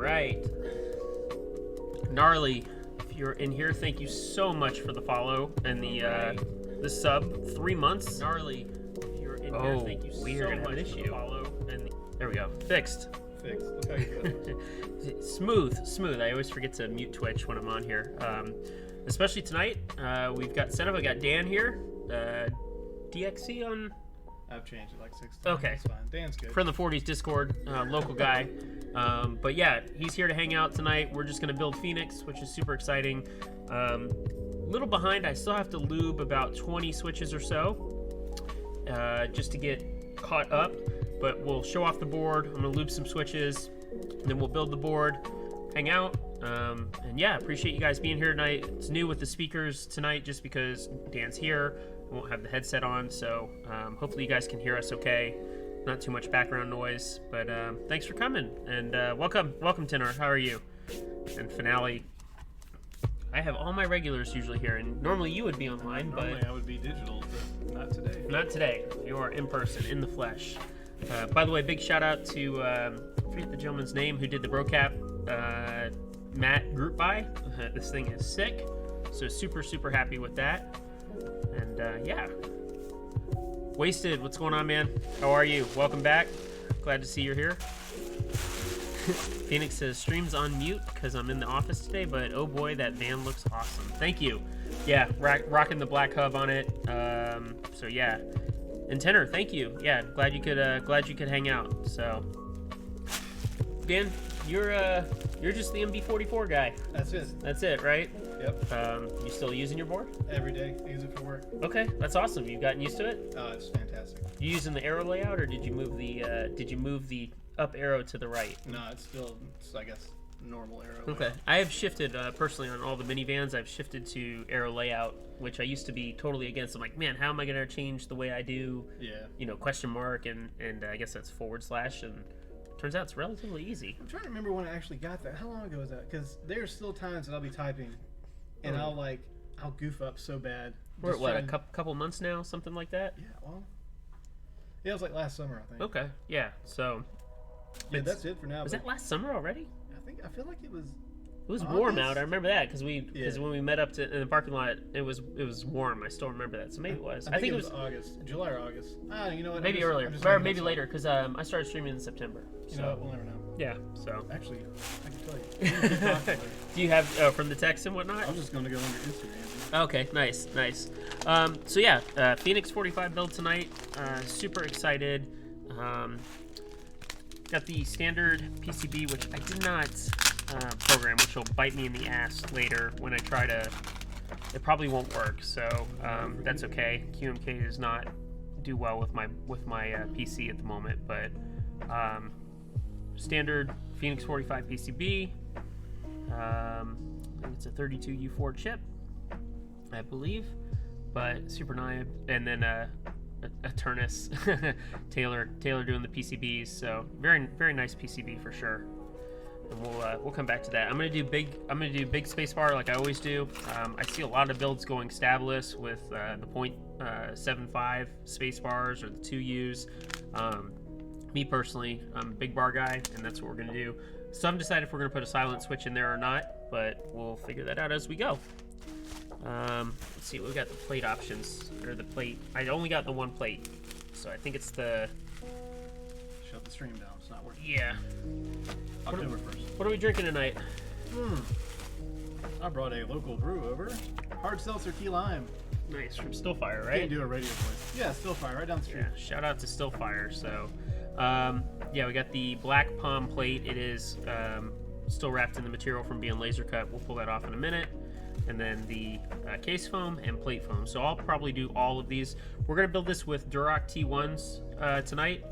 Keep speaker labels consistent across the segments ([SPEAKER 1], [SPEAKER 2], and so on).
[SPEAKER 1] right. Gnarly, if you're in here, thank you so much for the follow and the sub. 3 months. Gnarly, if you're in here, thank you so much for the follow. And there we go. Fixed.
[SPEAKER 2] Look how you do.
[SPEAKER 1] Smooth. I always forget to mute Twitch when I'm on here. Especially tonight. We've got set up. I got Dan here. DXC on.
[SPEAKER 2] I've changed it like 6 times.
[SPEAKER 1] Okay.
[SPEAKER 2] It's fine. Dan's good.
[SPEAKER 1] From the 40s Discord, local guy. But yeah, he's here to hang out tonight. We're just going to build Phoenix, which is super exciting. Little behind. I still have to lube about 20 switches or so just to get caught up. But we'll show off the board. I'm going to loop some switches. And then we'll build the board, hang out. And yeah, appreciate you guys being here tonight. It's new with the speakers tonight just because Dan's here. I won't have the headset on, so hopefully you guys can hear us okay. Not too much background noise, but thanks for coming. And welcome, Tenor. How are you? And Finale. I have all my regulars usually here, and normally you would be online,
[SPEAKER 2] Normally I would be digital, but not today.
[SPEAKER 1] Not today. You are in person, in the flesh. By the way, big shout out to, I forget the gentleman's name who did the BroCap, Matt Group Buy. This thing is sick, so super happy with that. And yeah, Wasted, what's going on, man? How are you? Welcome back. Glad to see you're here. Phoenix says streams on mute because I'm in the office today, but oh boy, that van looks awesome. Thank you. Yeah, rocking the black hub on it. So yeah, and Tenor, thank you. Yeah, glad you could hang out. So Dan, you're just the MB44 guy. That's it, right?
[SPEAKER 2] Yep.
[SPEAKER 1] You still using your board?
[SPEAKER 2] Every day. I use it for work.
[SPEAKER 1] Okay, that's awesome. You've gotten used to it?
[SPEAKER 2] Oh, it's fantastic.
[SPEAKER 1] You using the arrow layout, or did you move the up arrow to the right?
[SPEAKER 2] No, it's I guess, normal arrow
[SPEAKER 1] Okay.
[SPEAKER 2] layout.
[SPEAKER 1] I have shifted, personally, on all the minivans, I've shifted to arrow layout, which I used to be totally against. I'm like, man, how am I going to change the way I do, question mark, and I guess that's / and turns out it's relatively easy.
[SPEAKER 2] I'm trying to remember when I actually got that. How long ago was that? Because there's still times that I'll be typing, and I'll goof up so bad.
[SPEAKER 1] We're at what, a couple months now, something like that?
[SPEAKER 2] Yeah, well, it was like last summer, I think.
[SPEAKER 1] Okay, yeah, so.
[SPEAKER 2] Yeah, that's it for now.
[SPEAKER 1] Was that last summer already?
[SPEAKER 2] I feel like it was.
[SPEAKER 1] It was warm out. I remember that because when we met up in the parking lot, it was warm. I still remember that. So maybe it was.
[SPEAKER 2] I think it was August, July or August. You know what?
[SPEAKER 1] Maybe earlier, or maybe later because I started streaming in September.
[SPEAKER 2] You know what? We'll never know.
[SPEAKER 1] Yeah. So
[SPEAKER 2] actually, I can tell you.
[SPEAKER 1] Do you have from the text and whatnot?
[SPEAKER 2] I'm just going to go under Instagram.
[SPEAKER 1] Okay, nice. So yeah, Phoenix 45 build tonight. Super excited. Got the standard PCB, which I did not program, which will bite me in the ass later when I try to. It probably won't work, so that's okay. QMK does not do well with my PC at the moment, but standard Phoenix 45 PCB. I think it's a 32U4 chip, I believe, but super nice, and then a Turnus Taylor doing the PCBs, so very nice PCB for sure. And we'll come back to that. I'm gonna do big spacebar like I always do. I see a lot of builds going stabless with the 0.75 space bars or the 2Us. Me personally, I'm a big bar guy, and that's what we're gonna do. So I'm decided if we're gonna put a silent switch in there or not, but we'll figure that out as we go. Let's see, we've got the plate options, or the plate. I only got the one plate, so I think it's the.
[SPEAKER 2] Shut the stream down. It's not working.
[SPEAKER 1] Yeah.
[SPEAKER 2] October 1st.
[SPEAKER 1] What are we drinking tonight?
[SPEAKER 2] I brought a local brew over. Hard seltzer key lime.
[SPEAKER 1] Nice, from Stillfire, right?
[SPEAKER 2] Can't do a radio voice. Yeah, Stillfire, right down the street.
[SPEAKER 1] Yeah, shout out to Stillfire. So, yeah, we got the black palm plate. It is still wrapped in the material from being laser cut. We'll pull that off in a minute. And then the case foam and plate foam. So I'll probably do all of these. We're gonna build this with Durock T1s tonight.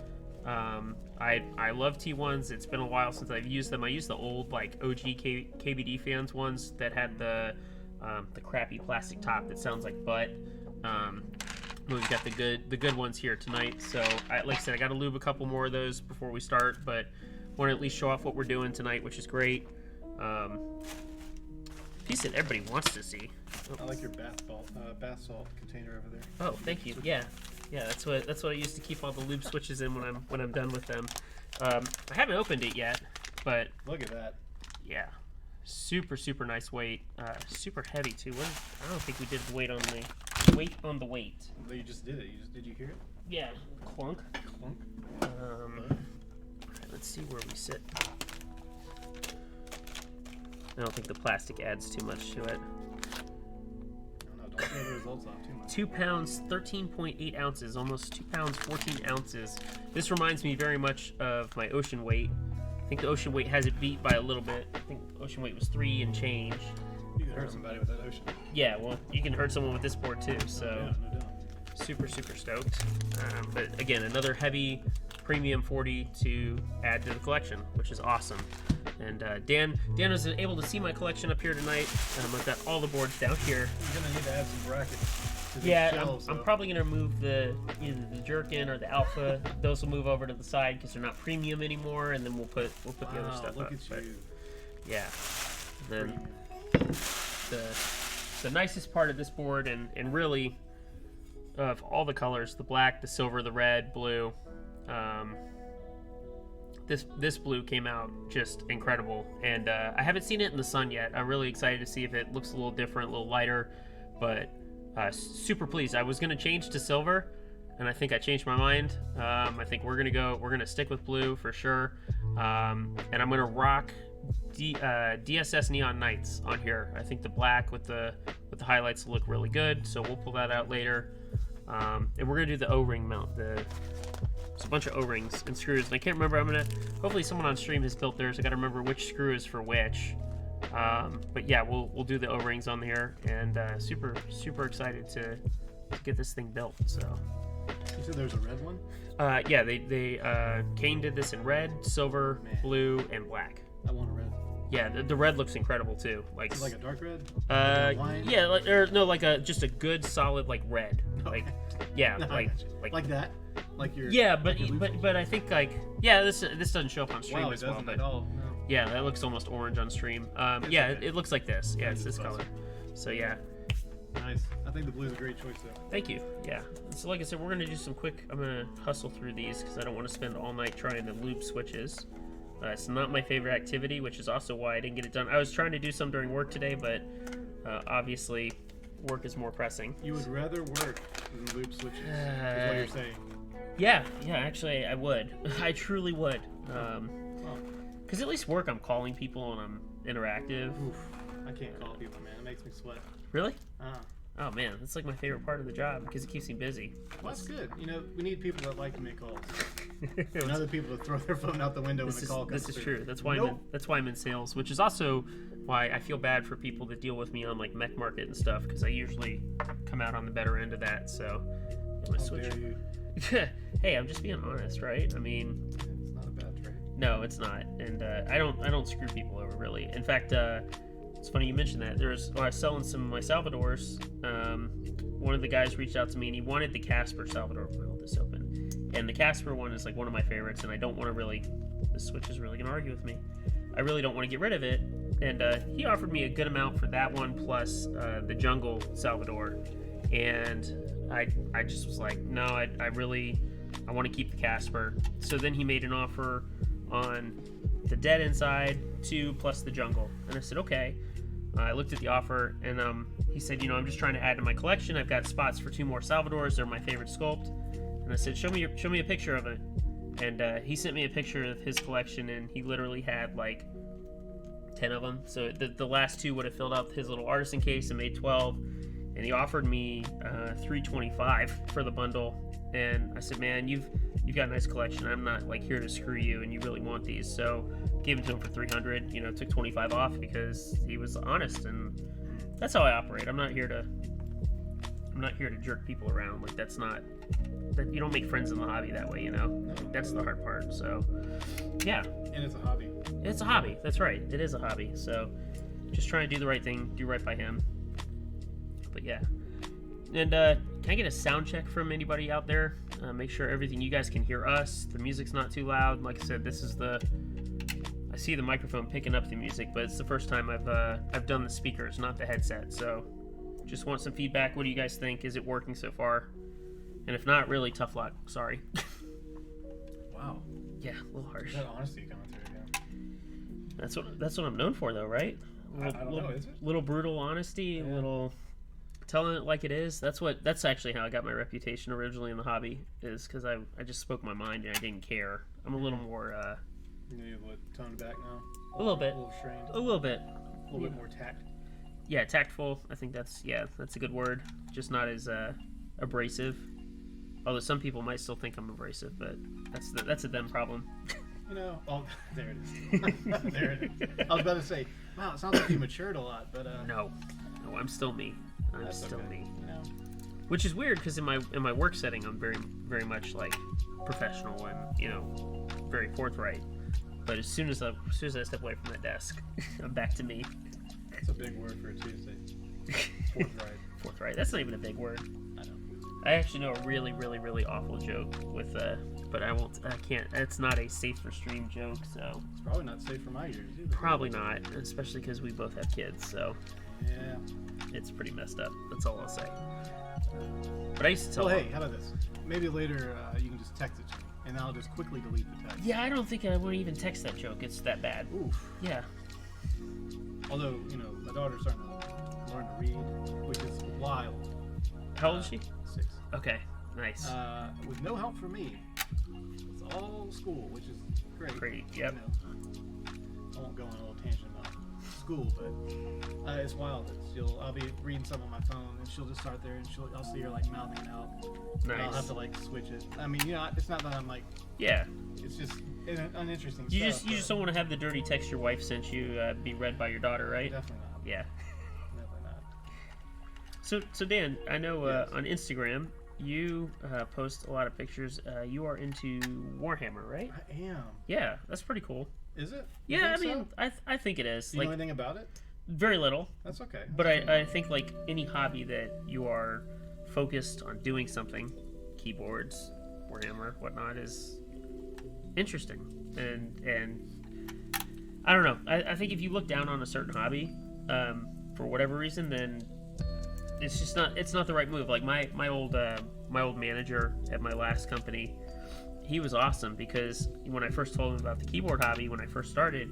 [SPEAKER 1] I love T1s. It's been a while since I've used them. I used the old like OG KBD fans ones that had the crappy plastic top that sounds like butt. We've got the good ones here tonight. So like I said, I got to lube a couple more of those before we start, but want to at least show off what we're doing tonight, which is great. Piece that everybody wants to see.
[SPEAKER 2] I like your bath salt container over there.
[SPEAKER 1] Oh, thank you. Yeah, that's what I used to keep all the lube switches in when I'm done with them. I haven't opened it yet. But
[SPEAKER 2] Look at that.
[SPEAKER 1] yeah, super nice weight. Super heavy too. I don't think we did the weight on the weight.
[SPEAKER 2] Well, you just did it. Did you hear it?
[SPEAKER 1] Yeah, clunk.
[SPEAKER 2] Clunk.
[SPEAKER 1] Let's see where we sit. I don't think the plastic adds too much to it.
[SPEAKER 2] No, don't throw the results off too much.
[SPEAKER 1] 2 pounds, 13.8 ounces, almost 2 pounds, 14 ounces. This reminds me very much of my ocean weight. I think the ocean weight has it beat by a little bit. I think ocean weight was 3 and change.
[SPEAKER 2] You could hurt somebody with that ocean.
[SPEAKER 1] Yeah, well, you can hurt someone with this board too, so
[SPEAKER 2] No doubt.
[SPEAKER 1] super stoked. But again, another heavy premium 40 to add to the collection, which is awesome. And Dan was able to see my collection up here tonight. I've got all the boards down here.
[SPEAKER 2] You're gonna need to add some brackets. To these
[SPEAKER 1] Yeah,
[SPEAKER 2] shelves,
[SPEAKER 1] I'm
[SPEAKER 2] though.
[SPEAKER 1] probably gonna move either the Jerkin or the Alpha. Those will move over to the side because they're not premium anymore, and then we'll put the other stuff
[SPEAKER 2] look
[SPEAKER 1] up.
[SPEAKER 2] at
[SPEAKER 1] But
[SPEAKER 2] you.
[SPEAKER 1] yeah, then
[SPEAKER 2] Premium.
[SPEAKER 1] the nicest part of this board, and really of all the colors, the black, the silver, the red, blue. This blue came out just incredible, and I haven't seen it in the sun yet. I'm really excited to see if it looks a little different, a little lighter, but super pleased. I was gonna change to silver, and I think I changed my mind. I think we're gonna stick with blue for sure, and I'm gonna rock DSS Neon Nights on here. I think the black with the highlights look really good, so we'll pull that out later. And we're gonna do the O-ring mount. There's a bunch of O-rings and screws, and I can't remember. Hopefully someone on stream has built theirs. I gotta remember which screw is for which. But yeah, we'll do the O-rings on here, and super excited to get this thing built. So.
[SPEAKER 2] You said there's a red one?
[SPEAKER 1] Yeah, they Kane did this in red, silver, blue, and black.
[SPEAKER 2] I want a red.
[SPEAKER 1] Yeah, the red looks incredible too. Like
[SPEAKER 2] Is it like a dark red? Like a wine?
[SPEAKER 1] yeah, just a good solid like red. Like yeah,
[SPEAKER 2] No, I got you. Like that? Like your
[SPEAKER 1] yeah,
[SPEAKER 2] like your
[SPEAKER 1] but I think like yeah, this doesn't show up on stream
[SPEAKER 2] wow, it
[SPEAKER 1] as well,
[SPEAKER 2] doesn't
[SPEAKER 1] but
[SPEAKER 2] at all. No.
[SPEAKER 1] yeah, that looks almost orange on stream. Yeah,
[SPEAKER 2] okay.
[SPEAKER 1] it looks like this. Yeah, it's
[SPEAKER 2] It's
[SPEAKER 1] this color. So yeah,
[SPEAKER 2] Nice. I think the blue is a great choice though.
[SPEAKER 1] thank you. Yeah. So like I said, we're gonna do some quick. I'm gonna hustle through these because I don't want to spend all night trying to loop switches. It's not my favorite activity, which is also why I didn't get it done. I was trying to do some during work today, but obviously work is more pressing.
[SPEAKER 2] You would rather work than loop switches, is what you're saying.
[SPEAKER 1] Yeah, actually I would. I truly would.
[SPEAKER 2] Oh,
[SPEAKER 1] Because at least work, I'm calling people and I'm interactive.
[SPEAKER 2] oof. I can't call people, man. It makes me sweat.
[SPEAKER 1] Really?
[SPEAKER 2] Ah.
[SPEAKER 1] Oh man, that's like my favorite part of the job because it keeps me busy.
[SPEAKER 2] Well, that's good. You know, we need people that like to make calls. And other people to throw their phone out the window when the call comes
[SPEAKER 1] This is
[SPEAKER 2] through.
[SPEAKER 1] true. That's why
[SPEAKER 2] Nope.
[SPEAKER 1] that's why I'm in sales, which is also why I feel bad for people that deal with me on like mech market and stuff because I usually come out on the better end of that. So I'm gonna
[SPEAKER 2] How
[SPEAKER 1] switch.
[SPEAKER 2] dare you.
[SPEAKER 1] Hey, I'm just being honest, right? I mean,
[SPEAKER 2] It's not a bad trade.
[SPEAKER 1] no, it's not, and I don't screw people over really. In fact, it's funny you mentioned that. I was selling some of my Salvadors. One of the guys reached out to me and he wanted the Casper Salvador. I'll hold this open, and the Casper one is like one of my favorites, and I don't want to really. The Switch is really gonna argue with me. I really don't want to get rid of it, and he offered me a good amount for that one plus the Jungle Salvador, and I just was like, no, I want to keep the Casper. So then he made an offer on the Dead Inside 2 plus the Jungle, and I said okay. I looked at the offer, and he said, I'm just trying to add to my collection. I've got spots for 2 more Salvadors. They're my favorite sculpt. And I said, show me a picture of it. And he sent me a picture of his collection, and he literally had like 10 of them. So the last 2 would have filled out his little artisan case and made 12. And he offered me $325 for the bundle. And I said, man, you've got a nice collection. I'm not like here to screw you, and you really want these. So gave it to him for $300. Took 25 off because he was honest, and that's how I operate. I'm not here to jerk people around. Like that's not that you don't make friends in the hobby that way. That's the hard part. So yeah,
[SPEAKER 2] And it's a hobby.
[SPEAKER 1] it's a hobby. That's right. It is a hobby. So just trying to do the right thing, do right by him. But yeah. And can I get a sound check from anybody out there? Make sure everything you guys can hear us. The music's not too loud. Like I said, I see the microphone picking up the music, but it's the first time I've done the speakers, not the headset. So just want some feedback. What do you guys think? Is it working so far? And if not, really tough luck. Sorry.
[SPEAKER 2] Wow.
[SPEAKER 1] Yeah, a little harsh.
[SPEAKER 2] That honesty coming through again.
[SPEAKER 1] That's what I'm known for, though, right?
[SPEAKER 2] I don't know. Is it?
[SPEAKER 1] Little brutal honesty, little telling it like it is. That's actually how I got my reputation originally in the hobby, is because I just spoke my mind and I didn't care. I'm a little more
[SPEAKER 2] You need to tone it back now.
[SPEAKER 1] a little bit,
[SPEAKER 2] A little strained.
[SPEAKER 1] a little bit,
[SPEAKER 2] A little bit more tact.
[SPEAKER 1] yeah, tactful. I think that's a good word. Just not as abrasive. Although some people might still think I'm abrasive, but that's a them problem.
[SPEAKER 2] You know, oh, there it is. There it is. I was about to say, wow, it sounds like you matured a lot, but
[SPEAKER 1] No, I'm still me. I'm still
[SPEAKER 2] okay.
[SPEAKER 1] me.
[SPEAKER 2] You know,
[SPEAKER 1] Which is weird because in my work setting, I'm very very much like professional and very forthright. But as soon as I step away from that desk, I'm back to me.
[SPEAKER 2] that's a big word for a Tuesday. Forthright.
[SPEAKER 1] Forthright. That's not even a big word.
[SPEAKER 2] I know.
[SPEAKER 1] I actually know a really really really awful joke with but I can't. It's not a safe for stream joke, so
[SPEAKER 2] It's probably not safe for my ears either.
[SPEAKER 1] probably not, especially because we both have kids, so
[SPEAKER 2] Yeah.
[SPEAKER 1] it's pretty messed up. That's all I'll say. But I used to tell.
[SPEAKER 2] Well, hey, how about this? Maybe later you can just text it to me, and I'll just quickly delete the text.
[SPEAKER 1] Yeah, I don't think I want to even text that joke. It's that bad.
[SPEAKER 2] Oof.
[SPEAKER 1] Yeah.
[SPEAKER 2] Although, my daughter's starting to learn to read, which is wild.
[SPEAKER 1] How old is she?
[SPEAKER 2] 6.
[SPEAKER 1] Okay. Nice.
[SPEAKER 2] With no help from me. It's all school, which is great.
[SPEAKER 1] Great. Yep.
[SPEAKER 2] I won't go on a little tangent about school, but it's wild. I'll be reading something on my phone, and she'll just start there, and I'll see her like mouthing it out.
[SPEAKER 1] Nice.
[SPEAKER 2] And I'll have to like switch it. I mean, it's not that I'm like.
[SPEAKER 1] Yeah.
[SPEAKER 2] It's just uninteresting.
[SPEAKER 1] You
[SPEAKER 2] stuff,
[SPEAKER 1] just don't want to have the dirty text your wife sent you be read by your daughter, right?
[SPEAKER 2] Definitely not.
[SPEAKER 1] Yeah.
[SPEAKER 2] Definitely not.
[SPEAKER 1] So Dan, I know
[SPEAKER 2] Yes.
[SPEAKER 1] on Instagram you post a lot of pictures. You are into Warhammer, right?
[SPEAKER 2] I am.
[SPEAKER 1] Yeah, that's pretty cool.
[SPEAKER 2] Is it? You
[SPEAKER 1] Yeah, I
[SPEAKER 2] think
[SPEAKER 1] mean,
[SPEAKER 2] so?
[SPEAKER 1] I think it is.
[SPEAKER 2] Do you know anything about it?
[SPEAKER 1] Very little,
[SPEAKER 2] That's okay.
[SPEAKER 1] but I think like any hobby that you are focused on doing something, keyboards, Warhammer, whatnot, is interesting. And I don't know. I think if you look down on a certain hobby, for whatever reason, then it's not the right move. Like my old manager at my last company, he was awesome because when I first told him about the keyboard hobby when I first started,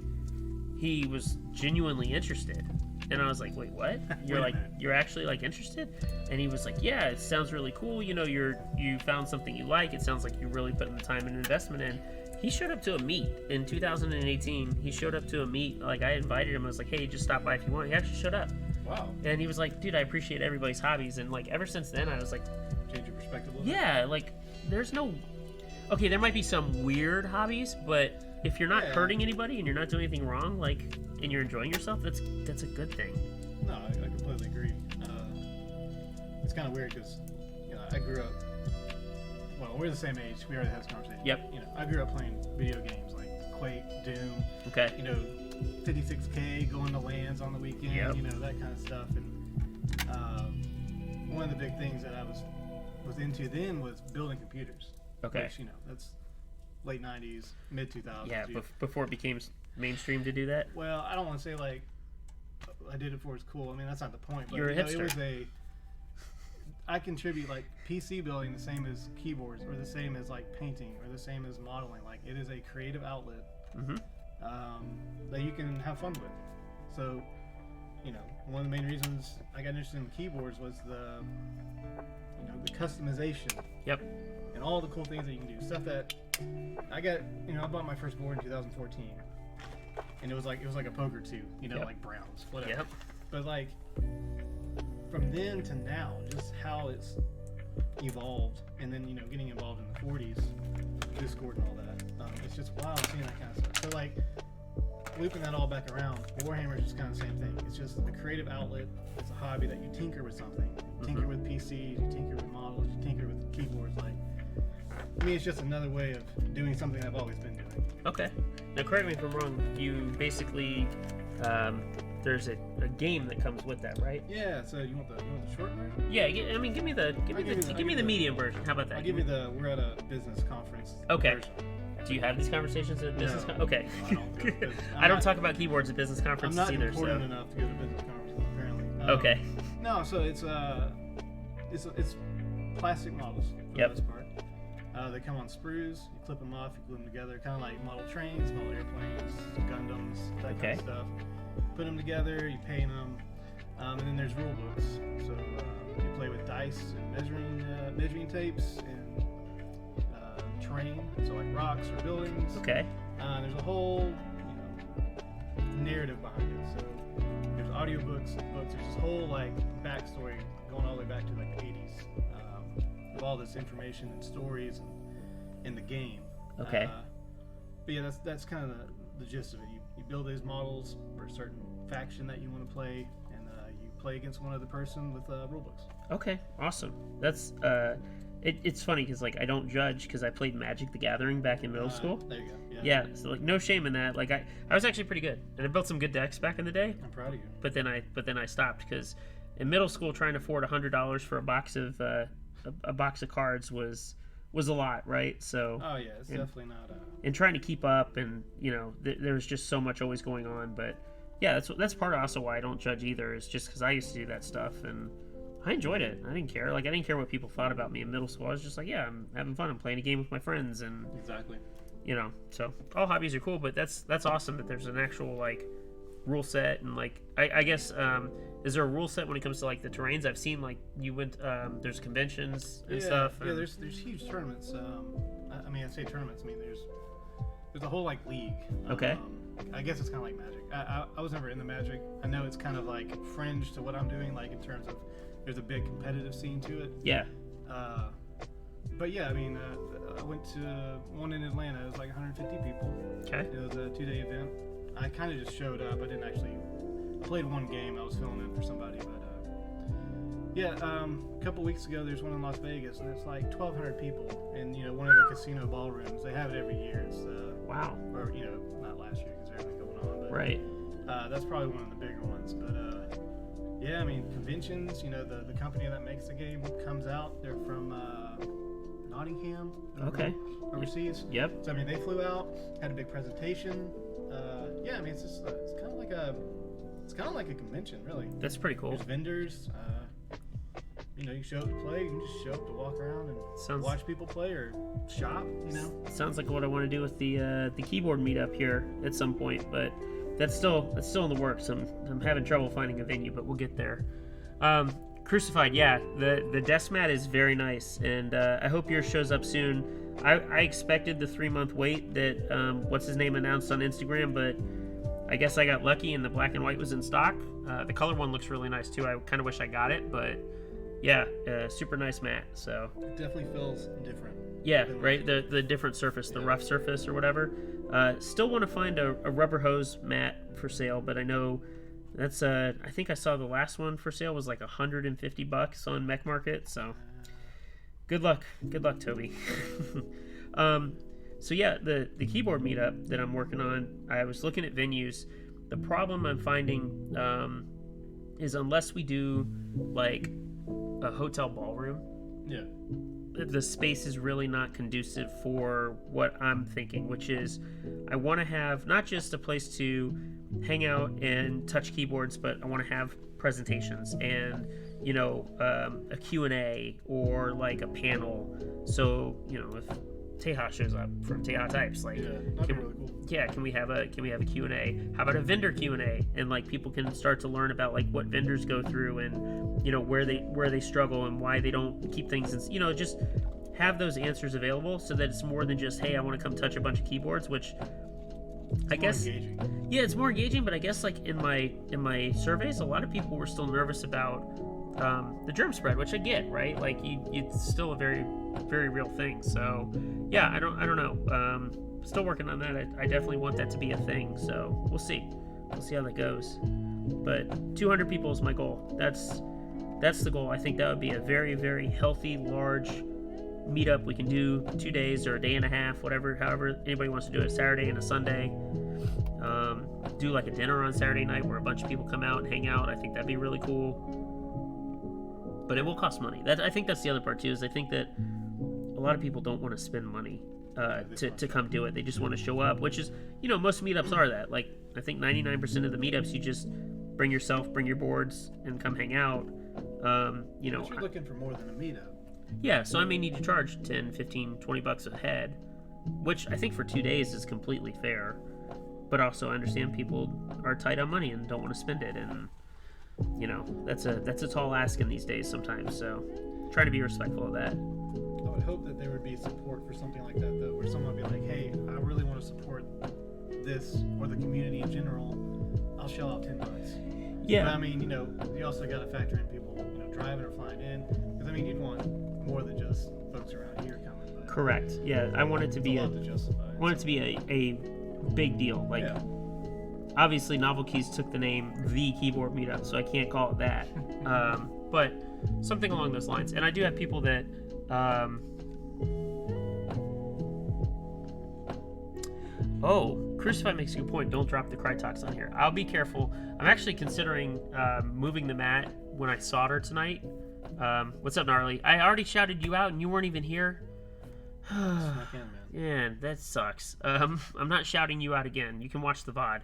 [SPEAKER 1] he was genuinely interested. And I was like, wait, what? You're actually like interested? And he was like, yeah, it sounds really cool. You found something you like. It sounds like you're really putting the time and investment in. He showed up to a meet in 2018. He showed up to a meet. Like I invited him. I was like, hey, just stop by if you want. He actually showed up.
[SPEAKER 2] Wow.
[SPEAKER 1] And he was like, dude, I appreciate everybody's hobbies. And like ever since then, I was like,
[SPEAKER 2] Change your perspective a little bit?
[SPEAKER 1] yeah, like there's no. Okay, there might be some weird hobbies, but if you're not hurting anybody and you're not doing anything wrong, like, and you're enjoying yourself, that's a good thing.
[SPEAKER 2] No, I completely agree. It's kind of weird because, I grew up. Well, we're the same age. We already had this conversation.
[SPEAKER 1] Yep.
[SPEAKER 2] I grew up playing video games like Quake, Doom.
[SPEAKER 1] Okay.
[SPEAKER 2] 56K, going to LANs on the weekend.
[SPEAKER 1] Yep.
[SPEAKER 2] That kind of stuff. And one of the big things that I was into then was building computers.
[SPEAKER 1] Okay.
[SPEAKER 2] Which, that's late 90s, mid 2000s.
[SPEAKER 1] Yeah, before it became mainstream to do that.
[SPEAKER 2] Well, I don't want to say like I did it for it's cool. I mean, that's not the point. But
[SPEAKER 1] You're a
[SPEAKER 2] it
[SPEAKER 1] hipster.
[SPEAKER 2] was I contribute like PC building the same as keyboards, or the same as like painting, or the same as modeling. Like it is a creative outlet that you can have fun with. So, one of the main reasons I got interested in keyboards was the customization.
[SPEAKER 1] Yep.
[SPEAKER 2] And all the cool things that you can do. Stuff that I got. I bought my first board in 2014, and it was like a poker too.
[SPEAKER 1] Yep.
[SPEAKER 2] Like Browns, whatever.
[SPEAKER 1] Yep.
[SPEAKER 2] But like from then to now, just how it's evolved, and then getting involved in the 40s, Discord and all that. It's just wild seeing that kind of stuff. So like looping that all back around, Warhammer is just kind of the same thing. It's just a creative outlet. It's a hobby that you tinker with something. You tinker with PCs, you tinker with models, you tinker with keyboards. Like, to me, it's just another way of doing something I've always been doing.
[SPEAKER 1] Okay. Now, correct me if I'm wrong. You basically, there's a game that comes with that, right?
[SPEAKER 2] Yeah. So you want the short version?
[SPEAKER 1] Yeah. Give me the medium version. How about that?
[SPEAKER 2] I'll give you we're at a business conference.
[SPEAKER 1] Okay.
[SPEAKER 2] Version.
[SPEAKER 1] Do you have these conversations at business?
[SPEAKER 2] No.
[SPEAKER 1] Okay.
[SPEAKER 2] I don't do it, 'cause
[SPEAKER 1] I don't talk about keyboards at business
[SPEAKER 2] I'm
[SPEAKER 1] conferences
[SPEAKER 2] not
[SPEAKER 1] either.
[SPEAKER 2] important
[SPEAKER 1] So.
[SPEAKER 2] enough to go to business conferences, apparently.
[SPEAKER 1] Okay.
[SPEAKER 2] No, so it's plastic models for
[SPEAKER 1] Yep.
[SPEAKER 2] the most part. They come on sprues. You clip them off, you glue them together, kind of like model trains, model airplanes, Gundams, that kind of stuff. Put them together, you paint them, and then there's rule books. So you play with dice and measuring tapes and terrain, so like rocks or buildings.
[SPEAKER 1] Okay.
[SPEAKER 2] There's a whole narrative behind it. So there's audiobooks, books. There's this whole like backstory going all the way back to like the 80s. Of all this information and stories in the game.
[SPEAKER 1] Okay.
[SPEAKER 2] But yeah, that's kind of the gist of it. You build these models for a certain faction that you want to play, and you play against one other person with rule books.
[SPEAKER 1] Okay, awesome. That's it's funny because like I don't judge because I played Magic the Gathering back in middle school.
[SPEAKER 2] There you go.
[SPEAKER 1] Yeah, so like no shame in that. Like I was actually pretty good, and I built some good decks back in the day.
[SPEAKER 2] I'm proud of you.
[SPEAKER 1] But then I stopped because in middle school trying to afford $100 for a box of cards was a lot, right? So
[SPEAKER 2] oh yeah, it's definitely not.
[SPEAKER 1] And trying to keep up, and there's just so much always going on. But yeah, that's part of also why I don't judge either. Is just because I used to do that stuff and I enjoyed it. I didn't care. Like I didn't care what people thought about me in middle school. I was just like, yeah, I'm having fun. I'm playing a game with my friends, and
[SPEAKER 2] exactly.
[SPEAKER 1] So all hobbies are cool, but that's awesome that there's an actual like rule set and like I guess is there a rule set when it comes to like the terrains? I've seen like you went there's conventions and stuff.
[SPEAKER 2] Yeah, there's huge tournaments. I mean, I say tournaments. I mean, there's a whole like league.
[SPEAKER 1] Okay.
[SPEAKER 2] I guess it's kind of like Magic. I was never into Magic. I know it's kind of like fringe to what I'm doing, like in terms of there's a big competitive scene to it.
[SPEAKER 1] Yeah.
[SPEAKER 2] But yeah, I mean, I went to one in Atlanta. It was like 150 people.
[SPEAKER 1] Okay.
[SPEAKER 2] It was a 2-day event. I kind of just showed up. I didn't actually. I played one game. I was filling in for somebody, but yeah. A couple weeks ago, there's one in Las Vegas, and it's like 1,200 people in one of the casino ballrooms. They have it every year. It's
[SPEAKER 1] wow.
[SPEAKER 2] Or not last year because there's everything going on. But,
[SPEAKER 1] right.
[SPEAKER 2] That's probably one of the bigger ones, but yeah. I mean, conventions. The company that makes the game comes out. They're from Nottingham.
[SPEAKER 1] Okay.
[SPEAKER 2] Overseas.
[SPEAKER 1] Yep.
[SPEAKER 2] So I mean, they flew out, had a big presentation. Yeah, I mean, it's just it's kind of like a convention, really.
[SPEAKER 1] That's pretty cool.
[SPEAKER 2] There's vendors. You show up to play. You can just show up to walk around and watch people play or shop.
[SPEAKER 1] Sounds like what I want to do with the keyboard meetup here at some point, but that's still in the works. I'm having trouble finding a venue, but we'll get there. Crucified, yeah. The desk mat is very nice, and I hope yours shows up soon. I expected the 3-month wait that what's his name announced on Instagram, but I guess I got lucky and the black and white was in stock. The color one looks really nice too. I kind of wish I got it, but yeah, super nice mat. So
[SPEAKER 2] it definitely feels different.
[SPEAKER 1] Yeah, right. The different surface, the rough surface or whatever. Still want to find a rubber hose mat for sale, but I know that's I think I saw the last one for sale was like $150 on Mech Market. So good luck, Toby. So yeah, the keyboard meetup that I'm working on, I was looking at venues. The problem I'm finding is unless we do like a hotel ballroom,
[SPEAKER 2] yeah,
[SPEAKER 1] the space is really not conducive for what I'm thinking, which is I want to have not just a place to hang out and touch keyboards, but I want to have presentations and a Q&A or like a panel. So if Teja shows up from Teja Types, like
[SPEAKER 2] that'd be really cool.
[SPEAKER 1] Yeah, can we have a Q&A? How about a vendor Q&A? And like people can start to learn about like what vendors go through and where they struggle and why they don't keep things in, just have those answers available so that it's more than just, hey, I want to come touch a bunch of keyboards, which I guess
[SPEAKER 2] engaging.
[SPEAKER 1] Yeah, it's more engaging, but I guess like in my surveys a lot of people were still nervous about the germ spread, which I get, right? Like it's still a very, very real thing. So yeah, I don't know. Still working on that. I definitely want that to be a thing. So we'll see how that goes. But 200 people is my goal. That's the goal. I think that would be a very, very healthy, large meetup. We can do 2 days or a day and a half, however anybody wants to do it. Saturday and a Sunday. Do like a dinner on Saturday night where a bunch of people come out and hang out. I think that'd be really cool. But it will cost money. I think that's the other part too. Is I think that a lot of people don't want to spend money to come do it. They just want to show up, which is most meetups are that. Like I think 99% of the meetups you just bring yourself, bring your boards, and come hang out.
[SPEAKER 2] But you're looking for more than a meetup.
[SPEAKER 1] Yeah, so I may need to charge 10, 15, 20 bucks a head, which I think for 2 days is completely fair. But also I understand people are tight on money and don't want to spend it, and you know, that's a tall ask in these days sometimes, so try to be respectful of that.
[SPEAKER 2] I would hope that there would be support for something like that, though, where someone would be like, hey, I really want to support this or the community in general. I'll shell out $10.
[SPEAKER 1] Yeah.
[SPEAKER 2] But I mean, you know, you also got to factor in people, you know, driving or flying in. Because I mean, you'd want more than just folks around here coming. But
[SPEAKER 1] Correct. Yeah, I want it to be
[SPEAKER 2] a lot to justify.
[SPEAKER 1] a big deal. Like,
[SPEAKER 2] yeah.
[SPEAKER 1] Obviously, Novel Keys took the name The Keyboard Meetup, so I can't call it that. But something along those lines. And I do have people that. Crucify makes a good point. Don't drop the Crytox on here. I'll be careful. I'm actually considering moving the mat when I solder tonight. What's up, Gnarly? I already shouted you out and you weren't even here.
[SPEAKER 2] Snuck in, man.
[SPEAKER 1] Yeah, that sucks. I'm not shouting you out again. You can watch the VOD.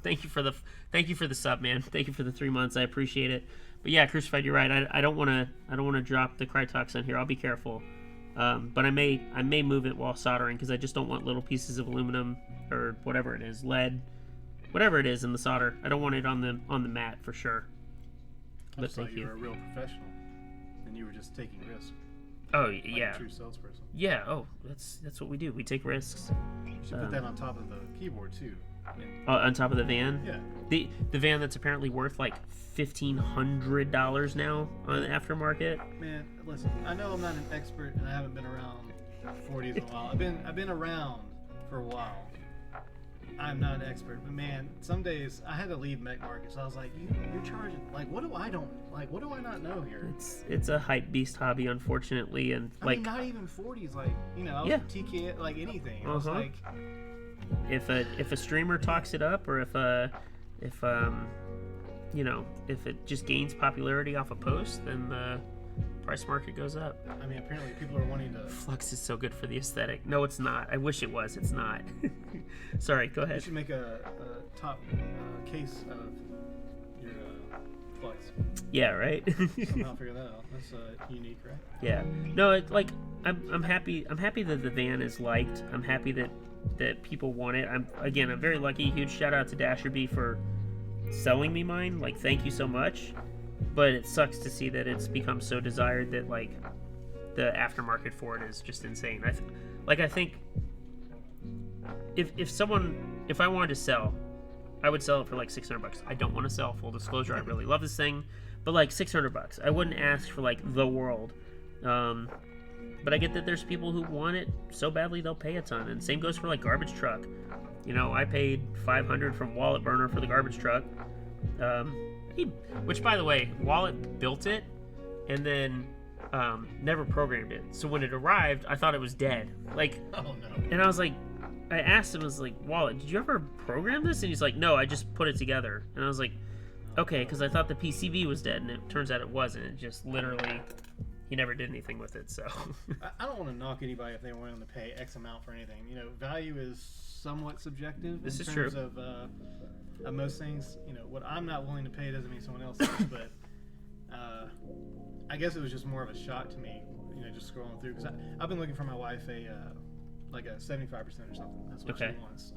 [SPEAKER 1] Thank you for the sub, man. Thank you for the 3 months. I appreciate it. But yeah, Crucified, you're right. I don't want to drop the Crytox on here. I'll be careful. But I may move it while soldering because I just don't want little pieces of aluminum or whatever it is, lead, whatever it is in the solder. I don't want it on the mat for sure.
[SPEAKER 2] I
[SPEAKER 1] But
[SPEAKER 2] just thought
[SPEAKER 1] thank
[SPEAKER 2] you
[SPEAKER 1] you.
[SPEAKER 2] were a real professional, and you were just taking risks.
[SPEAKER 1] Oh
[SPEAKER 2] Like
[SPEAKER 1] yeah,
[SPEAKER 2] a true salesperson.
[SPEAKER 1] yeah. Oh, that's what we do. We take risks.
[SPEAKER 2] You should put that on top of the keyboard too. And,
[SPEAKER 1] On top of the van.
[SPEAKER 2] yeah.
[SPEAKER 1] The van that's apparently worth like $1,500 now on the aftermarket.
[SPEAKER 2] Man, listen. I know I'm not an expert, and I haven't been around 40s in a while. I've been around for a while. I'm not an expert, but man, some days I had to leave Mech Market, so I was like, you're charging like what do I not know here?
[SPEAKER 1] It's a hype beast hobby, unfortunately, and
[SPEAKER 2] I
[SPEAKER 1] like
[SPEAKER 2] mean, not even 40s, like, you know, I was
[SPEAKER 1] Yeah.
[SPEAKER 2] TK like anything. I was
[SPEAKER 1] Uh-huh.
[SPEAKER 2] like,
[SPEAKER 1] if a streamer talks it up, or if it just gains popularity off a post, then the price market goes up.
[SPEAKER 2] I mean, apparently people are wanting to.
[SPEAKER 1] Flux is so good for the aesthetic. No, it's not. I wish it was. It's not. Sorry, go
[SPEAKER 2] You
[SPEAKER 1] ahead.
[SPEAKER 2] should make a top case of your Flux.
[SPEAKER 1] Yeah, right.
[SPEAKER 2] Somehow figure that out. That's unique, right?
[SPEAKER 1] Yeah. No, I'm happy. I'm happy that the van is liked. I'm happy that people want it. I'm very lucky. Huge shout out to Dasher B for selling me mine. Like, thank you so much. But it sucks to see that it's become so desired that like the aftermarket for it is just insane. I think if I wanted to sell, I would sell it for like $600. I don't want to sell, full disclosure. I really love this thing, but like $600. I wouldn't ask for like the world. But I get that there's people who want it so badly they'll pay a ton, and same goes for like garbage truck. You know, I paid $500 from Wallet Burner for the garbage truck. Which, by the way, Wallet built it and then never programmed it. So when it arrived, I thought it was dead. Like,
[SPEAKER 2] Oh no.
[SPEAKER 1] and I was like, I asked him, I was like, Wallet, did you ever program this? And he's like, no, I just put it together. And I was like, okay, because I thought the PCB was dead, and it turns out it wasn't. It just literally, he never did anything with it. So
[SPEAKER 2] I don't want to knock anybody if they're willing to pay X amount for anything. You know, value is somewhat subjective
[SPEAKER 1] This
[SPEAKER 2] in
[SPEAKER 1] is
[SPEAKER 2] terms
[SPEAKER 1] true.
[SPEAKER 2] of most things. You know, what I'm not willing to pay doesn't mean someone else is, but I guess it was just more of a shock to me, you know, just scrolling through, because I've been looking for my wife like a 75% or something. That's what
[SPEAKER 1] Okay.
[SPEAKER 2] she wants.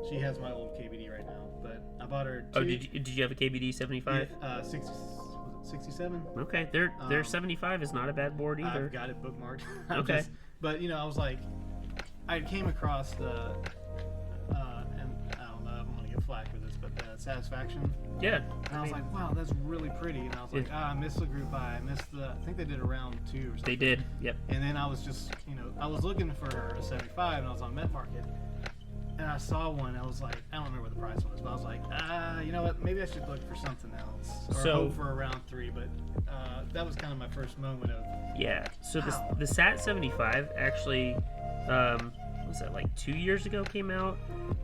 [SPEAKER 2] She has my old KBD right now, but I bought her two.
[SPEAKER 1] Oh, did you have a KBD 75?
[SPEAKER 2] 67.
[SPEAKER 1] Okay, their 75 is not a bad board either.
[SPEAKER 2] I've got it bookmarked.
[SPEAKER 1] Okay.
[SPEAKER 2] But you know, I was like, I came across the, and I don't know, I'm gonna get flack for this, but the Satisfaction.
[SPEAKER 1] Yeah.
[SPEAKER 2] And I was like, wow, that's really pretty. And I was like, I missed the group buy. I missed I think they did a round 2 or something.
[SPEAKER 1] They did. Yep.
[SPEAKER 2] And then I was just, you know, I was looking for a 75, and I was on Met Market, and I saw one. I was like, I don't remember what the price was, but I was like, you know what? Maybe I should look for something else, or
[SPEAKER 1] So-
[SPEAKER 2] hope for a round 3. But that was kind of my first moment of.
[SPEAKER 1] Yeah. So
[SPEAKER 2] Wow.
[SPEAKER 1] the SAT 75 actually, what was that, like 2 years ago came out,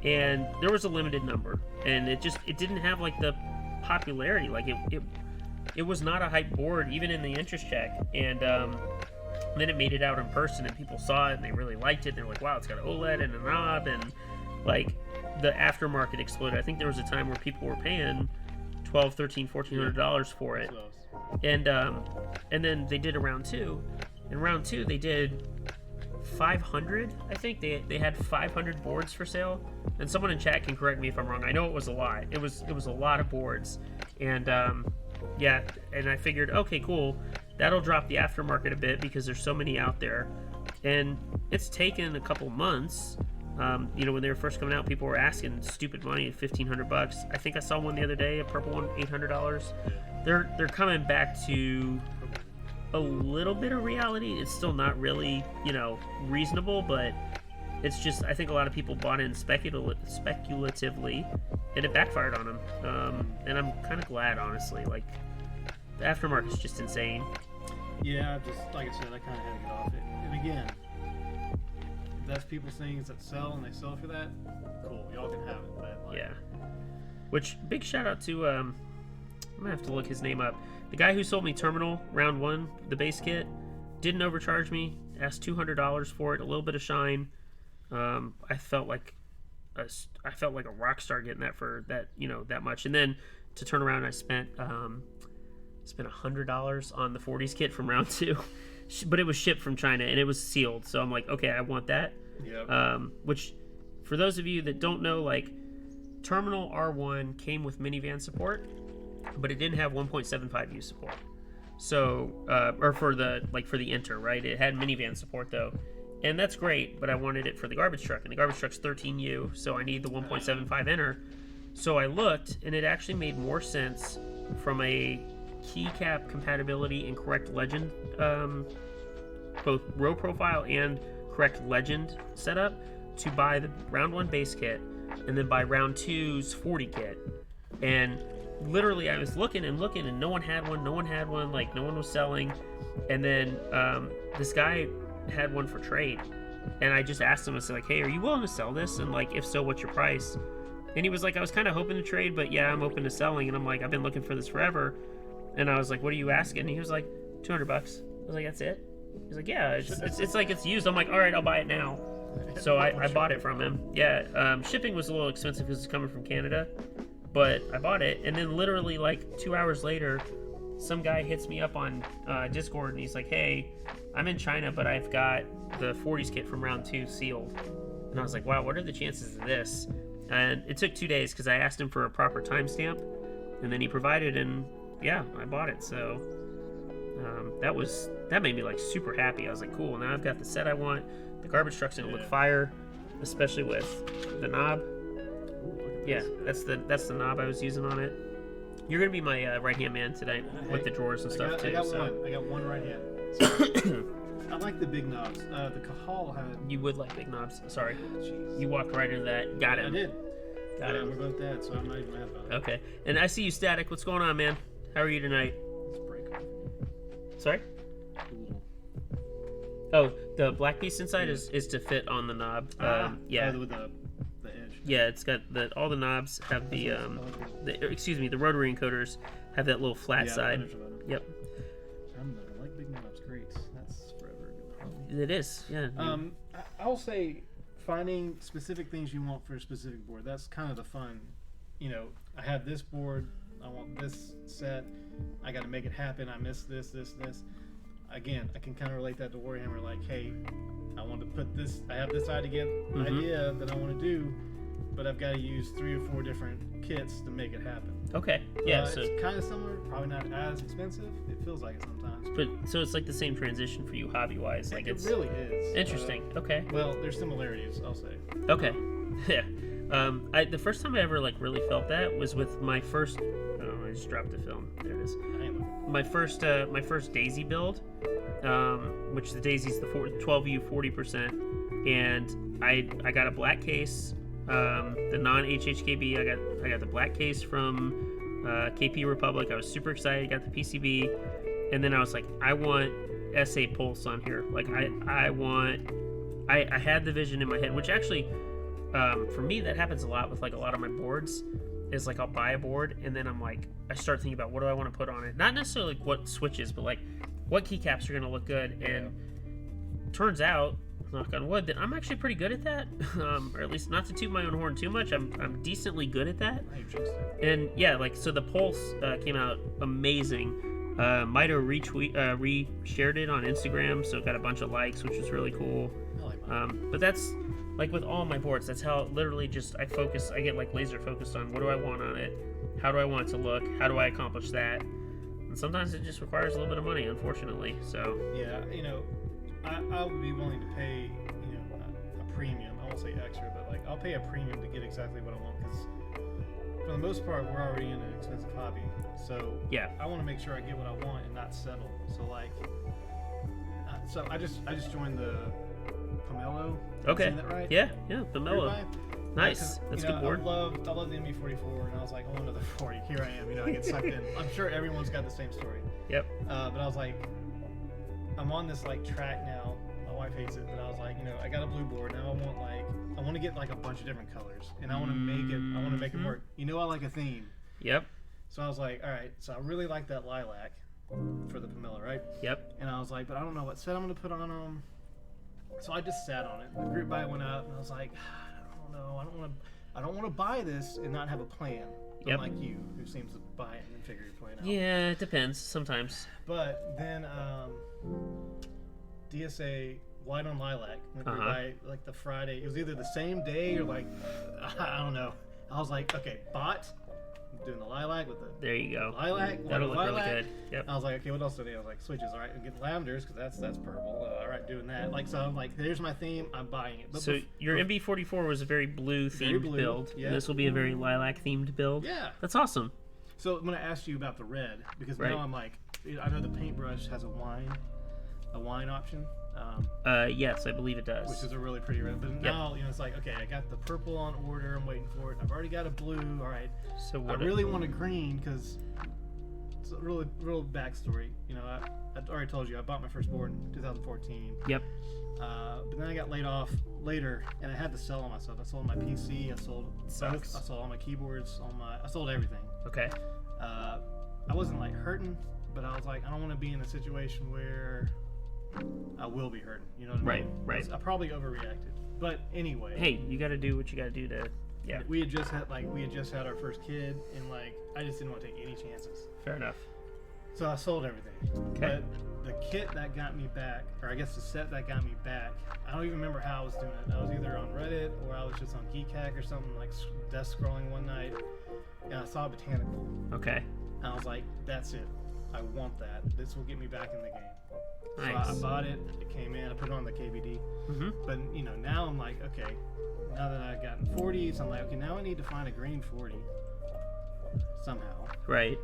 [SPEAKER 1] and there was a limited number, and it didn't have like the popularity. Like it was not a hype board even in the interest check, and then it made it out in person, and people saw it and they really liked it. And they're like, wow, it's got an OLED and a knob, and like the aftermarket exploded. I think there was a time where people were paying $1,200, $1,300, $1,400 for it. And then they did a round 2. In round 2, they did 500. I think they had 500 boards for sale. And someone in chat can correct me if I'm wrong. I know it was a lot. It was a lot of boards. And yeah, and I figured, okay, cool. That'll drop the aftermarket a bit because there's so many out there. And it's taken a couple months. You know, when they were first coming out, people were asking stupid money at $1,500. I think I saw one the other day, a purple one, $800. They're coming back to a little bit of reality. It's still not really, you know, reasonable, but it's just, I think a lot of people bought in speculatively, and it backfired on them. And I'm kind of glad, honestly. Like, the aftermarket's just insane.
[SPEAKER 2] Yeah, just like I said, I kind of had to get off it. And again, if that's people's things that sell and they sell for that, cool, y'all can have it. But like,
[SPEAKER 1] Yeah. Which, big shout out to, I'm gonna have to look his name up. The guy who sold me Terminal Round 1, the base kit, didn't overcharge me, asked $200 for it, a little bit of shine. I felt like a rock star getting that for that, you know, that much. And then to turn around, I spent $100 on the 40s kit from round 2, but it was shipped from China and it was sealed. So I'm like, okay, I want that.
[SPEAKER 2] Yep.
[SPEAKER 1] Which, for those of you that don't know, like, Terminal R1 came with minivan support, but it didn't have 1.75U support. So, or for the Enter, right? It had minivan support though. And that's great, but I wanted it for the garbage truck, and the garbage truck's 13U, so I need the 1.75 Enter. So I looked, and it actually made more sense from a keycap compatibility and correct legend, both row profile and correct legend setup, to buy the round 1 base kit, and then buy round 2's 40 kit. And literally, I was looking, and no one had one, like, no one was selling. And then this guy had one for trade, and I just asked him, I said, like, hey, are you willing to sell this? And, like, if so, what's your price? And he was like, I was kind of hoping to trade, but yeah, I'm open to selling. And I'm like, I've been looking for this forever. And I was like, what are you asking? And he was like, $200. I was like, that's it? He's like, yeah, it's like it's used. I'm like, all right, I'll buy it now. So I bought it from him. Yeah, shipping was a little expensive because it's coming from Canada, but I bought it. And then literally like 2 hours later, some guy hits me up on Discord, and he's like, hey, I'm in China, but I've got the 40s kit from round 2 sealed. And I was like, wow, what are the chances of this? And it took 2 days because I asked him for a proper timestamp, and then he provided, and yeah, I bought it. So that made me like super happy. I was like, cool, now I've got the set I want. The garbage truck's gonna look fire, especially with the knob. Yeah, that's the knob I was using on it. You're gonna be my right hand man today with the drawers and stuff too.
[SPEAKER 2] I got one right hand. So, I like the big knobs. The Cajal had.
[SPEAKER 1] You would like big knobs. Sorry.
[SPEAKER 2] Jeez.
[SPEAKER 1] You walked right into that. Got him.
[SPEAKER 2] I did.
[SPEAKER 1] Got him.
[SPEAKER 2] We're both dead, so I'm not even mad about it.
[SPEAKER 1] Okay. And I see you, Static. What's going on, man? How are you tonight?
[SPEAKER 2] Let's break off.
[SPEAKER 1] Sorry? Oh, the black piece inside is to fit on the knob. Yeah.
[SPEAKER 2] With the edge.
[SPEAKER 1] Yeah, it's got all the knobs have the rotary encoders have that little flat side. Yep.
[SPEAKER 2] I like big knobs. Great. That's forever good.
[SPEAKER 1] It is. Yeah.
[SPEAKER 2] I'll say finding specific things you want for a specific board. That's kind of the fun. You know, I have this board. I want this set. I got to make it happen. I miss this. Again, I can kind of relate that to Warhammer. Like, hey, I want to put this. I have this idea that I want to do, but I've got to use 3 or 4 different kits to make it happen.
[SPEAKER 1] Okay. Yeah. So
[SPEAKER 2] it's kind of similar. Probably not as expensive. It feels like it sometimes.
[SPEAKER 1] But so it's like the same transition for you, hobby-wise. Like
[SPEAKER 2] it really is.
[SPEAKER 1] Interesting. Okay.
[SPEAKER 2] Well, there's similarities, I'll say.
[SPEAKER 1] Okay. Yeah. The first time I ever like really felt that was with my first. Oh, I just dropped the film. There it is. My first Daisy build, which the Daisy's the 12U 40%, and I got a black case, the non-HHKB. I got the black case from KP Republic. I was super excited. Got the PCB, and then I was like, I want SA Pulse on here. Like I had the vision in my head, which actually, for me, that happens a lot with like a lot of my boards. Is like I'll buy a board and then I'm like I start thinking about what do I want to put on it, not necessarily like what switches, but like what keycaps are going to look good. And turns out, knock on wood, that I'm actually pretty good at that, or at least not to toot my own horn too much. I'm decently good at that. And yeah, like so the Pulse came out amazing. Mito reshared it on Instagram, so it got a bunch of likes, which was really cool.
[SPEAKER 2] I like mine.
[SPEAKER 1] But that's like with all my boards. That's how literally just I get like laser focused on what do I want on it, how do I want it to look, how do I accomplish that, and sometimes it just requires a little bit of money, unfortunately. So
[SPEAKER 2] Yeah, I would be willing to pay, a premium. I won't say extra, but like I'll pay a premium to get exactly what I want because for the most part we're already in an expensive hobby. So
[SPEAKER 1] yeah,
[SPEAKER 2] I want to make sure I get what I want and not settle. So like, so I just joined the Pomelo.
[SPEAKER 1] okay,
[SPEAKER 2] Saying that right?
[SPEAKER 1] yeah, Pomelo,
[SPEAKER 2] Hereby?
[SPEAKER 1] nice. That's a good board.
[SPEAKER 2] I love the MB44, and I was like, I want another 40. Here I am. I get sucked in. I'm sure everyone's got the same story.
[SPEAKER 1] Yep.
[SPEAKER 2] But I was like, I'm on this like track now. My wife hates it, but I was like, I got a blue board. Now I want to get like a bunch of different colors, and I want to make it. I want to make it work. I like a theme.
[SPEAKER 1] Yep.
[SPEAKER 2] So I was like, all right. So I really like that lilac for the Pomelo, right?
[SPEAKER 1] Yep.
[SPEAKER 2] And I was like, but I don't know what set I'm gonna put on them. So I just sat on it. The group buy went up, and I was like, I don't know. I don't want to buy this and not have a plan.
[SPEAKER 1] Yep.
[SPEAKER 2] Unlike you, who seems to buy it and then figure your plan out.
[SPEAKER 1] Yeah, it depends sometimes.
[SPEAKER 2] But then DSA white on lilac went through by like the Friday. It was either the same day or like I don't know. I was like, okay, bot. Doing the lilac with the
[SPEAKER 1] There you go.
[SPEAKER 2] lilac.
[SPEAKER 1] That'll look
[SPEAKER 2] lilac.
[SPEAKER 1] really good. Yep.
[SPEAKER 2] I was like, okay, what else today? I was like, switches. All right, I'm getting lavenders because that's purple. All right, doing that. Like, so I'm like, here's my theme. I'm buying it. But
[SPEAKER 1] So your MB44 was a very blue themed build.
[SPEAKER 2] Yeah.
[SPEAKER 1] And this will be a very lilac themed build.
[SPEAKER 2] Yeah.
[SPEAKER 1] That's awesome.
[SPEAKER 2] So I'm gonna ask you about the red because
[SPEAKER 1] Right.
[SPEAKER 2] now I'm like, I know the paintbrush has a wine option.
[SPEAKER 1] Yes, I believe it does.
[SPEAKER 2] Which is a really pretty red. But now, it's like, okay, I got the purple on order. I'm waiting for it. I've already got a blue. All right.
[SPEAKER 1] So what
[SPEAKER 2] I really want a green because it's a real backstory. I already told you I bought my first board in 2014.
[SPEAKER 1] Yep.
[SPEAKER 2] But then I got laid off later, and I had to sell all my stuff. I sold my PC. I sold
[SPEAKER 1] Sucks.
[SPEAKER 2] I sold all my keyboards. I sold everything.
[SPEAKER 1] Okay.
[SPEAKER 2] I wasn't like hurting, but I was like, I don't want to be in a situation where I will be hurting. You know what I mean?
[SPEAKER 1] Right.
[SPEAKER 2] I probably overreacted. But anyway.
[SPEAKER 1] Hey, you got to do what you got to do to. Yeah.
[SPEAKER 2] We had just had our first kid, and like I just didn't want to take any chances.
[SPEAKER 1] Fair enough.
[SPEAKER 2] So I sold everything.
[SPEAKER 1] Okay.
[SPEAKER 2] But the kit that got me back, or I guess the set that got me back, I don't even remember how I was doing it. I was either on Reddit or I was just on Geekhack or something, like desk scrolling one night, and I saw Botanical.
[SPEAKER 1] Okay.
[SPEAKER 2] And I was like, that's it. I want that. This will get me back in the game.
[SPEAKER 1] Nice.
[SPEAKER 2] So I bought it. It came in. I put it on the KBD.
[SPEAKER 1] Mm-hmm.
[SPEAKER 2] But now I'm like, okay. Now that I've gotten 40s, I'm like, okay. Now I need to find a green 40 somehow.
[SPEAKER 1] Right.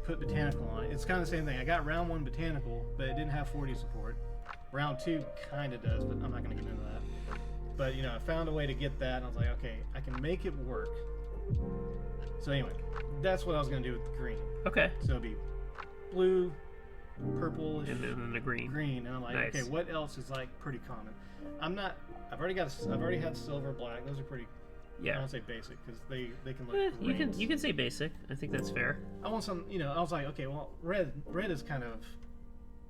[SPEAKER 2] Put Botanical on it. It's kind of the same thing. I got round 1 Botanical, but it didn't have 40 support. Round 2 kind of does, but I'm not going to get into that. But I found a way to get that, and I was like, okay, I can make it work. So anyway, that's what I was going to do with the green.
[SPEAKER 1] Okay.
[SPEAKER 2] So it'd be blue, purple-ish,
[SPEAKER 1] And then the green.
[SPEAKER 2] and I'm like,
[SPEAKER 1] Nice.
[SPEAKER 2] okay, what else is like pretty common? I've already had silver, black. Those are pretty. I
[SPEAKER 1] Yeah.
[SPEAKER 2] don't say basic because they can look.
[SPEAKER 1] You can say basic. I think that's fair.
[SPEAKER 2] I want some. I was like, okay, well, red is kind of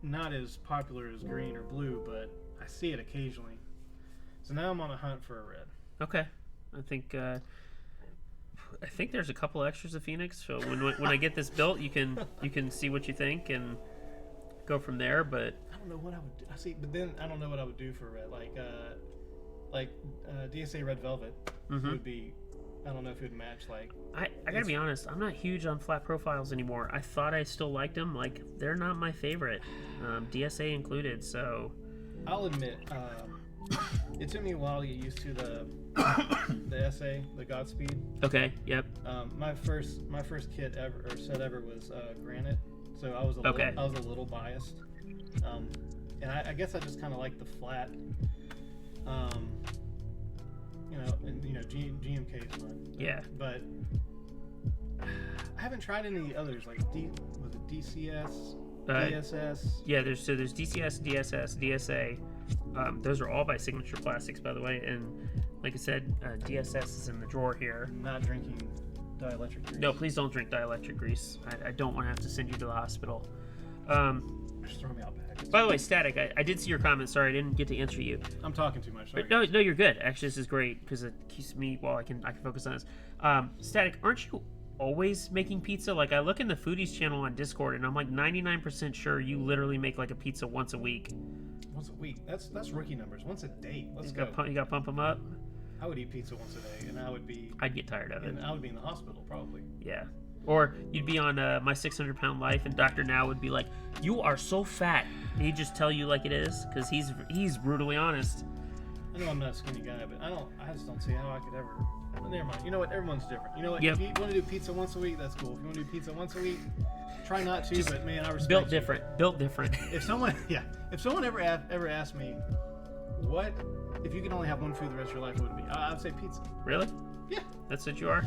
[SPEAKER 2] not as popular as green or blue, but I see it occasionally. So now I'm on a hunt for a red.
[SPEAKER 1] Okay. I think there's a couple extras of Phoenix. So when I get this built, you can see what you think and go from there. But
[SPEAKER 2] I don't know what I would do. But then I don't know what I would do for red. Like DSA Red Velvet would be. I don't know if it would match. Like
[SPEAKER 1] I gotta be honest, I'm not huge on flat profiles anymore. I thought I still liked them. Like they're not my favorite, DSA included. So
[SPEAKER 2] I'll admit, it took me a while to get used to the SA, the Godspeed.
[SPEAKER 1] okay, yep,
[SPEAKER 2] My first kit ever or set ever was Granite, so I was a little biased, and I guess I just kind of like the flat, GMK is fun.
[SPEAKER 1] yeah,
[SPEAKER 2] But I haven't tried any others like was it DCS, DSS?
[SPEAKER 1] yeah. There's DCS, DSS, DSA. Those are all by Signature Plastics, by the way. And like I said, DSS is in the drawer here.
[SPEAKER 2] Not drinking dielectric grease.
[SPEAKER 1] No, please don't drink dielectric grease. I don't want to have to send you to the hospital.
[SPEAKER 2] Just throw me out back.
[SPEAKER 1] By the way, Static, I did see your comment. Sorry, I didn't get to answer you.
[SPEAKER 2] I'm talking too much. Sorry.
[SPEAKER 1] But no, you're good. Actually, this is great because it keeps me. Well, I can focus on this. Static, aren't you always making pizza. Like, I look in the Foodies channel on Discord, and I'm like 99% sure you literally make like a pizza once a week.
[SPEAKER 2] Once a week? That's rookie numbers. Once a day. Let's
[SPEAKER 1] You
[SPEAKER 2] go.
[SPEAKER 1] got to pump them up.
[SPEAKER 2] I would eat pizza once a day, and
[SPEAKER 1] I'd get tired of it.
[SPEAKER 2] I would be in the hospital probably.
[SPEAKER 1] Yeah. Or you'd be on My 600 Pound Life, and Dr. Now would be like, "You are so fat." And he'd just tell you like it is, because he's brutally honest.
[SPEAKER 2] I know I'm not a skinny guy, but I just don't see how I could ever. But never mind. You know what? Everyone's different. You know what?
[SPEAKER 1] Yep.
[SPEAKER 2] If you want to do pizza once a week, that's cool. If you want to do pizza once a week, try not to.
[SPEAKER 1] Just
[SPEAKER 2] but man, I respect
[SPEAKER 1] built
[SPEAKER 2] you.
[SPEAKER 1] different. Built different.
[SPEAKER 2] If someone ever asked me, what if you could only have one food the rest of your life, what would it be? I'd say pizza.
[SPEAKER 1] Really?
[SPEAKER 2] Yeah.
[SPEAKER 1] That's what you are?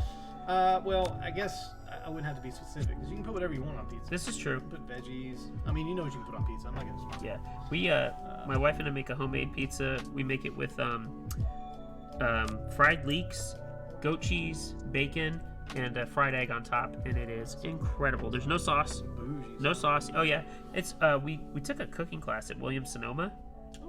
[SPEAKER 2] Well, I guess I wouldn't have to be specific because you can put whatever you want on pizza.
[SPEAKER 1] This is true.
[SPEAKER 2] Put veggies. I mean, you know what you can put on pizza. I'm not gonna.
[SPEAKER 1] Yeah. We my wife and I make a homemade pizza. We make it with fried leeks, goat cheese, bacon, and fried egg on top, and it is incredible. There's no sauce.
[SPEAKER 2] Bougie.
[SPEAKER 1] No sauce. Oh yeah. It's we took a cooking class at Williams-Sonoma.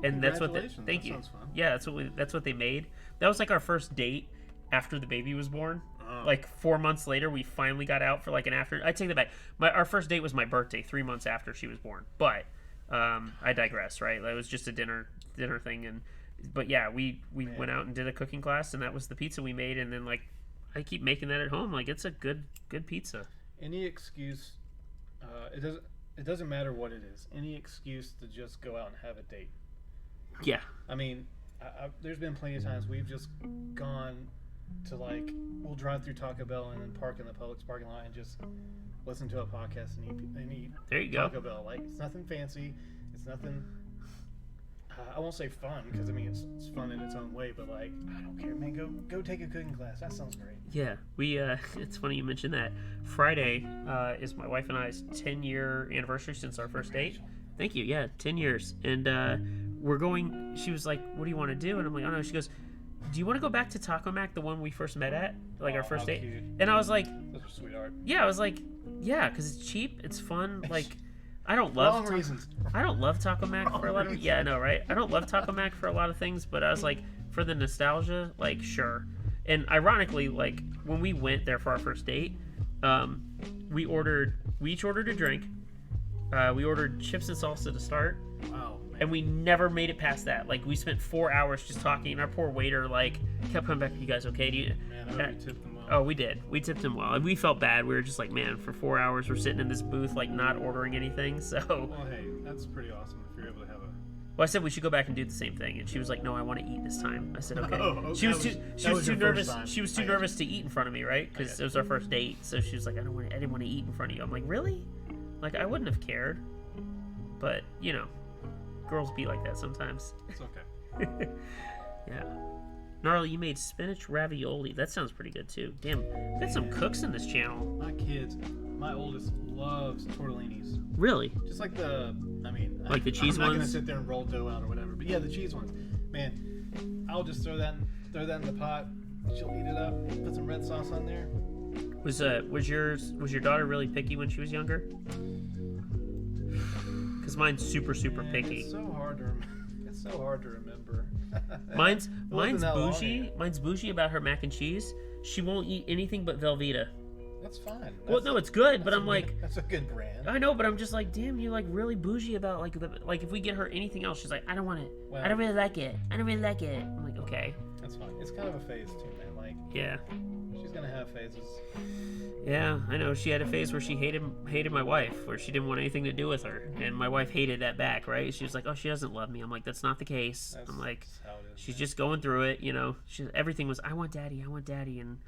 [SPEAKER 1] And that's what thank you.
[SPEAKER 2] Sounds fun.
[SPEAKER 1] Yeah, that's what they made. That was like our first date after the baby was born. Like 4 months later, we finally got out for like an after. I take that back. Our first date was my birthday, 3 months after she was born. But I digress, right? It was just a dinner thing, but yeah, we went out and did a cooking class, and that was the pizza we made. And then like I keep making that at home. Like it's a good pizza.
[SPEAKER 2] Any excuse, it doesn't matter what it is. Any excuse to just go out and have a date.
[SPEAKER 1] Yeah.
[SPEAKER 2] I mean, there's been plenty of times we've just gone to we'll drive through Taco Bell and then park in the Publix parking lot and just listen to a podcast and eat
[SPEAKER 1] There you
[SPEAKER 2] Taco
[SPEAKER 1] go.
[SPEAKER 2] Bell. Like, it's nothing fancy. It's nothing. I won't say fun because I mean it's fun in its own way, but like I don't care, man. Go take a cooking class. That sounds great.
[SPEAKER 1] Yeah, we it's funny you mentioned that. Friday is my wife and I's 10-year anniversary since our first date. Thank you. Yeah, 10 years. And we're going, she was like, "What do you want to do?" And I'm like, "Oh no." She goes, "Do you want to go back to Taco Mac, the one we first met at? Like our first date?"
[SPEAKER 2] Cute.
[SPEAKER 1] And I was like,
[SPEAKER 2] Those are sweetheart.
[SPEAKER 1] yeah, I was like, yeah, because it's cheap, it's fun. Like, I don't love
[SPEAKER 2] Wrong reasons.
[SPEAKER 1] I don't love Taco Mac for a lot of, yeah, I know, right? I don't love Taco Mac for a lot of things, but I was like, for the nostalgia, like, sure. And ironically, like, when we went there for our first date, we each ordered a drink. We ordered chips and salsa to start.
[SPEAKER 2] Wow, man.
[SPEAKER 1] And we never made it past that. Like, we spent 4 hours just talking, and our poor waiter, like, kept coming back, "You guys okay? Do you..."
[SPEAKER 2] Man, I hope you tipped them well.
[SPEAKER 1] Oh, we did. We tipped him well. And we felt bad. We were just like, man, for 4 hours, we're sitting in this booth, like, not ordering anything. So,
[SPEAKER 2] Well, hey, that's pretty awesome if you're able to have a.
[SPEAKER 1] well, I said we should go back and do the same thing. And she was like, "No, I want to eat this time." I said, "Okay."
[SPEAKER 2] Oh, okay.
[SPEAKER 1] She was
[SPEAKER 2] That
[SPEAKER 1] too
[SPEAKER 2] was your
[SPEAKER 1] nervous.
[SPEAKER 2] first time.
[SPEAKER 1] She was too
[SPEAKER 2] I got
[SPEAKER 1] nervous to eat in front of me, right? Because it was our first date. So she was like, I didn't want to eat in front of you." I'm like, "Really?" Like, I wouldn't have cared. But, you know, girls be like that sometimes.
[SPEAKER 2] It's okay.
[SPEAKER 1] Yeah. Gnarly, you made spinach ravioli. That sounds pretty good too. Damn, we got some cooks in this channel.
[SPEAKER 2] My kids, my oldest loves tortellinis.
[SPEAKER 1] Really?
[SPEAKER 2] Just like the, I mean,
[SPEAKER 1] Like the cheese
[SPEAKER 2] I'm not gonna
[SPEAKER 1] ones?
[SPEAKER 2] sit there and roll dough out or whatever, but yeah, the cheese ones. Man, I'll just throw that in the pot. She'll eat it up. Put some red sauce on there.
[SPEAKER 1] Was your daughter really picky when she was younger? Because mine's super
[SPEAKER 2] Man,
[SPEAKER 1] picky.
[SPEAKER 2] It's so hard to remember.
[SPEAKER 1] Mine's
[SPEAKER 2] wasn't that long
[SPEAKER 1] bougie.
[SPEAKER 2] ago.
[SPEAKER 1] Mine's bougie about her mac and cheese. She won't eat anything but Velveeta.
[SPEAKER 2] That's fine.
[SPEAKER 1] Well, no, it's good, but I'm like,
[SPEAKER 2] that's a good brand.
[SPEAKER 1] I know, but I'm just like, damn, you're like really bougie about like if we get her anything else, she's like, I don't want it.
[SPEAKER 2] Well,
[SPEAKER 1] I don't really like it. I don't really like it. I'm like, okay.
[SPEAKER 2] That's fine. It's kind of a phase too, man. Like,
[SPEAKER 1] Yeah.
[SPEAKER 2] she's gonna have phases.
[SPEAKER 1] Yeah, I know. She had a phase where she hated my wife, where she didn't want anything to do with her, and my wife hated that back, right? She was like, "Oh, she doesn't love me." I'm like, "That's not the case." I'm like,
[SPEAKER 2] That's how it is,
[SPEAKER 1] she's
[SPEAKER 2] man.
[SPEAKER 1] just going through it, you know. Everything was, "I want daddy, and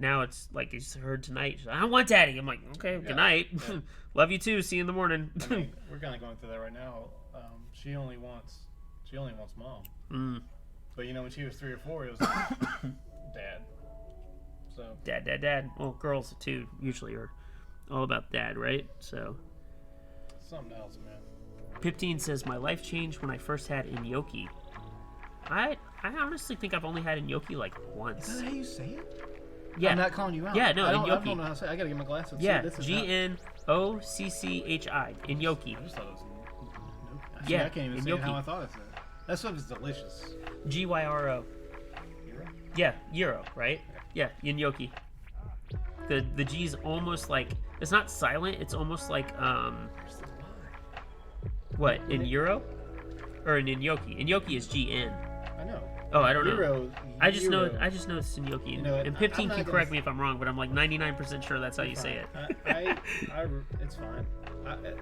[SPEAKER 1] now it's like you just heard tonight. She's like, "I want daddy." I'm like, "Okay,
[SPEAKER 2] Yeah,
[SPEAKER 1] good night.
[SPEAKER 2] yeah.
[SPEAKER 1] Love you too. See you in the morning."
[SPEAKER 2] I mean, we're kind of going through that right now. She only wants mom.
[SPEAKER 1] Mm.
[SPEAKER 2] But you know, when she was 3 or 4, it was like, dad. So
[SPEAKER 1] Dad. Well, girls too usually are all about dad, right? So.
[SPEAKER 2] something else, man.
[SPEAKER 1] Piptine says, "My life changed when I first had gnocchi." I honestly think I've only had gnocchi like once.
[SPEAKER 2] Is that how you say it?
[SPEAKER 1] Yeah.
[SPEAKER 2] I'm not calling you out.
[SPEAKER 1] Yeah, no,
[SPEAKER 2] I don't
[SPEAKER 1] gnocchi.
[SPEAKER 2] know how to say it. I gotta get my glasses.
[SPEAKER 1] Yeah,
[SPEAKER 2] See, this is
[SPEAKER 1] Gnocchi. Gnocchi.
[SPEAKER 2] I just thought it was
[SPEAKER 1] Yeah,
[SPEAKER 2] I can't even say it
[SPEAKER 1] gnocchi.
[SPEAKER 2] how I thought it said. That stuff is delicious.
[SPEAKER 1] Gyro.
[SPEAKER 2] You're right.
[SPEAKER 1] Yeah, gyro, right? Yeah, gnocchi. the G's almost like it's not silent. It's almost like what in Euro or in Gnocchi? Gnocchi is GN.
[SPEAKER 2] I know.
[SPEAKER 1] Oh, I don't know.
[SPEAKER 2] Euro.
[SPEAKER 1] I just know it's Gnocchi.
[SPEAKER 2] You know,
[SPEAKER 1] and Piptine
[SPEAKER 2] I'm
[SPEAKER 1] can
[SPEAKER 2] not
[SPEAKER 1] correct me if I'm wrong, but I'm like 99% sure that's how you
[SPEAKER 2] Fine.
[SPEAKER 1] say it.
[SPEAKER 2] It's fine.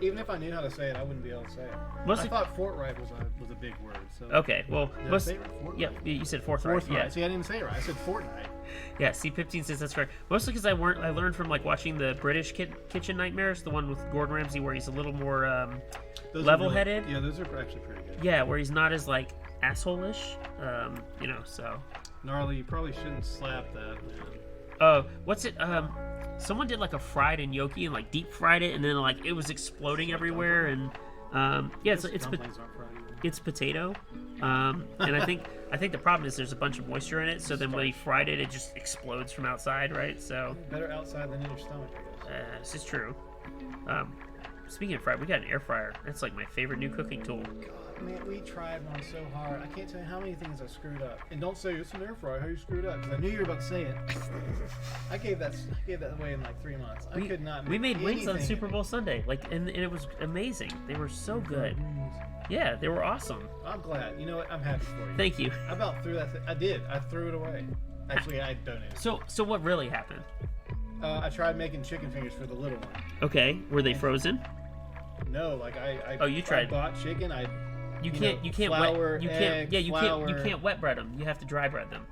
[SPEAKER 2] Even if I knew how to say it, I wouldn't be able to say it.
[SPEAKER 1] Mostly-
[SPEAKER 2] I thought forthright was a big word. So
[SPEAKER 1] Okay, well,
[SPEAKER 2] Did I say it right? Fortnite?
[SPEAKER 1] yeah, you said forthright.
[SPEAKER 2] Forthright.
[SPEAKER 1] Yeah,
[SPEAKER 2] See, I didn't say it right. I said fortnight.
[SPEAKER 1] yeah. See, Piptine says that's correct. Mostly because I learned from like watching the British Kitchen Nightmares, the one with Gordon Ramsay, where he's a little more
[SPEAKER 2] Those are
[SPEAKER 1] level-headed.
[SPEAKER 2] yeah, those are actually pretty good.
[SPEAKER 1] Yeah, where he's not as like asshole-ish. So.
[SPEAKER 2] Gnarly, you probably shouldn't slap that, man.
[SPEAKER 1] What's it? Someone did like a fried gnocchi and like deep fried it, and then like it was exploding everywhere, and yeah, it's
[SPEAKER 2] Dumplings aren't fried either.
[SPEAKER 1] it's potato, and I think the problem is there's a bunch of moisture in it, so then when he fried it, it just explodes from outside, right? So
[SPEAKER 2] Better outside than in your stomach, I guess.
[SPEAKER 1] this is true. Speaking of fried, we got an air fryer. That's like my favorite new cooking tool.
[SPEAKER 2] God, man, we tried one so hard. I can't tell you how many things I screwed up. And don't say it's an air fryer. How you screwed up? Because I knew you were about to say it. I gave that away in like 3 months. I could not.
[SPEAKER 1] We made wings on
[SPEAKER 2] anything.
[SPEAKER 1] Super Bowl Sunday, like, and it was amazing. They were so good. Yeah, they were awesome.
[SPEAKER 2] I'm glad. You know what? I'm happy for you.
[SPEAKER 1] Thank you.
[SPEAKER 2] I about threw that. I did. I threw it away. Actually, I donated.
[SPEAKER 1] So what really happened?
[SPEAKER 2] I tried making chicken fingers for the little one.
[SPEAKER 1] Okay, were they frozen?
[SPEAKER 2] No, like I.
[SPEAKER 1] Oh, you tried.
[SPEAKER 2] I bought chicken.
[SPEAKER 1] You can't
[SPEAKER 2] flour,
[SPEAKER 1] you can't wet bread them. You have to dry bread them.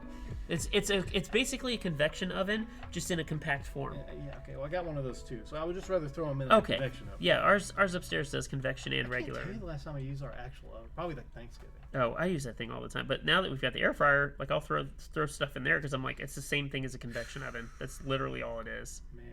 [SPEAKER 1] It's basically a convection oven, just in a compact form.
[SPEAKER 2] Yeah. Okay. Well, I got one of those too. So I would just rather throw them in a
[SPEAKER 1] Okay.
[SPEAKER 2] convection oven.
[SPEAKER 1] Yeah, ours upstairs does convection and
[SPEAKER 2] I
[SPEAKER 1] regular.
[SPEAKER 2] can't tell you the last time I used our actual oven. Probably like Thanksgiving.
[SPEAKER 1] Oh, I use that thing all the time. But now that we've got the air fryer, like I'll throw stuff in there because I'm like, it's the same thing as a convection oven. That's literally all it is.
[SPEAKER 2] Man.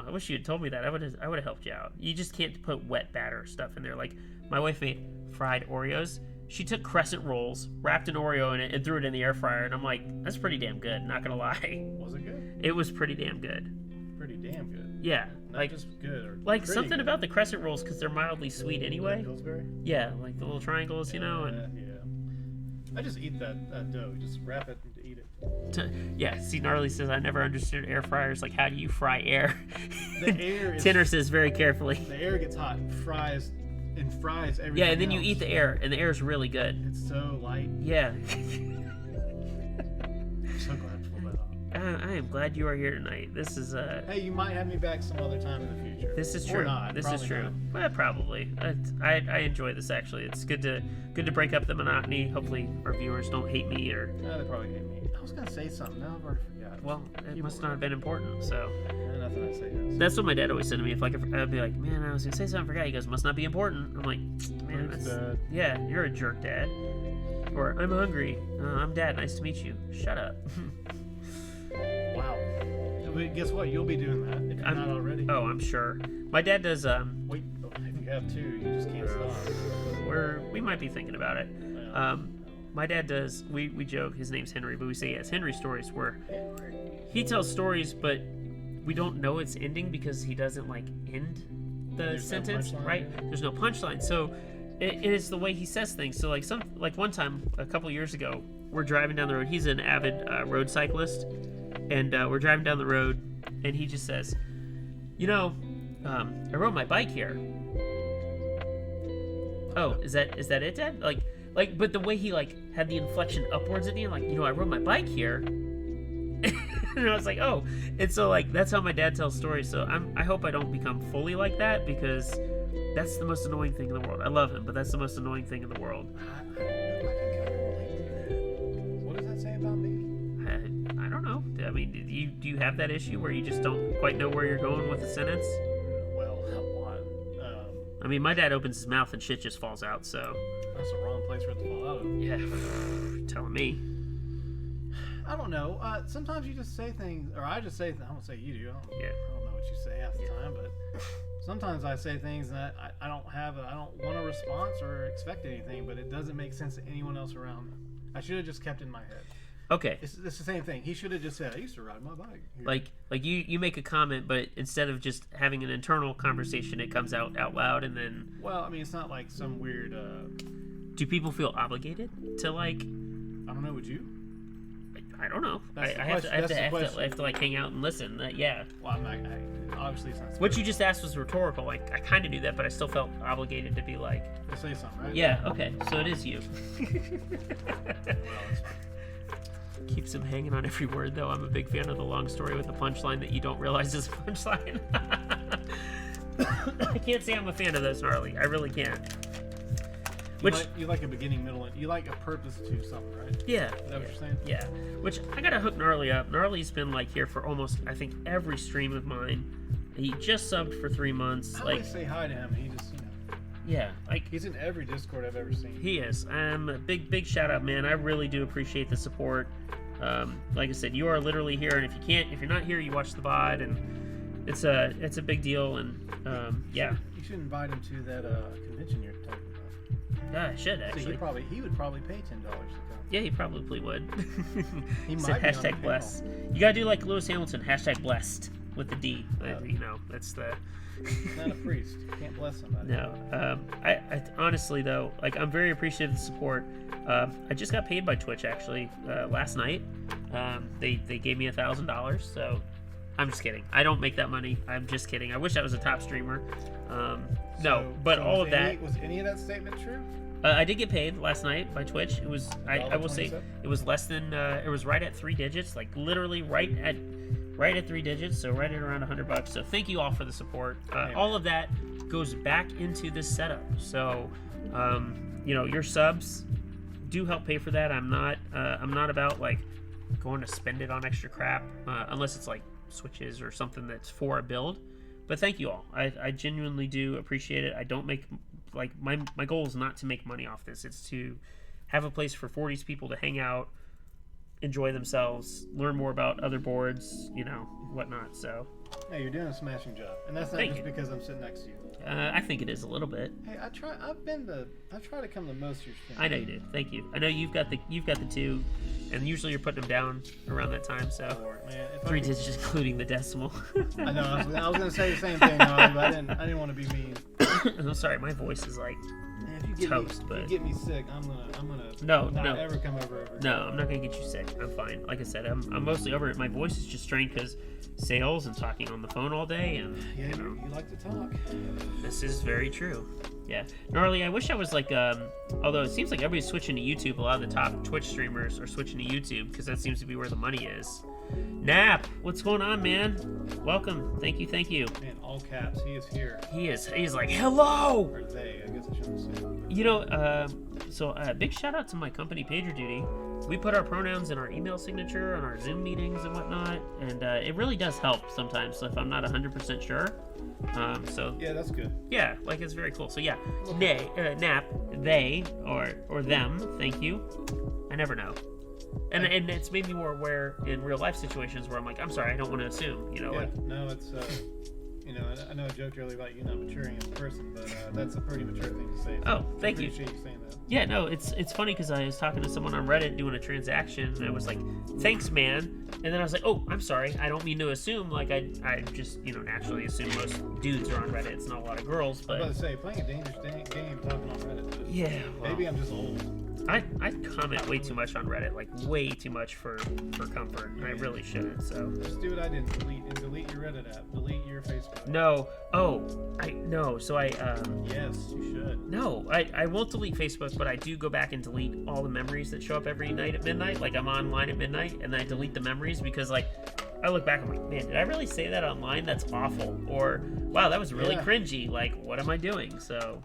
[SPEAKER 1] I wish you had told me that. I would have helped you out. You just can't put wet batter stuff in there. Like my wife made fried Oreos. She took crescent rolls, wrapped an Oreo in it, and threw it in the air fryer. And I'm like, that's pretty damn good. Not gonna lie.
[SPEAKER 2] Was it good?
[SPEAKER 1] It was pretty damn good.
[SPEAKER 2] Pretty damn good.
[SPEAKER 1] Yeah,
[SPEAKER 2] Not
[SPEAKER 1] like
[SPEAKER 2] just good or
[SPEAKER 1] like
[SPEAKER 2] pretty
[SPEAKER 1] something
[SPEAKER 2] good.
[SPEAKER 1] about the crescent rolls because they're mildly sweet anyway.
[SPEAKER 2] Pillsbury?
[SPEAKER 1] Yeah, like the little triangles, you know. And
[SPEAKER 2] Yeah. I just eat that dough. Just wrap it and eat it.
[SPEAKER 1] yeah, see, Gnarly says I never understood air fryers. Like, how do you fry air?
[SPEAKER 2] The air is
[SPEAKER 1] Tinner says very carefully.
[SPEAKER 2] the air gets hot and fries everything.
[SPEAKER 1] Yeah, and then you
[SPEAKER 2] else.
[SPEAKER 1] eat the air, and the air is really good.
[SPEAKER 2] It's so light.
[SPEAKER 1] Yeah.
[SPEAKER 2] I'm so glad to pull that off.
[SPEAKER 1] I am glad you are here tonight. This is
[SPEAKER 2] Hey, you might have me back some other time in the future.
[SPEAKER 1] this is
[SPEAKER 2] Or
[SPEAKER 1] true.
[SPEAKER 2] not,
[SPEAKER 1] This is
[SPEAKER 2] probably
[SPEAKER 1] true.
[SPEAKER 2] not.
[SPEAKER 1] Well, probably. I enjoy this actually. It's good to break up the monotony. Hopefully our viewers don't hate me or
[SPEAKER 2] No, they probably hate me. I was gonna say something. Now I've already forgot.
[SPEAKER 1] well, it must not have been important. So
[SPEAKER 2] Nothing I say. Yes.
[SPEAKER 1] that's what my dad always said to me. If like I'd be like, man, I was gonna say something, I forgot. He goes, must not be important. I'm like, man,
[SPEAKER 2] Thanks,
[SPEAKER 1] that's
[SPEAKER 2] Dad.
[SPEAKER 1] yeah, you're a jerk, Dad. Or I'm hungry. I'm Dad. Nice to meet you. Shut up.
[SPEAKER 2] Wow. But guess what? You'll be doing that if you're not already.
[SPEAKER 1] Oh, I'm sure. My dad does.
[SPEAKER 2] Wait, if you have two, you just can't stop.
[SPEAKER 1] We might be thinking about it. My dad does. We joke. His name's Henry, but we say he has Henry stories where he tells stories, but we don't know it's ending because he doesn't like end the
[SPEAKER 2] There's no
[SPEAKER 1] sentence,
[SPEAKER 2] punchline?
[SPEAKER 1] right? There's no punchline. So it is the way he says things. So like one time a couple years ago, we're driving down the road. He's an avid road cyclist, and we're driving down the road, and he just says, "You know, I rode my bike here." Oh, is that it, Dad? Like, but the way he like had the inflection upwards at the end, like, you know, I rode my bike here, and I was like, oh, and so like that's how my dad tells stories. So I hope I don't become fully like that because that's the most annoying thing in the world. I love him, but that's the most annoying thing in the world.
[SPEAKER 2] I can kind of relate to that. What does that say about me?
[SPEAKER 1] I don't know. I mean, do you have that issue where you just don't quite know where you're going with the sentence?
[SPEAKER 2] Well, one.
[SPEAKER 1] I mean, my dad opens his mouth and shit just falls out. So
[SPEAKER 2] That's the wrong place for it to fall out of.
[SPEAKER 1] yeah, telling me.
[SPEAKER 2] I don't know. Sometimes you just say things, or I just say. I won't say you do.
[SPEAKER 1] Yeah.
[SPEAKER 2] I don't know what you say half the time, but sometimes I say things that I don't want a response or expect anything, but it doesn't make sense to anyone else around me. I should have just kept it in my head.
[SPEAKER 1] Okay.
[SPEAKER 2] It's the same thing. He should have just said, "I used to ride my bike." Here.
[SPEAKER 1] Like you make a comment, but instead of just having an internal conversation, it comes out loud, and then.
[SPEAKER 2] Well, I mean, it's not like some weird.
[SPEAKER 1] Do people feel obligated to like?
[SPEAKER 2] I don't know. Would you?
[SPEAKER 1] I don't know.
[SPEAKER 2] That's the
[SPEAKER 1] I have
[SPEAKER 2] question.
[SPEAKER 1] to like hang out and listen. Yeah.
[SPEAKER 2] Well, obviously it's not.
[SPEAKER 1] What you just asked was rhetorical. Like I kind of knew that, but I still felt obligated to be like.
[SPEAKER 2] To say something, right?
[SPEAKER 1] Yeah. Okay. So it is you.
[SPEAKER 2] Well, it's fine.
[SPEAKER 1] Keeps him hanging on every word, though. I'm a big fan of the long story with a punchline that you don't realize is a punchline. I can't say I'm a fan of those, Gnarly. I really can't.
[SPEAKER 2] You like a beginning, middle, and you like a purpose to something, right?
[SPEAKER 1] Yeah.
[SPEAKER 2] Is that what you're saying?
[SPEAKER 1] Yeah. Which I gotta hook Gnarly up. Gnarly's been like here for almost, I think, every stream of mine. He just subbed for 3 months.
[SPEAKER 2] I
[SPEAKER 1] Like,
[SPEAKER 2] always say hi to him. He just,
[SPEAKER 1] yeah, like
[SPEAKER 2] he's in every Discord I've ever seen.
[SPEAKER 1] he is. A big shout out, man. I really do appreciate the support. Like I said, you are literally here, and if you're not here, you watch the VOD, and it's a big deal. And yeah.
[SPEAKER 2] You should invite him to that convention you're talking about.
[SPEAKER 1] Yeah, I should actually.
[SPEAKER 2] So he would probably pay $10 to come.
[SPEAKER 1] Yeah, he probably would.
[SPEAKER 2] He
[SPEAKER 1] It's
[SPEAKER 2] might
[SPEAKER 1] a
[SPEAKER 2] be on the
[SPEAKER 1] hashtag bless. You gotta do like Lewis Hamilton, hashtag blessed with the D. You know, that's the.
[SPEAKER 2] He's not a priest. You can't bless somebody.
[SPEAKER 1] No. I honestly though, like I'm very appreciative of the support. I just got paid by Twitch actually last night. They gave me $1,000, so I'm just kidding. I don't make that money. I'm just kidding. I wish I was a top streamer. All of that.
[SPEAKER 2] Was any of that statement true?
[SPEAKER 1] I did get paid last night by Twitch. It was I will say it was less than it was right at 3 digits, like literally right at 3 digits, so right at around $100. So thank you all for the support. All of that goes back into this setup. So your subs do help pay for that. I'm not about like going to spend it on extra crap unless it's like switches or something that's for a build. But thank you all. I genuinely do appreciate it. I don't make like my goal is not to make money off this. It's to have a place for 40s people to hang out, enjoy themselves, learn more about other boards, whatnot. So
[SPEAKER 2] hey, you're doing a smashing job, and that's not
[SPEAKER 1] Thank
[SPEAKER 2] just
[SPEAKER 1] you.
[SPEAKER 2] because I'm sitting next to you.
[SPEAKER 1] I think it is a little bit.
[SPEAKER 2] Hey, I try to come to most of your streams.
[SPEAKER 1] I know you do. Thank you. I know you've got the 2, and usually you're putting them down around that time. So
[SPEAKER 2] Lord, man, if
[SPEAKER 1] 3 digits, including the decimal.
[SPEAKER 2] I know. I was gonna say the same thing, but I didn't want to be mean.
[SPEAKER 1] I'm sorry, my voice is like
[SPEAKER 2] Man, if you get me sick, I'm gonna not ever come over.
[SPEAKER 1] No, I'm not gonna get you sick. I'm fine. Like I said, I'm mostly over it. My voice is just strained because sales and talking on the phone all day, and
[SPEAKER 2] you like to talk.
[SPEAKER 1] This is very true. Yeah, Gnarly. I wish I was like, although it seems like everybody's switching to YouTube. A lot of the top Twitch streamers are switching to YouTube because that seems to be where the money is. Nap, what's going on, man? Welcome. Thank you.
[SPEAKER 2] Man, all caps. He is here.
[SPEAKER 1] He's like, hello.
[SPEAKER 2] Or they, I guess I shouldn't say.
[SPEAKER 1] So big shout out to my company, PagerDuty. We put our pronouns in our email signature on our Zoom meetings and whatnot, and it really does help sometimes. So if I'm not 100% sure,
[SPEAKER 2] yeah, that's good.
[SPEAKER 1] Yeah, like it's very cool. So yeah, Nap, they or them. Thank you. I never know. And it's made me more aware in real life situations where I'm like, I'm sorry, I don't want to assume,
[SPEAKER 2] No, it's I know I joked earlier about you not maturing as a person, but that's a pretty mature thing to say.
[SPEAKER 1] Oh, thank you.
[SPEAKER 2] I appreciate you saying that.
[SPEAKER 1] Yeah, no, it's funny because I was talking to someone on Reddit doing a transaction, and I was like, thanks, man. And then I was like, oh, I'm sorry, I don't mean to assume. Like, I just, naturally assume most dudes are on Reddit. It's not a lot of girls, but...
[SPEAKER 2] I was about to say, playing a dangerous game talking on Reddit. But
[SPEAKER 1] yeah, well,
[SPEAKER 2] maybe I'm just old.
[SPEAKER 1] I comment way too much on Reddit, like way too much for comfort, and I really shouldn't. So
[SPEAKER 2] just do what I did, delete your Reddit app, delete your Facebook.
[SPEAKER 1] No, So I
[SPEAKER 2] yes, you should.
[SPEAKER 1] No, I won't delete Facebook, but I do go back and delete all the memories that show up every night at midnight. Like I'm online at midnight, and then I delete the memories because like I look back, I'm like, man, did I really say that online? That's awful. Or wow, that was really cringy. Like, what am I doing? So.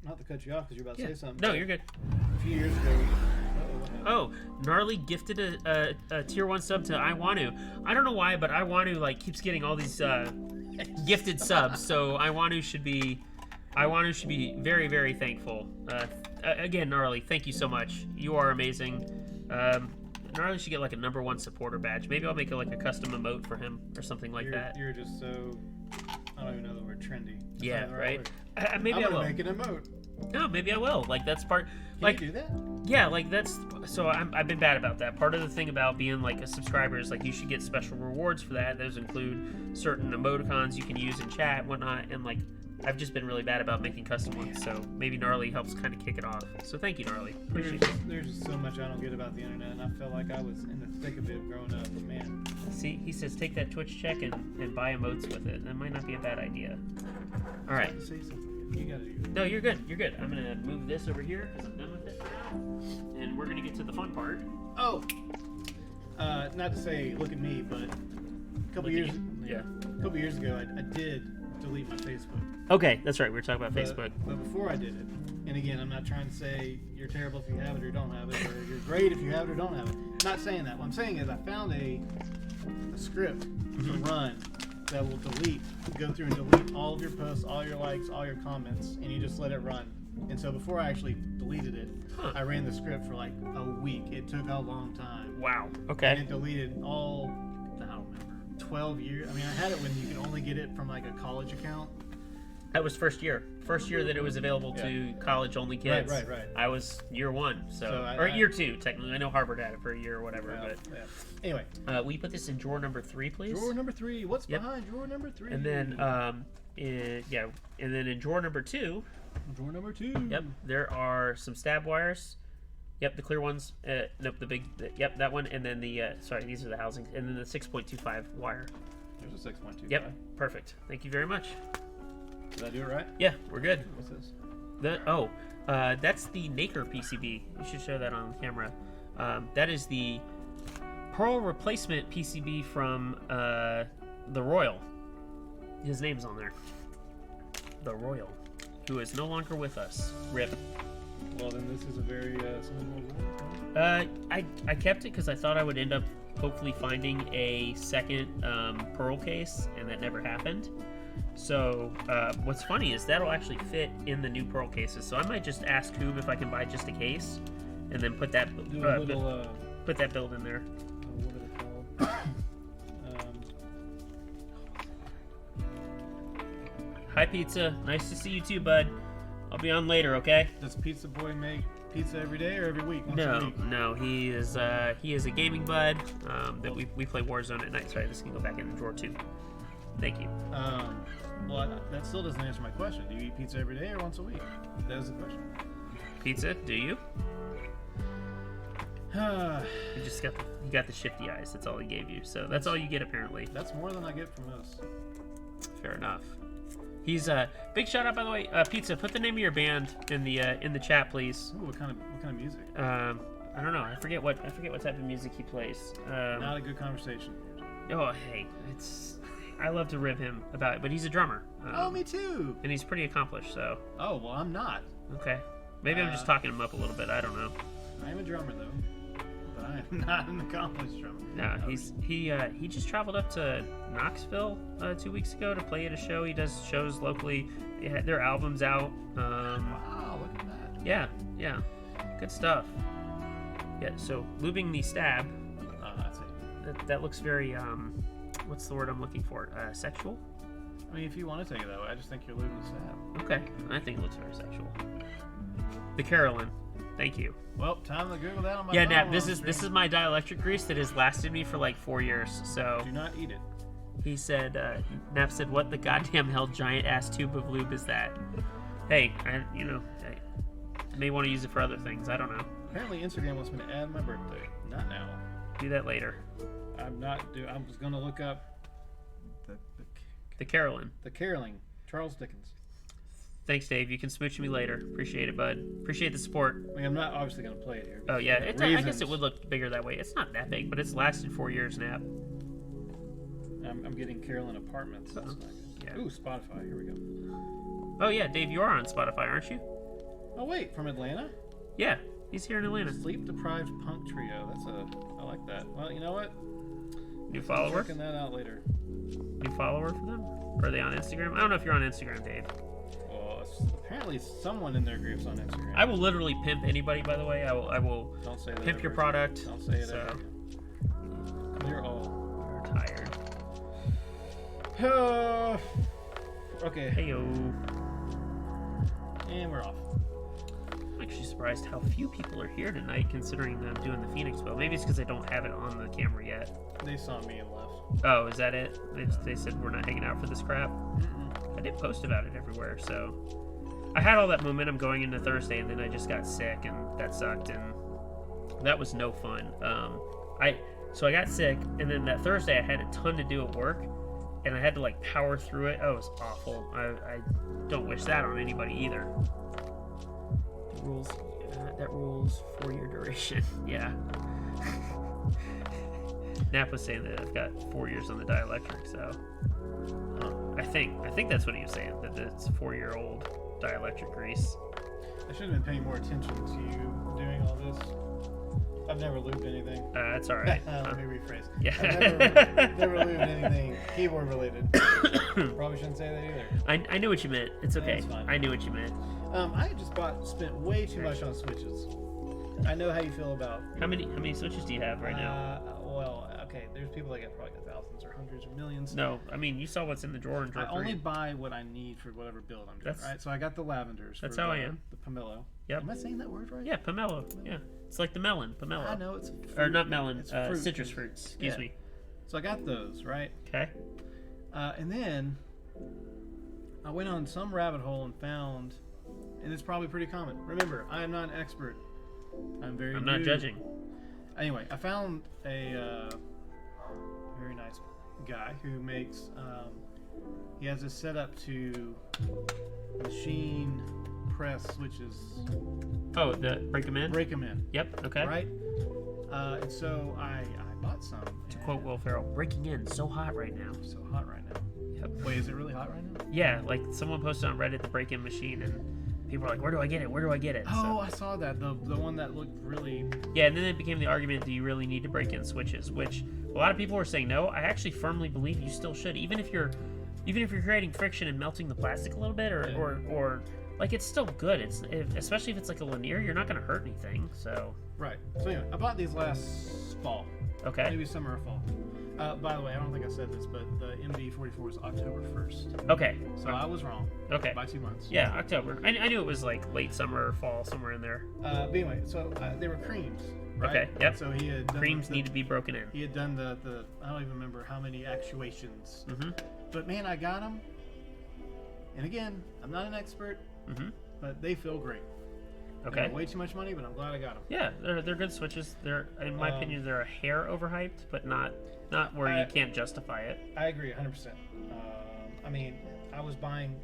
[SPEAKER 2] Not to cut you off because you're about to say something.
[SPEAKER 1] No, you're good.
[SPEAKER 2] A few years ago.
[SPEAKER 1] Oh, Gnarly gifted a tier 1 sub to Iwanu. I don't know why, but Iwanu like keeps getting all these gifted subs. So Iwanu should be very, very thankful. Again, Gnarly, thank you so much. You are amazing. Gnarly should get like a #1 supporter badge. Maybe I'll make like a custom emote for him or something like that.
[SPEAKER 2] You're just so. I don't even know the word trendy. That's
[SPEAKER 1] yeah, right. Maybe
[SPEAKER 2] I'm
[SPEAKER 1] I will
[SPEAKER 2] make an emote.
[SPEAKER 1] No, maybe I will. Like that's part.
[SPEAKER 2] Can you do that?
[SPEAKER 1] Yeah, like that's. So I've been bad about that. Part of the thing about being like a subscriber is like you should get special rewards for that. Those include certain emoticons you can use in chat, and whatnot. And like I've just been really bad about making custom ones, so maybe Gnarly helps kind of kick it off. So thank you, Gnarly. Appreciate it.
[SPEAKER 2] There's just so much I don't get about the internet, and I felt like I was in the thick of it growing up. But man,
[SPEAKER 1] See, he says take that Twitch check and buy emotes with it. That might not be a bad idea. All right.
[SPEAKER 2] say something. You gotta do it.
[SPEAKER 1] No, you're good. You're good. I'm gonna move this over here because I'm done with it for now, and we're gonna get to the fun part.
[SPEAKER 2] Oh, not to say look at me, but a couple years ago, I did delete my Facebook.
[SPEAKER 1] Okay, that's right. We were talking about Facebook.
[SPEAKER 2] But before I did it, and again, I'm not trying to say you're terrible if you have it or don't have it, or you're great if you have it or don't have it. I'm not saying that. What I'm saying is I found a script to run that will go through and delete all of your posts, all your likes, all your comments, and you just let it run. And so before I actually deleted it, I ran the script for like a week. It took a long time.
[SPEAKER 1] Wow.
[SPEAKER 2] And
[SPEAKER 1] Okay.
[SPEAKER 2] it deleted all, I don't remember, 12 years. I mean, I had it when you could only get it from like a college account.
[SPEAKER 1] That was first year. First year that it was available to college-only kids.
[SPEAKER 2] Right.
[SPEAKER 1] I was year one, or year two, technically. I know Harvard had it for a year or whatever.
[SPEAKER 2] Yeah. Anyway,
[SPEAKER 1] will you put this in drawer number 3, please?
[SPEAKER 2] drawer number 3. What's behind drawer number 3?
[SPEAKER 1] And then, and then in drawer number 2.
[SPEAKER 2] Drawer number 2.
[SPEAKER 1] Yep, there are some stab wires. Yep, the clear ones. Nope, the big. Yep, that one. And then the. Sorry, these are the housings. And then the 6.25 wire.
[SPEAKER 2] There's a 6.25.
[SPEAKER 1] Yep, perfect. Thank you very much.
[SPEAKER 2] Did I do it right?
[SPEAKER 1] Yeah, we're good.
[SPEAKER 2] What's this?
[SPEAKER 1] That's the Naker PCB. You should show that on camera. That is the Pearl replacement PCB from the Royal. His name's on there. The Royal, who is no longer with us. RIP.
[SPEAKER 2] Well, then this is a very
[SPEAKER 1] I kept it because I thought I would end up hopefully finding a second Pearl case, and that never happened. So what's funny is that'll actually fit in the new Pearl cases. So I might just ask Coob if I can buy just a case, and then put that put that build in there.
[SPEAKER 2] What are they called?
[SPEAKER 1] Hi Pizza, nice to see you too, bud. I'll be on later, okay?
[SPEAKER 2] Does Pizza Boy make pizza every day or every week? Once a week?
[SPEAKER 1] No, he is a gaming bud that we play Warzone at night. Sorry, this can go back in drawer 2. Thank you.
[SPEAKER 2] Well, that still doesn't answer my question. Do you eat pizza every day or once a week? That is the question.
[SPEAKER 1] Pizza, do you? You got the shifty eyes. That's all he gave you. So that's all you get apparently.
[SPEAKER 2] That's more than I get from this.
[SPEAKER 1] Fair enough. He's big shout out by the way. Pizza, put the name of your band in the chat, please.
[SPEAKER 2] Ooh, what kind of music?
[SPEAKER 1] I don't know. I forget what type of music he plays.
[SPEAKER 2] Not a good conversation.
[SPEAKER 1] Oh, hey, I love to rib him about it, but he's a drummer.
[SPEAKER 2] Oh, me too.
[SPEAKER 1] And he's pretty accomplished, so.
[SPEAKER 2] Oh, well, I'm not.
[SPEAKER 1] Okay. Maybe I'm just talking him up a little bit. I don't know.
[SPEAKER 2] I am a drummer though, but I am not an accomplished drummer.
[SPEAKER 1] No, he just traveled up to Knoxville 2 weeks ago to play at a show. He does shows locally. Their album's out.
[SPEAKER 2] Wow, look at that.
[SPEAKER 1] Yeah, good stuff. Yeah, so lubing the stab.
[SPEAKER 2] That's it.
[SPEAKER 1] That looks very what's the word I'm looking for? Sexual.
[SPEAKER 2] I mean, if you want to take it that way, I just think you're lubing the stab.
[SPEAKER 1] Okay, I think it looks very sexual. The Carolyn. Thank you.
[SPEAKER 2] Well, time to Google that on my
[SPEAKER 1] Yeah,
[SPEAKER 2] phone.
[SPEAKER 1] Nap, this is my dielectric grease that has lasted me for like 4 years. So
[SPEAKER 2] do not eat it.
[SPEAKER 1] he said, Nap said, "What the goddamn hell giant ass tube of lube is that?" Hey, I may want to use it for other things. I don't know.
[SPEAKER 2] Apparently, Instagram wants me to add my birthday. Not now.
[SPEAKER 1] Do that later.
[SPEAKER 2] I'm not. I was gonna look up
[SPEAKER 1] The Carolyn.
[SPEAKER 2] the caroling Charles Dickens.
[SPEAKER 1] Thanks, Dave. You can smooch me later. Appreciate it, bud. Appreciate the support.
[SPEAKER 2] I mean, I'm not obviously gonna play it here.
[SPEAKER 1] Oh yeah, I guess it would look bigger that way. It's not that big, but it's lasted 4 years, Nap.
[SPEAKER 2] I'm getting Carolyn Apartments. That's not good.
[SPEAKER 1] Yeah.
[SPEAKER 2] Ooh, Spotify. Here we go.
[SPEAKER 1] Oh yeah, Dave, you are on Spotify, aren't you?
[SPEAKER 2] Oh wait, from Atlanta.
[SPEAKER 1] Yeah, he's here in Atlanta.
[SPEAKER 2] Sleep deprived punk trio. I like that. Well, you know what?
[SPEAKER 1] New follower?
[SPEAKER 2] Checking that out later.
[SPEAKER 1] New follower for them? Or are they on Instagram? I don't know if you're on Instagram, Dave.
[SPEAKER 2] Well, apparently someone in their group's on Instagram.
[SPEAKER 1] I will literally pimp anybody, by the way. I will
[SPEAKER 2] Don't say that
[SPEAKER 1] pimp your
[SPEAKER 2] ever.
[SPEAKER 1] product.
[SPEAKER 2] Don't say it
[SPEAKER 1] so.
[SPEAKER 2] ever. Clear all.
[SPEAKER 1] We're tired.
[SPEAKER 2] Okay.
[SPEAKER 1] Heyo.
[SPEAKER 2] And we're off.
[SPEAKER 1] I'm actually surprised how few people are here tonight, considering them doing the Phoenix build. Maybe it's because I don't have it on the camera yet.
[SPEAKER 2] They saw me and left.
[SPEAKER 1] Oh, is that it? They said we're not hanging out for this crap? I did post about it everywhere, so... I had all that momentum going into Thursday, and then I just got sick, and that sucked, and that was no fun. So I got sick, and then that Thursday I had a ton to do at work, and I had to like power through it. Oh, it was awful. I don't wish that on anybody either. The rules, that rules 4-year duration. Yeah. Nap was saying that I've got 4 years on the dielectric, so I think that's what he was saying, that it's a 4-year-old dielectric grease.
[SPEAKER 2] I should have been paying more attention to you doing all this. I've never lubed anything.
[SPEAKER 1] That's all right.
[SPEAKER 2] Let me rephrase.
[SPEAKER 1] Yeah.
[SPEAKER 2] I've never lubed anything keyboard related. Probably shouldn't say that either.
[SPEAKER 1] I knew what you meant. It's okay.
[SPEAKER 2] It's fine.
[SPEAKER 1] I knew what you meant.
[SPEAKER 2] I just spent way too much on switches. I know how you feel about.
[SPEAKER 1] How many switches do you have right now?
[SPEAKER 2] Well, okay. There's people that get probably thousands or hundreds or millions.
[SPEAKER 1] No, I mean you saw what's in the drawer and drawer.
[SPEAKER 2] I only buy what I need for whatever build I'm doing. Right. So I got the lavenders.
[SPEAKER 1] That's
[SPEAKER 2] for
[SPEAKER 1] how I am.
[SPEAKER 2] The pomelo.
[SPEAKER 1] Yep.
[SPEAKER 2] Am I saying that word right?
[SPEAKER 1] Yeah, pomelo. Yeah, it's like the melon. Pomelo.
[SPEAKER 2] I know it's fruit.
[SPEAKER 1] Or not melon.
[SPEAKER 2] It's fruit.
[SPEAKER 1] Citrus fruits. Excuse me.
[SPEAKER 2] So I got those right.
[SPEAKER 1] Okay.
[SPEAKER 2] And then I went on some rabbit hole and found, and it's probably pretty common. Remember, I am not an expert. I'm
[SPEAKER 1] not judging.
[SPEAKER 2] Anyway, I found a very nice guy who makes. He has this set up to machine press switches.
[SPEAKER 1] Oh, the break them in.
[SPEAKER 2] Break them in.
[SPEAKER 1] Yep. Okay.
[SPEAKER 2] Right. And so I bought some.
[SPEAKER 1] To quote Will Ferrell, "Breaking in so hot right now."
[SPEAKER 2] So hot right now.
[SPEAKER 1] Yep.
[SPEAKER 2] Wait, is it really hot right now?
[SPEAKER 1] Yeah, like someone posted on Reddit the break-in machine, and people are like, "Where do I get it? Where do I get it?"
[SPEAKER 2] Oh,
[SPEAKER 1] So,
[SPEAKER 2] I saw that. The one that looked really.
[SPEAKER 1] yeah, and then it became the argument: do you really need to break in switches? Which a lot of people were saying no. I actually firmly believe you still should, even if you're creating friction and melting the plastic a little bit, or like it's still good. Especially if it's like a linear, you're not going to hurt anything. So
[SPEAKER 2] Right. So anyway, I bought these last fall.
[SPEAKER 1] okay,
[SPEAKER 2] Maybe summer or fall. By the way, I don't think I said this, but the MD44 is October 1st.
[SPEAKER 1] okay,
[SPEAKER 2] So I was wrong
[SPEAKER 1] okay.
[SPEAKER 2] by 2 months.
[SPEAKER 1] Yeah, October. I knew it was like late summer or fall, somewhere in there.
[SPEAKER 2] But anyway, so they were creams. Right?
[SPEAKER 1] Okay, yep.
[SPEAKER 2] So he had done
[SPEAKER 1] Creams need to be broken in.
[SPEAKER 2] He had done the I don't even remember how many actuations.
[SPEAKER 1] Mm-hmm.
[SPEAKER 2] But man, I got them. And again, I'm not an expert,
[SPEAKER 1] Mm-hmm.
[SPEAKER 2] but they feel great.
[SPEAKER 1] Okay.
[SPEAKER 2] They're way too much money, but I'm glad I got them.
[SPEAKER 1] Yeah, they're good switches. They're, in my opinion, they're a hair overhyped, but not where you can't justify it.
[SPEAKER 2] I agree 100%. I mean, I was buying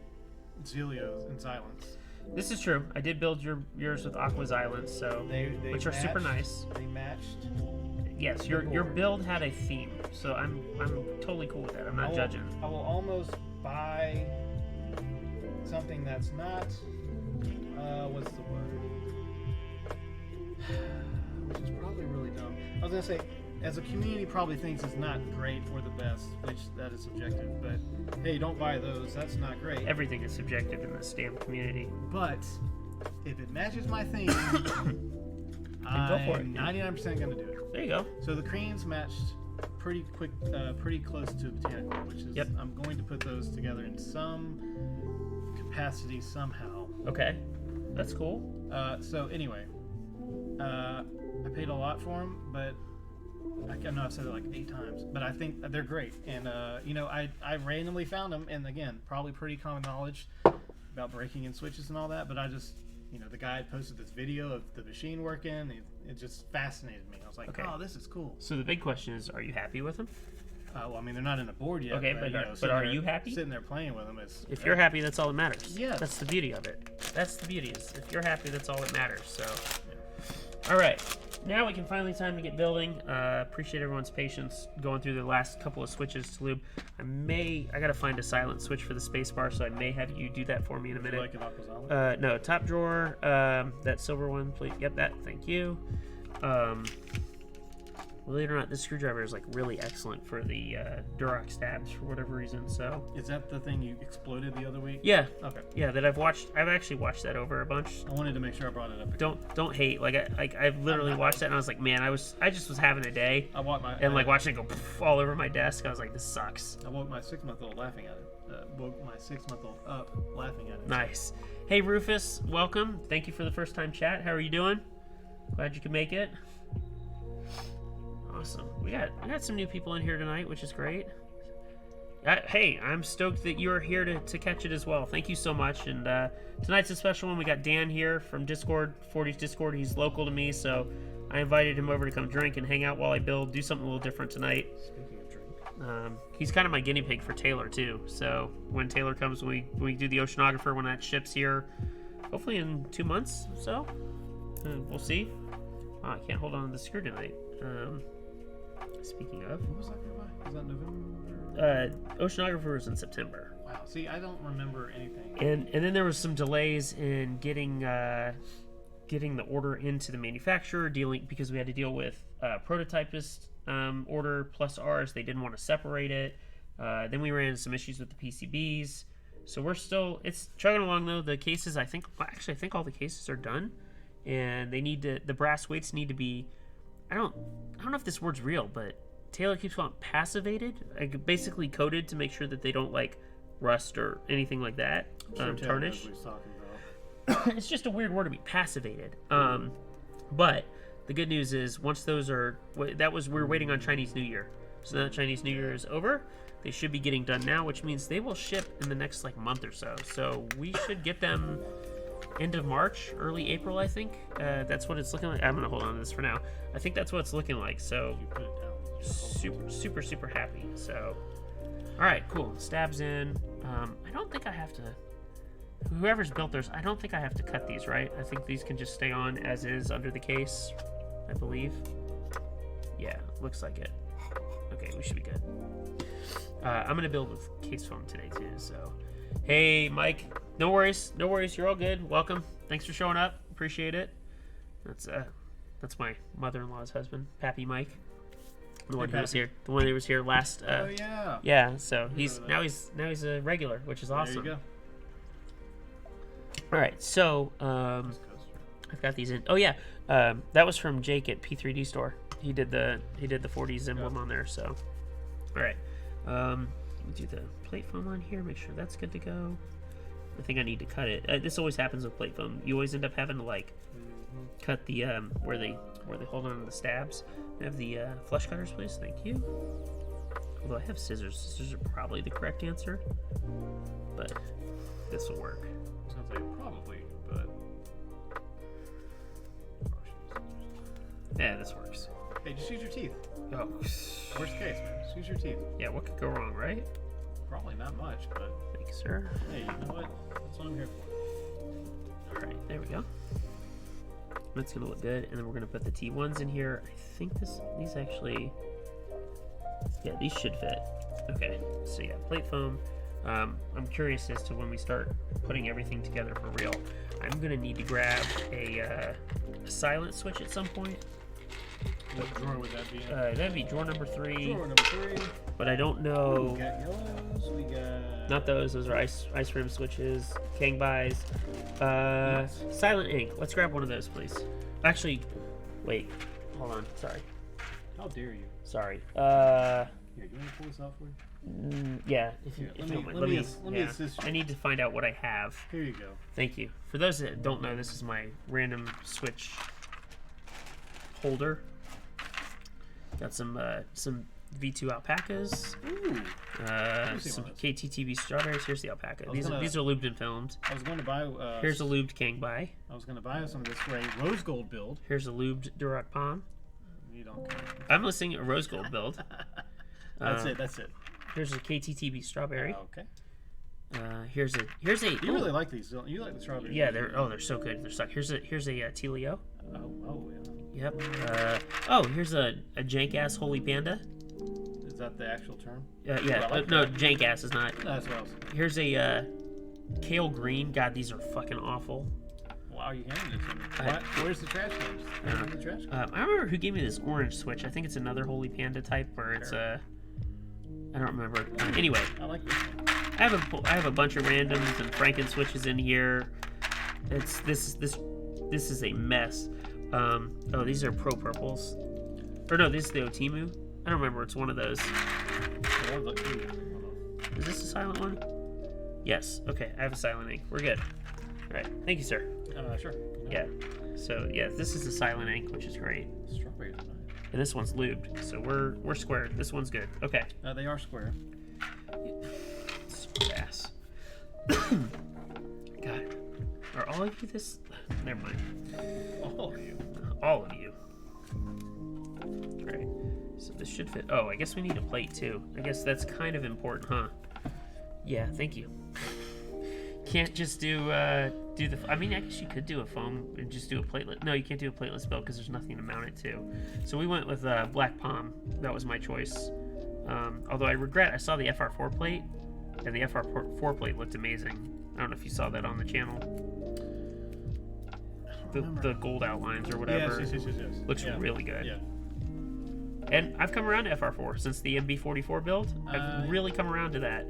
[SPEAKER 2] Zelios and Xylants.
[SPEAKER 1] This is true. I did build yours with Aqua Xylants, so which are super nice.
[SPEAKER 2] They matched.
[SPEAKER 1] Yes, your build had a theme, so I'm totally cool with that. I'm not judging.
[SPEAKER 2] I will almost buy something that's not. What's the word? Which is probably really dumb. I was gonna say, as a community probably thinks it's not great or the best, which that is subjective. But hey, don't buy those. That's not great.
[SPEAKER 1] Everything is subjective in this damn community.
[SPEAKER 2] But if it matches my theme,
[SPEAKER 1] go for it.
[SPEAKER 2] 99% gonna do it.
[SPEAKER 1] There you go.
[SPEAKER 2] So the creams matched pretty close to botanical, which is
[SPEAKER 1] Yep.
[SPEAKER 2] I'm going to put those together in some capacity somehow.
[SPEAKER 1] Okay, that's cool.
[SPEAKER 2] So anyway, I paid a lot for them, but I know I've said it like 8 times, but I think they're great. And I randomly found them, and again, probably pretty common knowledge about breaking in switches and all that. But I just, the guy had posted this video of the machine working. It just fascinated me. I was like,
[SPEAKER 1] Okay.
[SPEAKER 2] oh, this is cool.
[SPEAKER 1] So the big question is, are you happy with them?
[SPEAKER 2] Well, I mean, they're not in the board yet.
[SPEAKER 1] Okay, but are you happy?
[SPEAKER 2] Sitting there playing with them is.
[SPEAKER 1] If you're happy, that's all that matters.
[SPEAKER 2] Yes.
[SPEAKER 1] That's the beauty of it. That's the beauty is if you're happy, that's all that matters. So, all right, now we can finally time to get building. Appreciate everyone's patience going through the last couple of switches to lube. I gotta find a silent switch for the spacebar, so I may have you do that for me in a minute.
[SPEAKER 2] Like an Aquazala?
[SPEAKER 1] No, top drawer, that silver one, please. Yep, that. Thank you. believe it or not, this screwdriver is like really excellent for the Durock stabs for whatever reason. So
[SPEAKER 2] Is that the thing you exploded the other week?
[SPEAKER 1] yeah,
[SPEAKER 2] Okay.
[SPEAKER 1] yeah, that I've actually watched that over a bunch.
[SPEAKER 2] I wanted to make sure I brought it up again.
[SPEAKER 1] Don't hate. I've literally watched that and I was like, man, I just was having a day
[SPEAKER 2] I walked my
[SPEAKER 1] and like watching it go all over my desk. I was like, this sucks.
[SPEAKER 2] I woke my 6-month-old laughing at it. Woke my 6-month-old up laughing at it.
[SPEAKER 1] Nice. Hey Rufus, welcome. Thank you for the first time chat. How are you doing? Glad you could make it. Awesome. We got some new people in here tonight, which is great. Hey, I'm stoked that you're here to catch it as well. Thank you so much. And tonight's a special one. We got Dan here from Discord, 40's Discord. He's local to me, so I invited him over to come drink and hang out while I build, do something a little different tonight.
[SPEAKER 2] Speaking of drink.
[SPEAKER 1] He's kind of my guinea pig for Taylor too. So when Taylor comes, when we do the Oceanographer, when that ships here, hopefully in 2 months or so. We'll see. Oh, I can't hold on to the screw tonight. Speaking of,
[SPEAKER 2] What was that going by? Was that November?
[SPEAKER 1] Oceanographer was in September.
[SPEAKER 2] Wow. See, I don't remember anything.
[SPEAKER 1] And then there was some delays in getting the order into the manufacturer, because we had to deal with prototypist order plus ours. They didn't want to separate it. Then we ran into some issues with the PCBs. So it's chugging along though. The cases, I think all the cases are done, and the brass weights need to be. I don't know if this word's real, but Taylor keeps calling it passivated, like basically coated to make sure that they don't like rust or anything like that, tarnish. It's just a weird word to be passivated. But the good news is once those are, we're waiting on Chinese New Year. So now that Chinese New Year is over, they should be getting done now, which means they will ship in the next like month or so. So we should get them end of March, early April, I think. That's what it's looking like. I'm gonna hold on to this for now. I think that's what it's looking like. So
[SPEAKER 2] You put it down.
[SPEAKER 1] super happy. So all right, cool. Stabs in. I don't think I have to. Whoever's built theirs, I don't think I have to cut these, right? I think these can just stay on as is under the case, I believe. Yeah, looks like it. Okay, we should be good. I'm gonna build with case foam today too. So, hey Mike, no worries, you're all good. Welcome. Thanks for showing up. Appreciate it. That's my mother-in-law's husband, Pappy Mike. The one who was here. The one who was here last.
[SPEAKER 2] Oh yeah.
[SPEAKER 1] Yeah. So he's a regular, which is awesome.
[SPEAKER 2] There you go.
[SPEAKER 1] All right. So I've got these in. Oh yeah. That was from Jake at P3D Store. He did the 40s emblem on there. So all right. Let me do the plate foam on here. Make sure that's good to go. I think I need to cut it. This always happens with plate foam. You always end up having to like cut the where they hold on to the stabs. I have the flush cutters, please. Thank you. Although I have scissors. Scissors are probably the correct answer, but this will work.
[SPEAKER 2] I was gonna say probably, but
[SPEAKER 1] Yeah, this works.
[SPEAKER 2] hey, just use your teeth.
[SPEAKER 1] Oh,
[SPEAKER 2] Worst case, man. Just use your teeth.
[SPEAKER 1] yeah. What could go wrong, right?
[SPEAKER 2] Probably not much, but
[SPEAKER 1] Thank you, sir.
[SPEAKER 2] hey, you know what? That's what I'm here for.
[SPEAKER 1] All right, there we go. That's gonna look good, and then we're gonna put the T1s in here. I think these actually, yeah, these should fit. Okay, so yeah, plate foam. I'm curious as to when we start putting everything together for real. I'm gonna need to grab a silent switch at some point.
[SPEAKER 2] What drawer would that be in?
[SPEAKER 1] That'd be drawer number 3.
[SPEAKER 2] Drawer number 3.
[SPEAKER 1] But I don't know.
[SPEAKER 2] We got yellows. We got.
[SPEAKER 1] Not those. Those are ice rim switches. Kang buys. Silent ink. Let's grab one of those, please. Actually, wait. Hold on. Sorry.
[SPEAKER 2] How dare you?
[SPEAKER 1] Sorry.
[SPEAKER 2] Here, you want to pull this out for you?
[SPEAKER 1] Yeah. If you
[SPEAKER 2] Let
[SPEAKER 1] don't
[SPEAKER 2] me-
[SPEAKER 1] mind.
[SPEAKER 2] let me assist you.
[SPEAKER 1] I need to find out what I have.
[SPEAKER 2] Here you go.
[SPEAKER 1] Thank you. For those that don't know, this is my random switch holder. Got some V2 alpacas.
[SPEAKER 2] Ooh.
[SPEAKER 1] Some KTTB strawberries. Here's the alpaca. These are lubed and filmed.
[SPEAKER 2] I was going to buy.
[SPEAKER 1] Here's a lubed Kang buy.
[SPEAKER 2] I was going to buy some of this for a rose gold build.
[SPEAKER 1] Here's a lubed Durock palm.
[SPEAKER 2] You don't care.
[SPEAKER 1] I'm listing a rose gold build.
[SPEAKER 2] That's it. That's it.
[SPEAKER 1] Here's a KTTB strawberry.
[SPEAKER 2] Okay.
[SPEAKER 1] Here's a.
[SPEAKER 2] You really like these, don't you? You like the strawberries?
[SPEAKER 1] Yeah, they're so good. They're stuck. Here's a Telio.
[SPEAKER 2] Oh yeah.
[SPEAKER 1] Yep. Here's a jank ass holy panda.
[SPEAKER 2] Is that the actual term?
[SPEAKER 1] Yeah.
[SPEAKER 2] I like
[SPEAKER 1] No,
[SPEAKER 2] that.
[SPEAKER 1] jank ass is not.
[SPEAKER 2] No, that's what I was.
[SPEAKER 1] Here's a kale green. God, these are fucking awful.
[SPEAKER 2] Wow. Why are you handing it to me? Where's the trash can? Just hand me the trash can.
[SPEAKER 1] I remember who gave me this orange switch. I think it's another Holy Panda type, or it's a. I don't remember. Anyway,
[SPEAKER 2] I like this one.
[SPEAKER 1] I have a bunch of randoms and Franken switches in here. This is a mess. Oh, these are Pro Purples. Or no, this is the Otimu. I don't remember. It's one of those. Is this a silent one? Yes. Okay, I have a silent ink. We're good. All right. Thank you, sir.
[SPEAKER 2] Sure.
[SPEAKER 1] Yeah. So yeah, this is a silent ink, which is great.
[SPEAKER 2] Strawberries are nice.
[SPEAKER 1] And this one's lubed, so we're squared. This one's good. Okay.
[SPEAKER 2] They are square.
[SPEAKER 1] Ass. God. Are all of you this? Never mind.
[SPEAKER 2] All of you.
[SPEAKER 1] All of you. All right. So this should fit. Oh, I guess we need a plate too. I guess that's kind of important, huh? Yeah. Thank you. Can't just do the. I mean, I guess you could do a foam and just do a platelet. No, you can't do a plateless belt because there's nothing to mount it to. So we went with Black Palm. That was my choice. Although I regret, I saw the FR4 plate, and the FR4 plate looked amazing. I don't know if you saw that on the channel. The gold outlines or whatever.
[SPEAKER 2] Yes.
[SPEAKER 1] Looks really good.
[SPEAKER 2] Yeah.
[SPEAKER 1] And I've come around to FR4 since the MB44 build. I've really come around to that.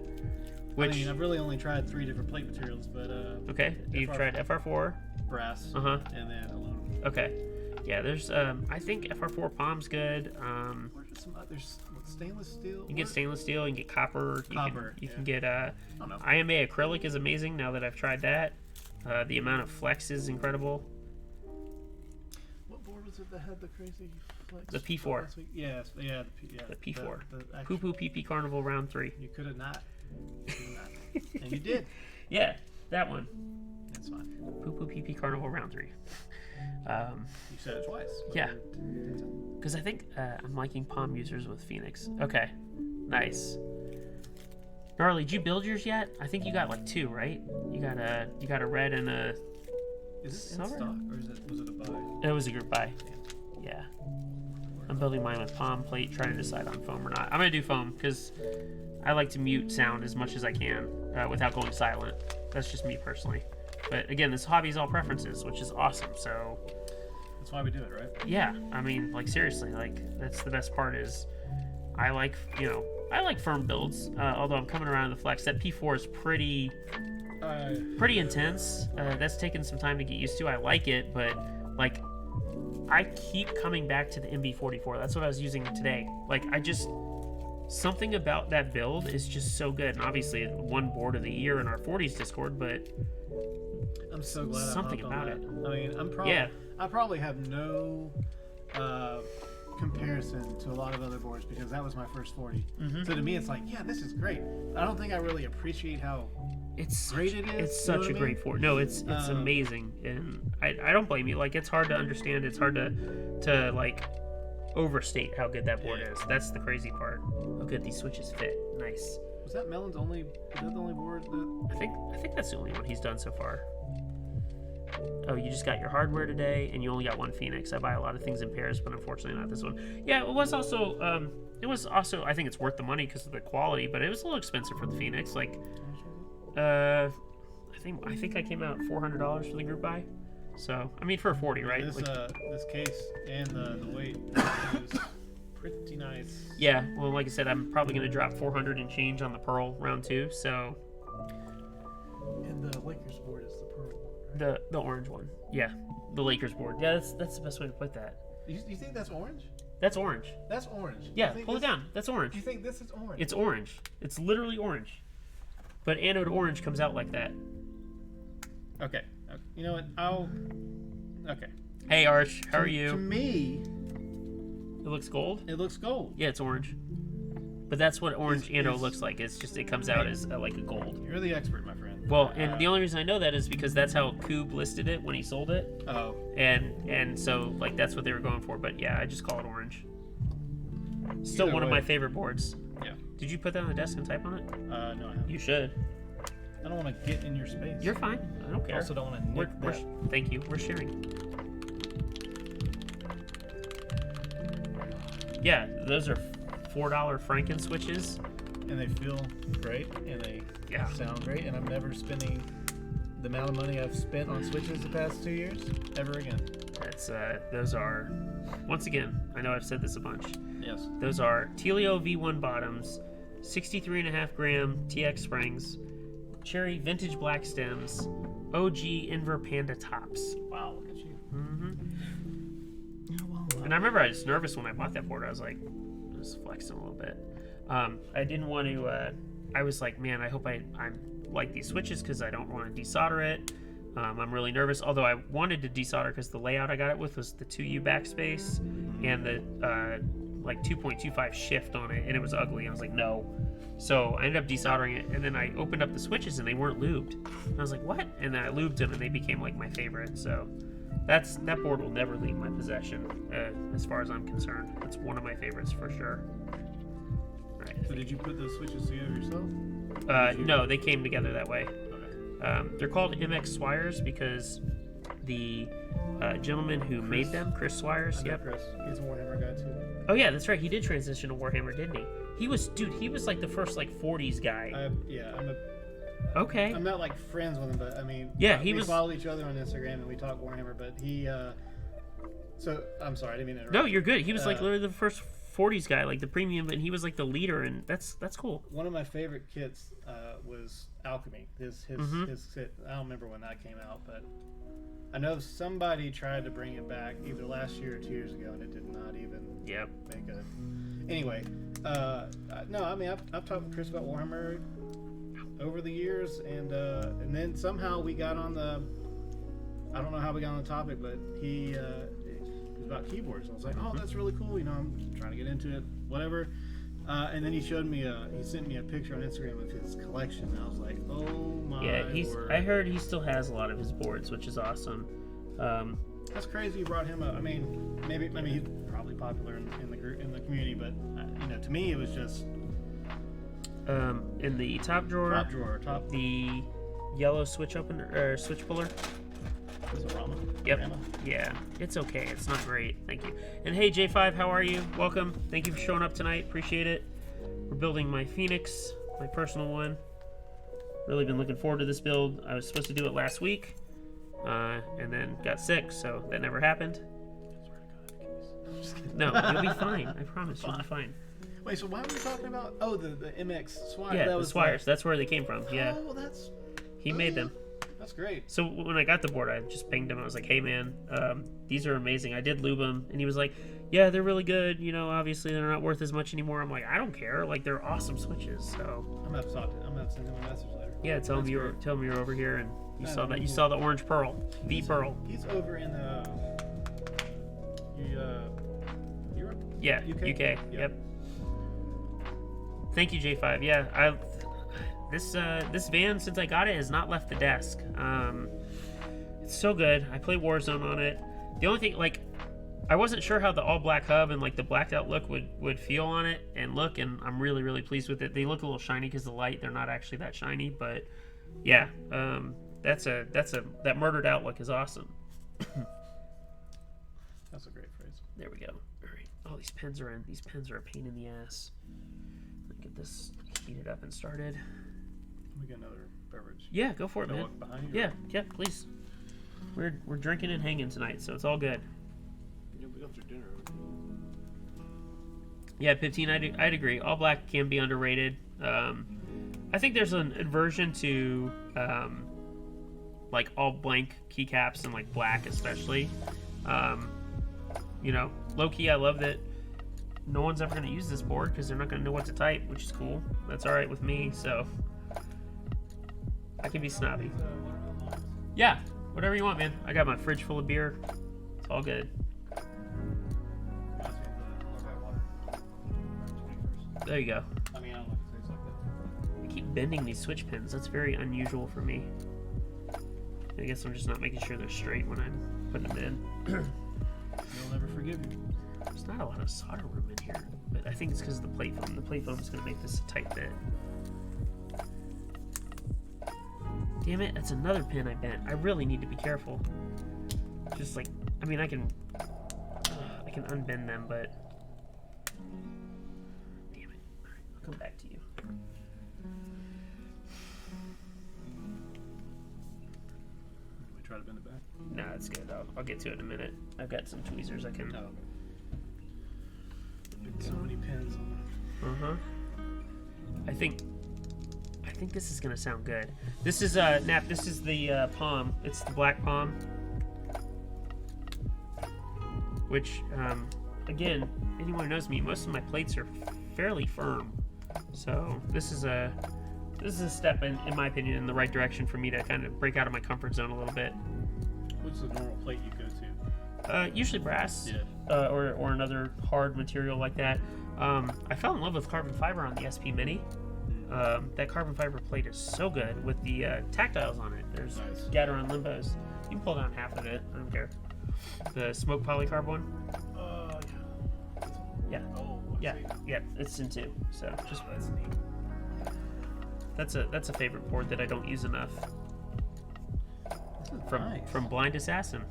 [SPEAKER 1] Which,
[SPEAKER 2] I mean, I've really only tried 3 different plate materials, but
[SPEAKER 1] okay, you've tried FR4,
[SPEAKER 2] brass, and then aluminum.
[SPEAKER 1] Okay, yeah. There's I think FR4 Palm's good.
[SPEAKER 2] There's some others. Stainless steel.
[SPEAKER 1] You can get stainless steel. You can get copper. You can get
[SPEAKER 2] IMA
[SPEAKER 1] acrylic is amazing. Now that I've tried that, the amount of flex is incredible.
[SPEAKER 2] What board was it that had the crazy flex?
[SPEAKER 1] The P4.
[SPEAKER 2] Yes, yeah,
[SPEAKER 1] the P4. Poo Poo Pee Pee Carnival Round 3.
[SPEAKER 2] You could have not. And you did.
[SPEAKER 1] Yeah, that one.
[SPEAKER 2] That's fine.
[SPEAKER 1] Poo Poo Pee Pee Carnival Round 3.
[SPEAKER 2] You said it twice.
[SPEAKER 1] Yeah. Because I think I'm liking palm users with Phoenix. Okay. Nice. Gnarly, did you build yours yet? I think you got like 2, right? You got a red and a.
[SPEAKER 2] Is this in stock or was it a buy?
[SPEAKER 1] It was a group buy. Yeah. I'm building mine with palm plate, trying to decide on foam or not. I'm gonna do foam because I like to mute sound as much as I can without going silent. That's just me personally. But again, this hobby is all preferences, which is awesome. So
[SPEAKER 2] that's why we do it, right?
[SPEAKER 1] Yeah, I mean, like seriously, like that's the best part is I like firm builds. Although I'm coming around to the flex. That P4 is pretty intense. That's taken some time to get used to. I like it, but like I keep coming back to the MB44. That's what I was using today. Like something about that build is just so good. And obviously, it won board of the year in our 40s Discord, but
[SPEAKER 2] I'm so glad
[SPEAKER 1] something about it.
[SPEAKER 2] I mean, I probably have no comparison to a lot of other boards because that was my first 40. Mm-hmm. So to me, it's like, yeah, this is great. I don't think I really appreciate how great it is.
[SPEAKER 1] It's such a great board. No, it's amazing, and I don't blame you. Like, it's hard to understand. It's hard to like overstate how good that board is. That's the crazy part. How good these switches fit. Nice.
[SPEAKER 2] Was that Melon's was that the only board that?
[SPEAKER 1] I think that's the only one he's done so far. Oh, you just got your hardware today, and you only got 1 Phoenix. I buy a lot of things in pairs, but unfortunately not this one. Yeah, it was also I think it's worth the money because of the quality, but it was a little expensive for the Phoenix. Like, I think I came out $400 for the group buy. So I mean, for a 40, right?
[SPEAKER 2] This case and the weight is pretty nice.
[SPEAKER 1] Yeah, well, like I said, I'm probably going to drop 400 and change on the Pearl round 2. So.
[SPEAKER 2] And the Lakers board is the Pearl one, right?
[SPEAKER 1] The orange one. Yeah, the Lakers board. Yeah, that's the best way to put that.
[SPEAKER 2] You think that's orange?
[SPEAKER 1] That's orange.
[SPEAKER 2] That's orange.
[SPEAKER 1] Yeah, pull it down. That's orange.
[SPEAKER 2] You think this is orange?
[SPEAKER 1] It's orange. It's literally orange. But anode orange comes out like that.
[SPEAKER 2] Okay. You know what? Okay.
[SPEAKER 1] Hey, Arch. How are you?
[SPEAKER 2] To me,
[SPEAKER 1] it looks gold?
[SPEAKER 2] It looks gold.
[SPEAKER 1] Yeah, it's orange. But that's what orange anode looks like. It's just, it comes out as like a gold.
[SPEAKER 2] You're the expert, my friend.
[SPEAKER 1] Well, and the only reason I know that is because that's how Coob listed it when he sold it.
[SPEAKER 2] Oh.
[SPEAKER 1] And so, like, that's what they were going for. But yeah, I just call it orange. Still one of my favorite boards.
[SPEAKER 2] Yeah.
[SPEAKER 1] Did you put that on the desk and type on it?
[SPEAKER 2] No, I haven't.
[SPEAKER 1] You should.
[SPEAKER 2] I don't want to get in your space.
[SPEAKER 1] You're fine. I don't care.
[SPEAKER 2] I also don't want to nick that.
[SPEAKER 1] Thank you. We're sharing. Yeah, those are $4 Franken switches.
[SPEAKER 2] And they feel great, and they sound great, and I'm never spending
[SPEAKER 3] the amount of money I've spent on switches the past 2 years ever again.
[SPEAKER 1] That's those are, once again, I know I've said this a bunch.
[SPEAKER 3] Yes.
[SPEAKER 1] Those are Telio V1 bottoms, 63.5 gram TX springs, Cherry vintage black stems, OG Inver Panda tops.
[SPEAKER 3] Wow, look at you.
[SPEAKER 1] Mm-hmm.
[SPEAKER 3] Yeah, well,
[SPEAKER 1] And I remember I was nervous when I bought that board. I was like, I was flexing a little bit. I didn't want to. I was like, man, I hope I like these switches because I don't want to desolder it. I'm really nervous. Although I wanted to desolder because the layout I got it with was the 2U backspace and the like 2.25 shift on it, and it was ugly. I was like, no. So I ended up desoldering it, and then I opened up the switches and they weren't lubed. And I was like, what? And then I lubed them and they became like my favorite. So that board will never leave my possession as far as I'm concerned. It's one of my favorites for sure. All right.
[SPEAKER 2] So did you put those switches together yourself?
[SPEAKER 1] No, they came together that way.
[SPEAKER 2] Okay.
[SPEAKER 1] They're called MX Swires because the gentleman who made them, Chris Swires.
[SPEAKER 2] I know
[SPEAKER 1] Yep.
[SPEAKER 2] Chris. He's a Warhammer guy too.
[SPEAKER 1] Oh yeah, that's right. He did transition to Warhammer, didn't he? He was like the first like 40s guy. Okay.
[SPEAKER 2] I'm not like friends with him, but I mean,
[SPEAKER 1] Yeah,
[SPEAKER 2] we
[SPEAKER 1] was.
[SPEAKER 2] follow each other on Instagram and we talk Warhammer. But he, so I'm sorry, I didn't mean to interrupt.
[SPEAKER 1] No, you're good. He was like literally the first 40s guy, like the premium, and he was like the leader, and that's cool.
[SPEAKER 2] One of my favorite kits was Alchemy. His kit. I don't remember when that came out, but I know somebody tried to bring it back either last year or 2 years ago, and it did not even
[SPEAKER 1] Yep.
[SPEAKER 2] make a. Anyway, no, I mean I've talked with Chris about Warhammer over the years, and then somehow we got on the. I don't know how we got on the topic, but it was about keyboards. I was like, oh, that's really cool. You know, I'm trying to get into it, whatever. And then he sent me a picture on Instagram of his collection, and I was like, oh my word.
[SPEAKER 1] I heard he still has a lot of his boards, which is awesome.
[SPEAKER 2] That's crazy. You brought him up. I mean, maybe he's probably popular in the group, in the community, but you know, to me, it was just
[SPEAKER 1] in the top drawer, the yellow switch opener or switch puller.
[SPEAKER 2] Is it Rama?
[SPEAKER 1] Yep.
[SPEAKER 2] Rama?
[SPEAKER 1] Yeah, it's okay. It's not great. Thank you. And hey, J5, how are you? Welcome. Thank you for showing up tonight. Appreciate it. We're building my Phoenix, my personal one. Really been looking forward to this build. I was supposed to do it last week, and then got sick, so that never happened.
[SPEAKER 2] I'm just kidding.
[SPEAKER 1] No, you'll be fine. I promise you'll be fine.
[SPEAKER 2] Wait, so why were we talking about? Oh, the MX Swire.
[SPEAKER 1] Yeah,
[SPEAKER 2] that
[SPEAKER 1] the
[SPEAKER 2] was
[SPEAKER 1] Swires. That's where they came from. Yeah,
[SPEAKER 2] Oh, that's.
[SPEAKER 1] he made them.
[SPEAKER 2] That's great.
[SPEAKER 1] So when I got the board, I just pinged him. I was like, hey, man, these are amazing. I did lube them. And he was like, yeah, they're really good. You know, obviously they're not worth as much anymore. I'm like, I don't care. Like, they're awesome switches. So
[SPEAKER 2] I'm gonna have to send him a message later.
[SPEAKER 1] yeah, tell him you're over here and you saw that. You saw the orange pearl, the pearl.
[SPEAKER 2] He's over in Europe.
[SPEAKER 1] Yeah, UK. Yep. Thank you, J5. Yeah, this van, since I got it, has not left the desk. It's so good. I play Warzone on it. The only thing, like, I wasn't sure how the all-black hub and like the blacked out look would feel on it and look, and I'm really, really pleased with it. They look a little shiny because the light, they're not actually that shiny, but yeah, that murdered outlook is awesome.
[SPEAKER 2] That's a great phrase.
[SPEAKER 1] There we go. All right. Oh, these pens are a pain in the ass. Let me get this heated up and started.
[SPEAKER 2] We got another beverage.
[SPEAKER 1] Yeah, go for it,
[SPEAKER 2] Can I
[SPEAKER 1] man.
[SPEAKER 2] walk behind you?
[SPEAKER 1] Yeah, please. We're drinking and hanging tonight, so it's all good.
[SPEAKER 2] Yeah, we got your dinner.
[SPEAKER 1] Yeah, 15. I'd agree. All black can be underrated. I think there's an aversion to like all blank keycaps and like black especially. You know, low key, I love that no one's ever going to use this board because they're not going to know what to type, which is cool. That's all right with me. So I can be snobby. Yeah, whatever you want, man. I got my fridge full of beer. It's all good. There you go.
[SPEAKER 2] I mean, I don't know if it tastes like that.
[SPEAKER 1] I keep bending these switch pins. That's very unusual for me. I guess I'm just not making sure they're straight when I'm putting them in.
[SPEAKER 2] They'll never forgive you.
[SPEAKER 1] There's not a lot of solder room in here, but I think it's because of the plate foam. The plate foam is going to make this a tight fit. Damn it, that's another pin I bent. I really need to be careful. Just like, I mean, I can unbend them, but damn it. All right, I'll come back to you.
[SPEAKER 2] try to bend it back?
[SPEAKER 1] No, it's good. I'll get to it in a minute. I've got some tweezers I can.
[SPEAKER 2] Oh, okay. So many pins on
[SPEAKER 1] I think this is gonna sound good. This is Nap. This is the palm. It's the black palm, which again, anyone who knows me, most of my plates are fairly firm. So this is a step in my opinion in the right direction for me to kind of break out of my comfort zone a little bit.
[SPEAKER 2] What's the normal plate you go to?
[SPEAKER 1] Usually brass,
[SPEAKER 2] Yeah.
[SPEAKER 1] or another hard material like that. I fell in love with carbon fiber on the SP Mini. That carbon fiber plate is so good with the tactiles on it. There's
[SPEAKER 2] Nice.
[SPEAKER 1] Gateron limbos. You can pull down half of it. I don't care. The smoke polycarb one.
[SPEAKER 2] Yeah.
[SPEAKER 1] Yeah.
[SPEAKER 2] Oh, I
[SPEAKER 1] Yeah.
[SPEAKER 2] see.
[SPEAKER 1] Yeah. It's in two. So just
[SPEAKER 2] That's neat.
[SPEAKER 1] that's a favorite board that I don't use enough.
[SPEAKER 2] This is
[SPEAKER 1] From
[SPEAKER 2] nice.
[SPEAKER 1] from Blind Assassin.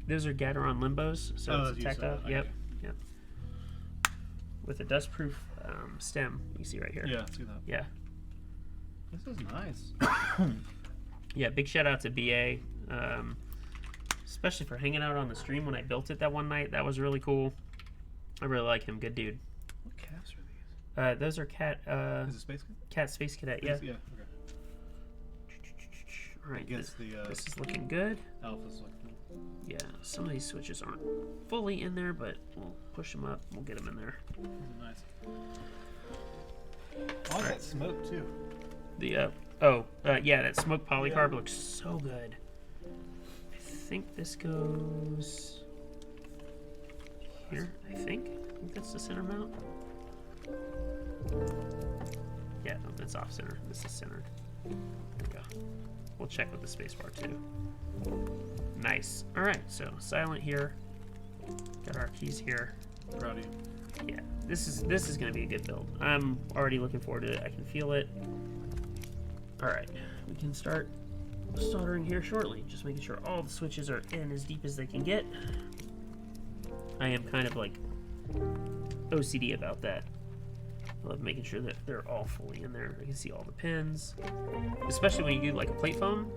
[SPEAKER 1] Those are Gateron limbos, so
[SPEAKER 2] Oh,
[SPEAKER 1] it's
[SPEAKER 2] you
[SPEAKER 1] tactile.
[SPEAKER 2] saw it.
[SPEAKER 1] Yep.
[SPEAKER 2] Okay.
[SPEAKER 1] Yep. With a dustproof stem, you see right here.
[SPEAKER 2] Yeah, see that.
[SPEAKER 1] Yeah.
[SPEAKER 2] This is nice.
[SPEAKER 1] Yeah, big shout out to BA, especially for hanging out on the stream when I built it that one night. That was really cool. I really like him. Good dude.
[SPEAKER 2] What caps are these?
[SPEAKER 1] Those are Cat
[SPEAKER 2] Is it Space Cadet?
[SPEAKER 1] Cat Space Cadet. Yeah.
[SPEAKER 2] Yeah. Okay.
[SPEAKER 1] All right.
[SPEAKER 2] I guess the
[SPEAKER 1] This is looking good.
[SPEAKER 2] alpha's like.
[SPEAKER 1] Yeah. Some of these switches aren't fully in there, but we'll push them up. We'll get them in there.
[SPEAKER 2] This is nice. I like that smoke too.
[SPEAKER 1] The yeah, that smoke polycarb looks so good. I think this goes here. I think that's the center mount. Yeah, no, that's off center. This is centered. There we go. We'll check with the spacebar too. Nice. All right, so silent here. Got our keys here.
[SPEAKER 2] Proud of you.
[SPEAKER 1] Yeah, this is gonna be a good build. I'm already looking forward to it. I can feel it. All right, we can start soldering here shortly. Just making sure all the switches are in as deep as they can get. I am kind of like OCD about that. I love making sure that they're all fully in there. I can see all the pins, especially when you do like a plate foam.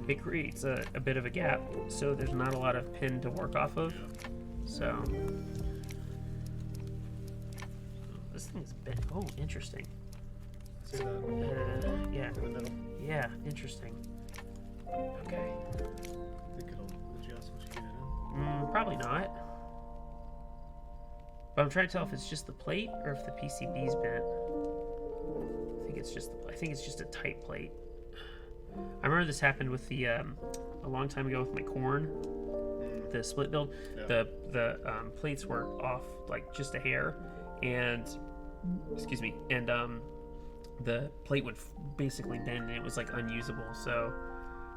[SPEAKER 1] It creates a bit of a gap, so there's not a lot of pin to work off of. So this thing's bent. Oh, interesting.
[SPEAKER 2] See that?
[SPEAKER 1] Yeah,
[SPEAKER 2] In the middle.
[SPEAKER 1] yeah, interesting. Okay,
[SPEAKER 2] Think it'll adjust once you get it
[SPEAKER 1] probably not. But I'm trying to tell if it's just the plate or if the PCB's bent. I think it's just a tight plate. I remember this happened with the a long time ago with my corn, the split build.
[SPEAKER 2] Yeah.
[SPEAKER 1] The plates were off like just a hair, and the plate would basically bend and it was like unusable. So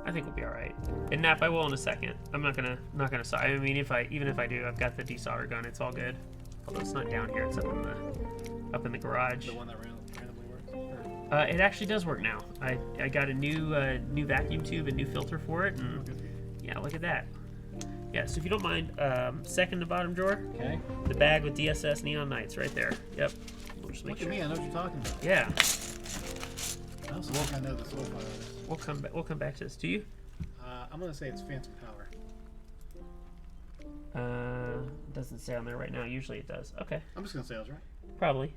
[SPEAKER 1] I think we'll be all right. And Nap, I will in a second. I'm not gonna solder. I mean, even if I do, I've got the desolder gun. It's all good. Although it's not down here. It's up in the garage.
[SPEAKER 2] The one that randomly works.
[SPEAKER 1] It actually does work now. I got a new vacuum tube and new filter for it, and yeah, look at that. Yeah, so if you don't mind, second to bottom drawer,
[SPEAKER 2] Okay.
[SPEAKER 1] the bag with DSS Neon Nights right there. Yep. We'll just make
[SPEAKER 2] Look
[SPEAKER 1] sure.
[SPEAKER 2] at me. I know what you're talking about.
[SPEAKER 1] Yeah,
[SPEAKER 2] I also think I know the soul fire artist.
[SPEAKER 1] we'll come back. We'll come back to this. Do you?
[SPEAKER 2] I'm gonna say it's Phantom Power.
[SPEAKER 1] Doesn't say on there right now. Usually it does. Okay,
[SPEAKER 2] I'm just gonna say I was right.
[SPEAKER 1] probably.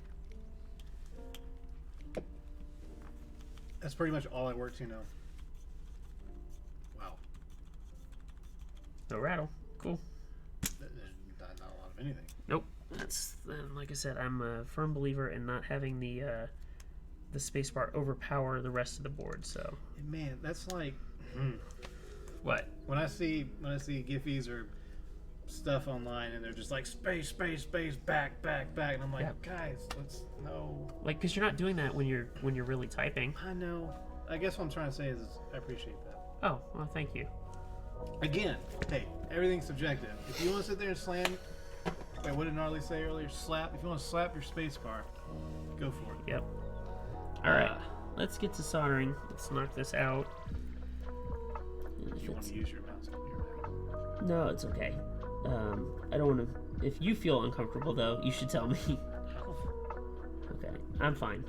[SPEAKER 2] That's pretty much all I work to now. Wow.
[SPEAKER 1] No rattle. Cool.
[SPEAKER 2] There's not a lot of anything.
[SPEAKER 1] Nope. That's like I said. I'm a firm believer in not having the spacebar overpower the rest of the board. So
[SPEAKER 2] And man, that's like
[SPEAKER 1] what?
[SPEAKER 2] when I see Giphies or stuff online and they're just like space, back, and I'm like,
[SPEAKER 1] Yeah.
[SPEAKER 2] guys, let's no.
[SPEAKER 1] Like, because you're not doing that when you're really typing.
[SPEAKER 2] I know. I guess what I'm trying to say is I appreciate that.
[SPEAKER 1] Oh, well, thank you.
[SPEAKER 2] Again, hey, everything's subjective. If you want to sit there and slam, wait, what did Gnarly say earlier? Slap. If you want to slap your space bar, go for it.
[SPEAKER 1] Yep. All right, let's get to soldering. Let's knock this out.
[SPEAKER 2] If you want to use your mouse.
[SPEAKER 1] No, it's okay. I don't want to. If you feel uncomfortable, though, you should tell me. Okay, I'm fine.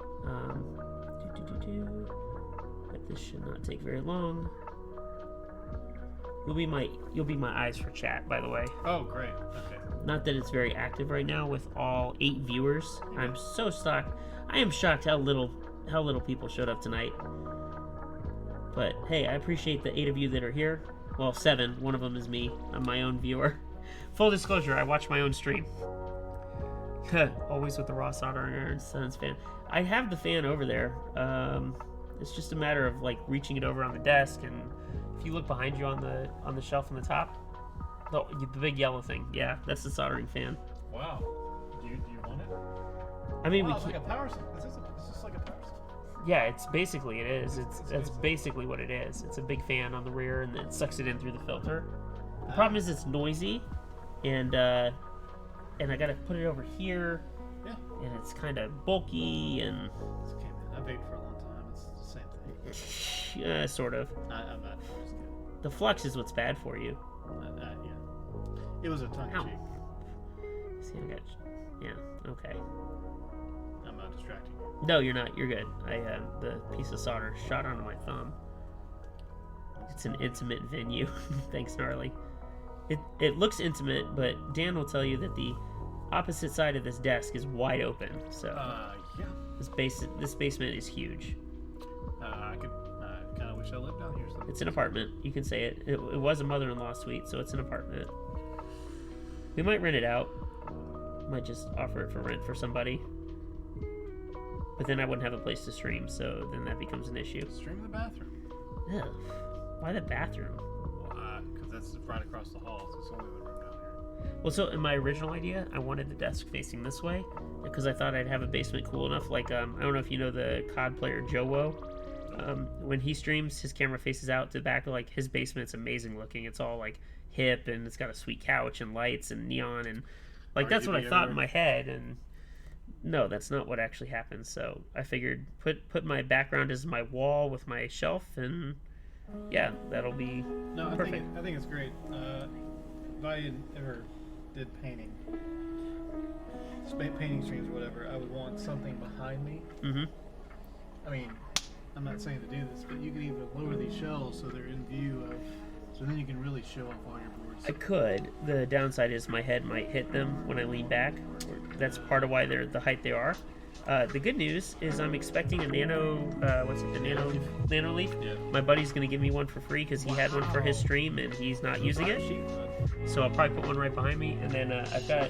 [SPEAKER 1] But this should not take very long. You'll be my eyes for chat, by the way.
[SPEAKER 2] Oh, great. Okay.
[SPEAKER 1] Not that it's very active right now with all 8 viewers. I'm so shocked. I am shocked how little people showed up tonight. But hey, I appreciate the 8 of you that are here. Well, 7. One of them is me. I'm my own viewer. Full disclosure, I watch my own stream. Always with the raw soldering iron Suns fan. I have the fan over there. It's just a matter of like reaching it over on the desk, and if you look behind you on the shelf on the top, the big yellow thing, yeah, that's the soldering fan.
[SPEAKER 2] Wow. Do you want it?
[SPEAKER 1] I mean,
[SPEAKER 2] Wow,
[SPEAKER 1] we
[SPEAKER 2] it's
[SPEAKER 1] can't,
[SPEAKER 2] like a power. Is this just like a power station?
[SPEAKER 1] yeah, it's basically it is.
[SPEAKER 2] It's
[SPEAKER 1] That's basically what it is. It's a big fan on the rear, and it sucks it in through the filter. The problem is it's noisy, and I gotta put it over here,
[SPEAKER 2] Yeah.
[SPEAKER 1] and it's kind of bulky, and
[SPEAKER 2] It's okay, man. I've vaped for a long time. It's the same thing.
[SPEAKER 1] sort of.
[SPEAKER 2] I'm not just kidding.
[SPEAKER 1] The flux is what's bad for you.
[SPEAKER 2] Yeah. It was a tongue
[SPEAKER 1] Ow.
[SPEAKER 2] cheek.
[SPEAKER 1] See, I got. Yeah. Okay.
[SPEAKER 2] I'm not distracting you.
[SPEAKER 1] No, you're not. You're good. The piece of solder shot onto my thumb. It's an intimate venue. Thanks, Gnarly. It looks intimate, but Dan will tell you that the opposite side of this desk is wide open. So
[SPEAKER 2] Yeah.
[SPEAKER 1] this basement is huge.
[SPEAKER 2] I kind of wish I lived down here. So.
[SPEAKER 1] It's an apartment. You can say it. It was a mother-in-law suite, so it's an apartment. We might rent it out. Might just offer it for rent for somebody. But then I wouldn't have a place to stream, so then that becomes an issue.
[SPEAKER 2] Stream in the bathroom.
[SPEAKER 1] Ugh. Why the bathroom?
[SPEAKER 2] Because that's right across the hall. So it's only the room down here.
[SPEAKER 1] Well, so in my original idea, I wanted the desk facing this way because I thought I'd have a basement cool enough. Like, I don't know if you know the COD player Joe Woe. When he streams, his camera faces out to the back. Like, his basement's amazing looking. It's all like hip, and it's got a sweet couch and lights and neon, and like that's what I thought in my head. And no, that's not what actually happened. So I figured put my background as my wall with my shelf, and yeah, that'll be perfect.
[SPEAKER 2] I think it's great. If I ever did painting streams or whatever, I would want something behind me.
[SPEAKER 1] Mm-hmm.
[SPEAKER 2] I mean, I'm not saying to do this, but you can even lower these shelves so they're in view of, so then you can really show off all your boards.
[SPEAKER 1] I could. The downside is my head might hit them when I lean back. That's part of why they're the height they are. The good news is I'm expecting a nano leaf.
[SPEAKER 2] Yeah.
[SPEAKER 1] My buddy's gonna give me one for free because he had one for his stream and he's not using it. So I'll probably put one right behind me, and then I've got. I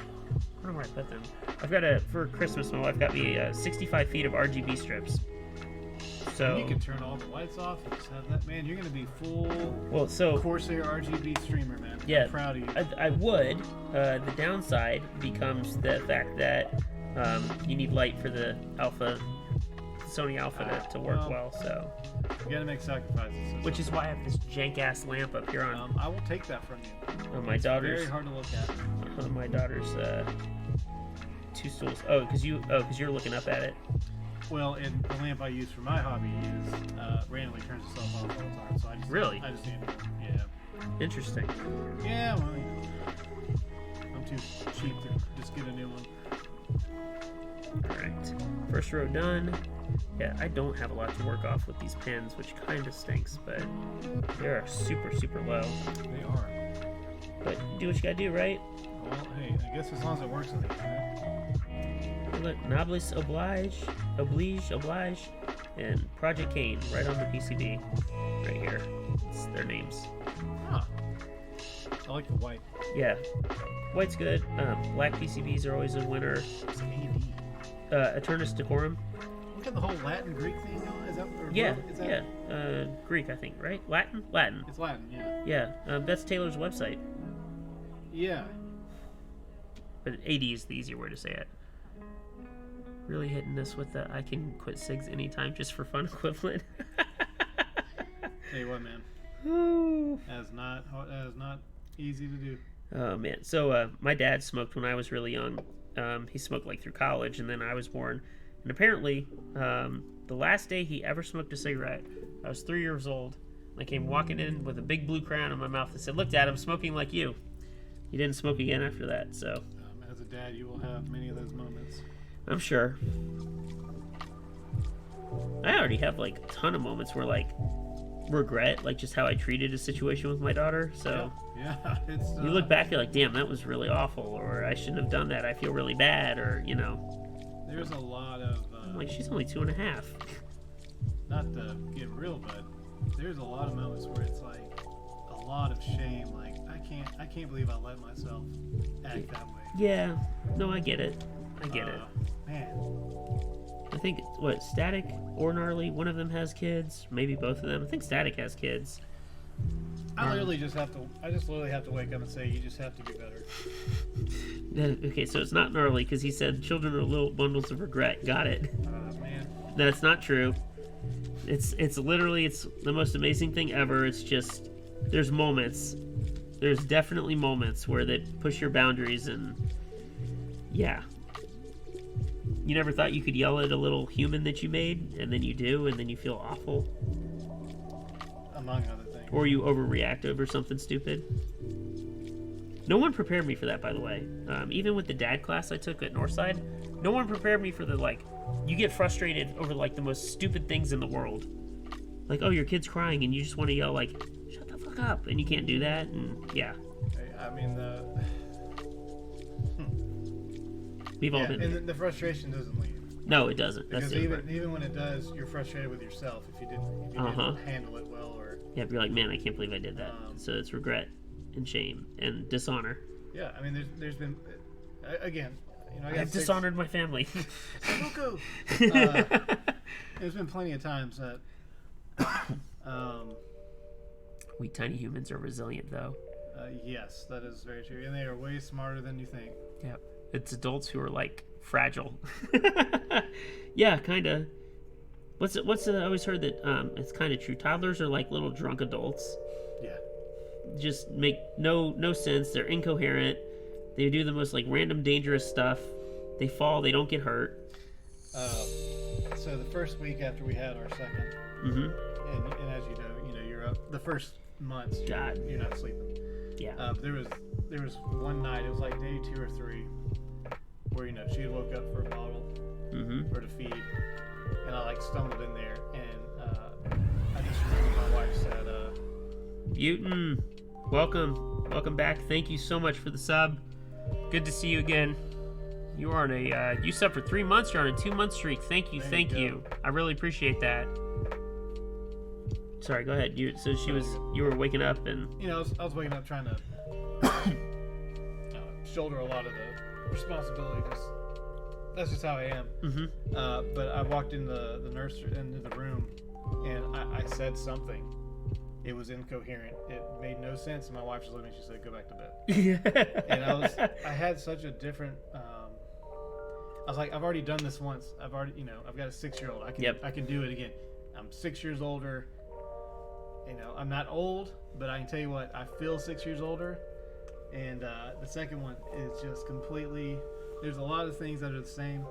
[SPEAKER 1] don't know where I put them. I've got for Christmas. I've got me 65 feet of RGB strips. So
[SPEAKER 2] you can turn all the lights off and just have that. Man, you're gonna be full.
[SPEAKER 1] Well, so
[SPEAKER 2] Corsair RGB streamer, man.
[SPEAKER 1] yeah,
[SPEAKER 2] I'm proud of you.
[SPEAKER 1] I would. The downside becomes the fact that you need light for the Sony Alpha to work well. So
[SPEAKER 2] you gotta make sacrifices.
[SPEAKER 1] which is why I have this jank ass lamp up here on.
[SPEAKER 2] I will take that from you.
[SPEAKER 1] On my
[SPEAKER 2] It's
[SPEAKER 1] daughter's.
[SPEAKER 2] very hard to look at.
[SPEAKER 1] On my daughter's 2 stools. Oh, because you're looking up at it.
[SPEAKER 2] Well, and the lamp I use for my hobby is randomly turns itself off all the time. So I just
[SPEAKER 1] Really?
[SPEAKER 2] I just need yeah.
[SPEAKER 1] Interesting.
[SPEAKER 2] Yeah, well, you know, I'm too cheap to just get a new one.
[SPEAKER 1] Alright. First row done. Yeah, I don't have a lot to work off with these pins, which kind of stinks, but they are super, super low.
[SPEAKER 2] They are.
[SPEAKER 1] But do what you gotta do, right?
[SPEAKER 2] Well, hey, I guess as long as it works with it. Right?
[SPEAKER 1] Look, Noblesse Oblige, and Project Kane right on the PCB. Right here. It's their names.
[SPEAKER 2] Huh. I like the white.
[SPEAKER 1] Yeah. White's good. Black PCBs are always a winner.
[SPEAKER 2] It's AD.
[SPEAKER 1] Eternus Decorum.
[SPEAKER 2] Look at the whole Latin Greek thing going. Is that? Or
[SPEAKER 1] Yeah,
[SPEAKER 2] is that,
[SPEAKER 1] yeah. Greek, I think, right? Latin? Latin.
[SPEAKER 2] It's Latin. Yeah.
[SPEAKER 1] Yeah, that's Taylor's website.
[SPEAKER 2] Yeah.
[SPEAKER 1] But AD is the easier way to say it. Really hitting this with the I can quit SIGs anytime just for fun equivalent.
[SPEAKER 2] Tell you what, man.
[SPEAKER 1] Ooh.
[SPEAKER 2] That is not easy to do.
[SPEAKER 1] Oh man, so my dad smoked when I was really young. He smoked like through college, and then I was born. And apparently, the last day he ever smoked a cigarette, I was 3 years old. And I came walking in with a big blue crayon in my mouth that said, "Look, Dad, I'm smoking like you." He didn't smoke again after that. So
[SPEAKER 2] As a dad, you will have many of those moments.
[SPEAKER 1] I'm sure. I already have like a ton of moments where like regret, like just how I treated a situation with my daughter. So
[SPEAKER 2] yeah, it's
[SPEAKER 1] you look back, you're like, damn, that was really awful, or I shouldn't have done that. I feel really bad, or
[SPEAKER 2] there's a lot of
[SPEAKER 1] I'm like, she's only 2.5.
[SPEAKER 2] not to get real, but there's a lot of moments where it's like a lot of shame. Like I can't believe I let myself act that way.
[SPEAKER 1] Yeah, no, I get it.
[SPEAKER 2] Man,
[SPEAKER 1] I think Static or Gnarly, one of them has kids, maybe both of them. I think Static has kids.
[SPEAKER 2] I literally just have to wake up and say you just have to get better.
[SPEAKER 1] Okay, so it's not Gnarly because he said children are little bundles of regret. Got it.
[SPEAKER 2] Man.
[SPEAKER 1] That's not true. It's literally the most amazing thing ever. It's just there's moments. There's definitely moments where they push your boundaries, and yeah. You never thought you could yell at a little human that you made, and then you do, and then you feel awful.
[SPEAKER 2] Among other things.
[SPEAKER 1] Or you overreact over something stupid. No one prepared me for that, by the way. Even with the dad class I took at Northside, no one prepared me for the, like, you get frustrated over, like, the most stupid things in the world. Like, oh, your kid's crying, and you just want to yell, like, shut the fuck up, and you can't do that, and yeah.
[SPEAKER 2] I mean,
[SPEAKER 1] We've all been there.
[SPEAKER 2] and the frustration doesn't leave.
[SPEAKER 1] No, it doesn't. That's
[SPEAKER 2] Because even when it does, you're frustrated with yourself if you didn't handle it well, or
[SPEAKER 1] yeah, you're like, man, I can't believe I did that. So it's regret and shame and dishonor.
[SPEAKER 2] Yeah, I mean, there's been again, I got
[SPEAKER 1] dishonored my family.
[SPEAKER 2] There's been plenty of times that
[SPEAKER 1] we tiny humans are resilient, though.
[SPEAKER 2] yes, that is very true, and they are way smarter than you think.
[SPEAKER 1] Yeah, it's adults who are like fragile. Yeah, kind of. What's I always heard that it's kind of true. Toddlers are like little drunk adults.
[SPEAKER 2] Yeah.
[SPEAKER 1] Just make no sense. They're incoherent. They do the most like random dangerous stuff. They fall. They don't get hurt.
[SPEAKER 2] So the first week after we had our second, and as you know, you're up the first months. You're not sleeping.
[SPEAKER 1] Yeah.
[SPEAKER 2] There was one night. It was like day 2 or 3, where she had woke up for a bottle or to feed, and I like stumbled in there, and I just remember my wife said,
[SPEAKER 1] Butin, welcome back. Thank you so much for the sub. Good to see you again. You are on you subbed for 3 months. You're on a 2-month streak. Thank you. I really appreciate that. Sorry, go ahead. You were waking up and
[SPEAKER 2] I was waking up trying to shoulder a lot of the responsibility. That's just how I am. But I walked into the room, and I said something. It was incoherent. It made no sense. And my wife was looking at me. She said, "Go back to bed." And I had such a different. I was like, I've already done this once. I've got a 6-year-old. I can do it again. I'm 6 years older. I'm not old, but I can tell you what, I feel 6 years older. And the second one is just completely. There's a lot of things that are the same,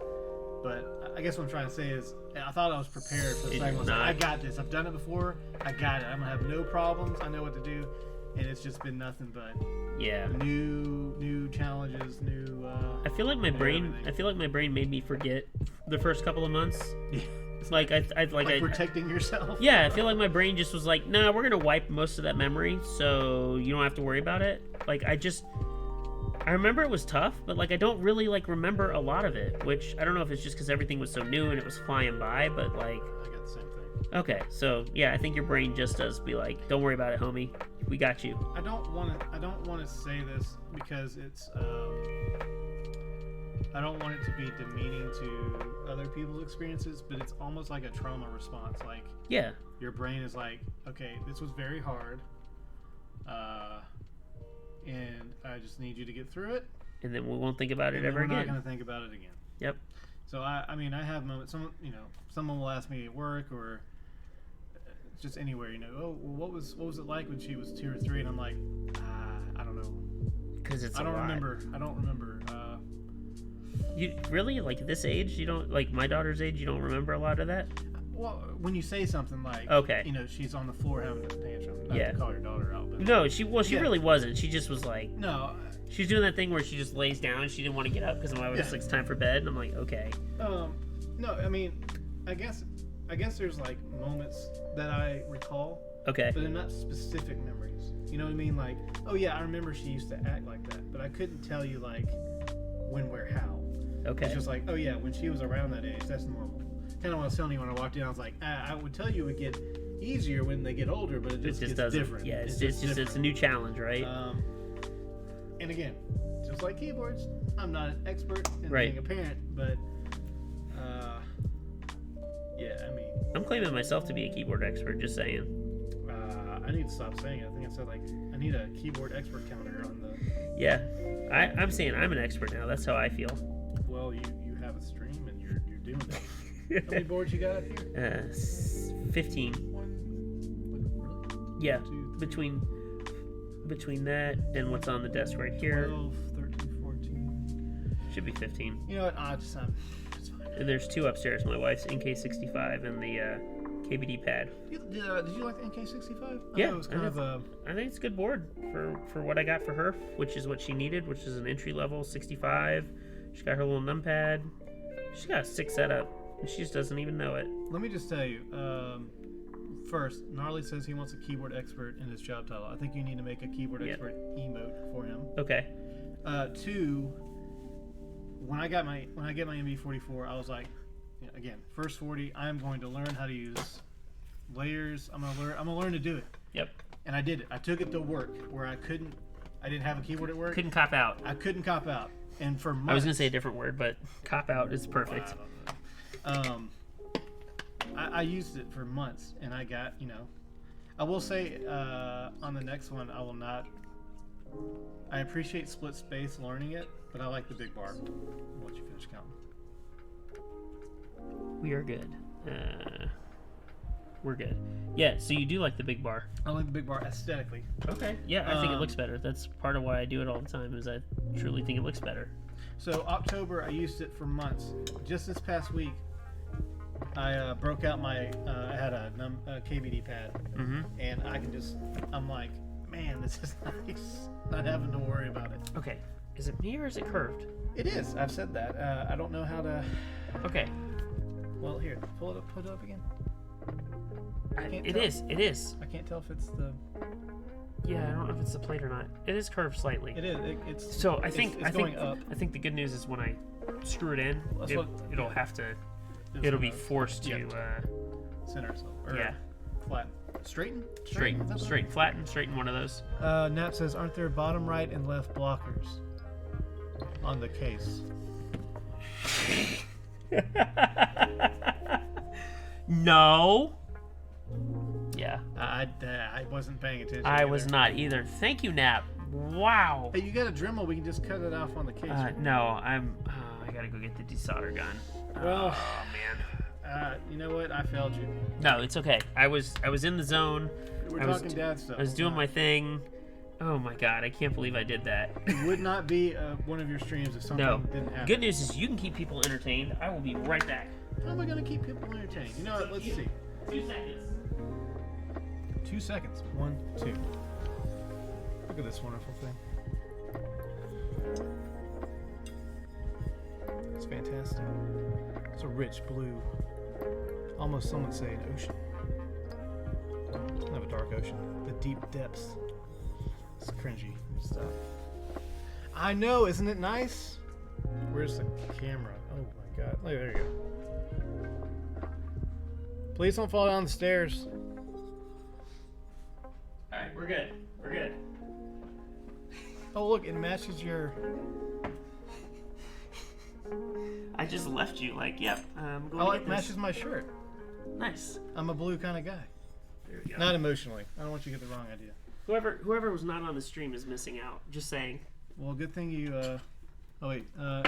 [SPEAKER 2] but I guess what I'm trying to say is I thought I was prepared for the second one. I got this. I've done it before. I got it. I'm gonna have no problems. I know what to do, and it's just been nothing but new challenges, new.
[SPEAKER 1] I feel like my brain. I feel like my brain made me forget the first couple of months. It's like I
[SPEAKER 2] protecting yourself.
[SPEAKER 1] Yeah, I feel like my brain just was like, nah, we're gonna wipe most of that memory, so you don't have to worry about it. Like I remember it was tough, but like I don't really like remember a lot of it, which I don't know if it's just because everything was so new and it was flying by, but like.
[SPEAKER 2] I got the same thing.
[SPEAKER 1] Okay, so yeah, I think your brain just does be like, don't worry about it, homie. We got you.
[SPEAKER 2] I don't want to say this because it's. I don't want it to be demeaning to other people's experiences, but it's almost like a trauma response. Like,
[SPEAKER 1] yeah,
[SPEAKER 2] your brain is like, okay, this was very hard, and I just need you to get through it.
[SPEAKER 1] And then we won't think about it ever again.
[SPEAKER 2] We're not going to think about it again.
[SPEAKER 1] Yep.
[SPEAKER 2] So I mean, I have moments. Someone will ask me at work or just anywhere. Oh, well, what was it like when she was 2 or 3? And I'm like, I don't know.
[SPEAKER 1] Because I
[SPEAKER 2] don't remember.
[SPEAKER 1] You really, like, this age, you don't, like my daughter's age, you don't remember a lot of that?
[SPEAKER 2] Well, when you say something like,
[SPEAKER 1] okay,
[SPEAKER 2] she's on the floor having a tantrum. Not to call your daughter out, but
[SPEAKER 1] no, she really wasn't. She just was like,
[SPEAKER 2] no.
[SPEAKER 1] She was doing that thing where she just lays down. She didn't want to get up because my wife was like, it's time for bed. And I'm like, okay.
[SPEAKER 2] No, I mean, I guess I guess there's like moments that I recall,
[SPEAKER 1] Okay.
[SPEAKER 2] but they're not specific memories. You know what I mean? Like, oh yeah, I remember she used to act like that, but I couldn't tell you like when, where, how.
[SPEAKER 1] Okay.
[SPEAKER 2] It's just like, oh yeah, when she was around that age, that's normal. Kind of what I was telling you when I walked in, I was like, I would tell you it would get easier when they get older, but it just gets
[SPEAKER 1] doesn't.
[SPEAKER 2] different.
[SPEAKER 1] Yeah, it's a new challenge, right?
[SPEAKER 2] And again, just like keyboards, I'm not an expert in
[SPEAKER 1] Right.
[SPEAKER 2] being a parent, but yeah, I mean,
[SPEAKER 1] I'm claiming myself to be a keyboard expert. Just saying.
[SPEAKER 2] I need to stop saying it. I think I said like I need a keyboard expert counter on the.
[SPEAKER 1] Yeah, I'm saying I'm an expert now. That's how I feel.
[SPEAKER 2] Well, you have a stream and you're doing it. How many boards you got up here?
[SPEAKER 1] 15.
[SPEAKER 2] Really?
[SPEAKER 1] Yeah,
[SPEAKER 2] 2,
[SPEAKER 1] between that and what's on the desk right here,
[SPEAKER 2] 12, 13, 14.
[SPEAKER 1] should be 15.
[SPEAKER 2] You know what? It's fine.
[SPEAKER 1] And there's 2 upstairs. My wife's NK65 and the KBD pad.
[SPEAKER 2] Did you like the NK65?
[SPEAKER 1] Yeah,
[SPEAKER 2] it was kind of a.
[SPEAKER 1] I think it's a good board for what I got for her, which is what she needed, which is an entry level 65. She got her little numpad. She's got a 6 setup, and she just doesn't even know it.
[SPEAKER 2] Let me just tell you. First, Gnarly says he wants a keyboard expert in his job title. I think you need to make a keyboard expert emote for him.
[SPEAKER 1] Okay.
[SPEAKER 2] 2, when I get my MB44, I was like, again, first 40, I'm going to learn how to use layers. I'm gonna learn to do it.
[SPEAKER 1] Yep.
[SPEAKER 2] And I did it. I took it to work where I didn't have a keyboard at work.
[SPEAKER 1] Couldn't cop out.
[SPEAKER 2] I couldn't cop out. And for months,
[SPEAKER 1] I was gonna say a different word, but cop out is perfect.
[SPEAKER 2] I used it for months, and I got, I will say on the next one, I will not. I appreciate split space learning it, but I like the big bar. I'll let you finish counting.
[SPEAKER 1] We are good. We're good. Yeah, so you do like the big bar.
[SPEAKER 2] I like the big bar aesthetically.
[SPEAKER 1] Okay. Yeah, I think it looks better. That's part of why I do it all the time, is I truly think it looks better.
[SPEAKER 2] So October, I used it for months. Just this past week, I broke out my. I had a KBD pad, and I'm like, man, this is nice. Not having to worry about it.
[SPEAKER 1] Okay. Is it me or is it curved?
[SPEAKER 2] It is. I've said that. I don't know how to.
[SPEAKER 1] Okay.
[SPEAKER 2] Well, here, pull it up. Put it up again.
[SPEAKER 1] It is.
[SPEAKER 2] I can't tell if it's the.
[SPEAKER 1] Yeah, I don't know if it's the plate or not. It is curved slightly.
[SPEAKER 2] It is. It's.
[SPEAKER 1] So I think
[SPEAKER 2] going up.
[SPEAKER 1] I think the good news is when I screw it in, it'll have to.
[SPEAKER 2] It's
[SPEAKER 1] It'll be
[SPEAKER 2] gonna-
[SPEAKER 1] forced to.
[SPEAKER 2] Center itself.
[SPEAKER 1] Yeah.
[SPEAKER 2] Flat. Straighten.
[SPEAKER 1] Straighten one of those.
[SPEAKER 2] Nap says, aren't there bottom right and left blockers on the case?
[SPEAKER 1] No. Yeah.
[SPEAKER 2] I wasn't paying attention.
[SPEAKER 1] I was not either. Thank you, Nap. Wow.
[SPEAKER 2] Hey, you got a Dremel? We can just cut it off on the case.
[SPEAKER 1] No, I gotta go get the desolder gun.
[SPEAKER 2] Well,
[SPEAKER 1] oh man.
[SPEAKER 2] You know what? I failed you.
[SPEAKER 1] No, it's okay. I was in the zone.
[SPEAKER 2] We're talking dad stuff.
[SPEAKER 1] I was doing my thing. Oh my god, I can't believe I did that.
[SPEAKER 2] It would not be one of your streams if something didn't happen.
[SPEAKER 1] Good news is you can keep people entertained. I will be right back.
[SPEAKER 2] How am I going to keep people entertained? You know what? Let's see.
[SPEAKER 1] 2 seconds.
[SPEAKER 2] 2 seconds. 1, 2. Look at this wonderful thing. It's fantastic. It's a rich blue. Almost some would say an ocean. It's kind of a dark ocean. The deep depths. It's cringy stuff. I know, isn't it nice? Where's the camera? Oh my god. Oh, there you go. Please don't fall down the stairs.
[SPEAKER 1] Alright, we're good. We're good.
[SPEAKER 2] Oh look, it matches your...
[SPEAKER 1] I just left you like, yep, I'm going
[SPEAKER 2] Oh,
[SPEAKER 1] to
[SPEAKER 2] it
[SPEAKER 1] get
[SPEAKER 2] matches
[SPEAKER 1] this.
[SPEAKER 2] my shirt.
[SPEAKER 1] Nice.
[SPEAKER 2] I'm a blue kind of guy.
[SPEAKER 1] There we go.
[SPEAKER 2] Not emotionally. I don't want you to get the wrong idea.
[SPEAKER 1] Whoever was not on the stream is missing out. Just saying.
[SPEAKER 2] Well, good thing you, oh wait, are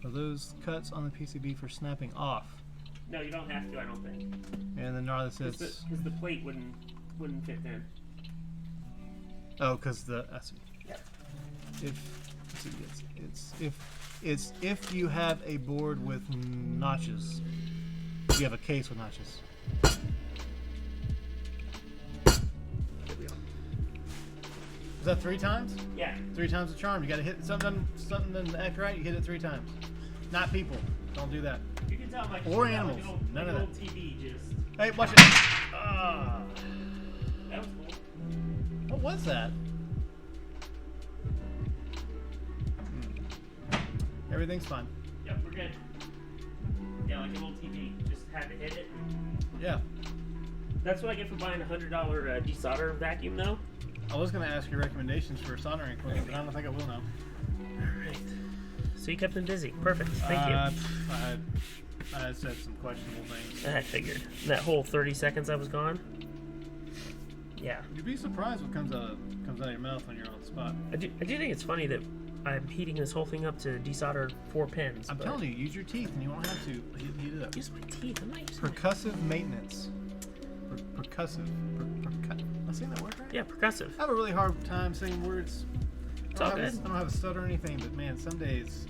[SPEAKER 2] those cuts on the PCB for snapping off?
[SPEAKER 1] No, you don't have to, I don't think.
[SPEAKER 2] And then Gnarly says...
[SPEAKER 1] Because the plate wouldn't fit in.
[SPEAKER 2] Oh, because the... I see.
[SPEAKER 1] Yep.
[SPEAKER 2] If you have a board with notches. You have a case with notches.
[SPEAKER 1] There we go.
[SPEAKER 2] Is that 3 times?
[SPEAKER 1] Yeah.
[SPEAKER 2] 3 times the charm. You gotta hit something doesn't act right, you hit it 3 times. Not people. Don't do that.
[SPEAKER 1] You can tell my
[SPEAKER 2] Or animals. None of that.
[SPEAKER 1] TV just.
[SPEAKER 2] Hey, watch it. Ah.
[SPEAKER 1] That was cool.
[SPEAKER 2] What was that? Everything's fine.
[SPEAKER 1] Yep, we're good. Yeah, like an old TV. Just had to hit it.
[SPEAKER 2] Yeah.
[SPEAKER 1] That's what I get for buying a $100 desolder vacuum, though.
[SPEAKER 2] I was going to ask your recommendations for soldering equipment, but I don't think I will now.
[SPEAKER 1] Alright. So you kept them busy. Perfect. Thank you.
[SPEAKER 2] I said some questionable things.
[SPEAKER 1] I figured. That whole 30 seconds I was gone. Yeah.
[SPEAKER 2] You'd be surprised what comes out of your mouth when you're on the spot.
[SPEAKER 1] I do think it's funny that I'm heating this whole thing up to desolder 4 pins.
[SPEAKER 2] I'm telling you, use your teeth and you won't have to heat it up.
[SPEAKER 1] Use my teeth. I'm not using
[SPEAKER 2] Percussive maintenance. Percussive. Am I saying that word right?
[SPEAKER 1] Yeah, percussive.
[SPEAKER 2] I have a really hard time saying words.
[SPEAKER 1] It's all good.
[SPEAKER 2] I don't have a stutter or anything, but man, some days.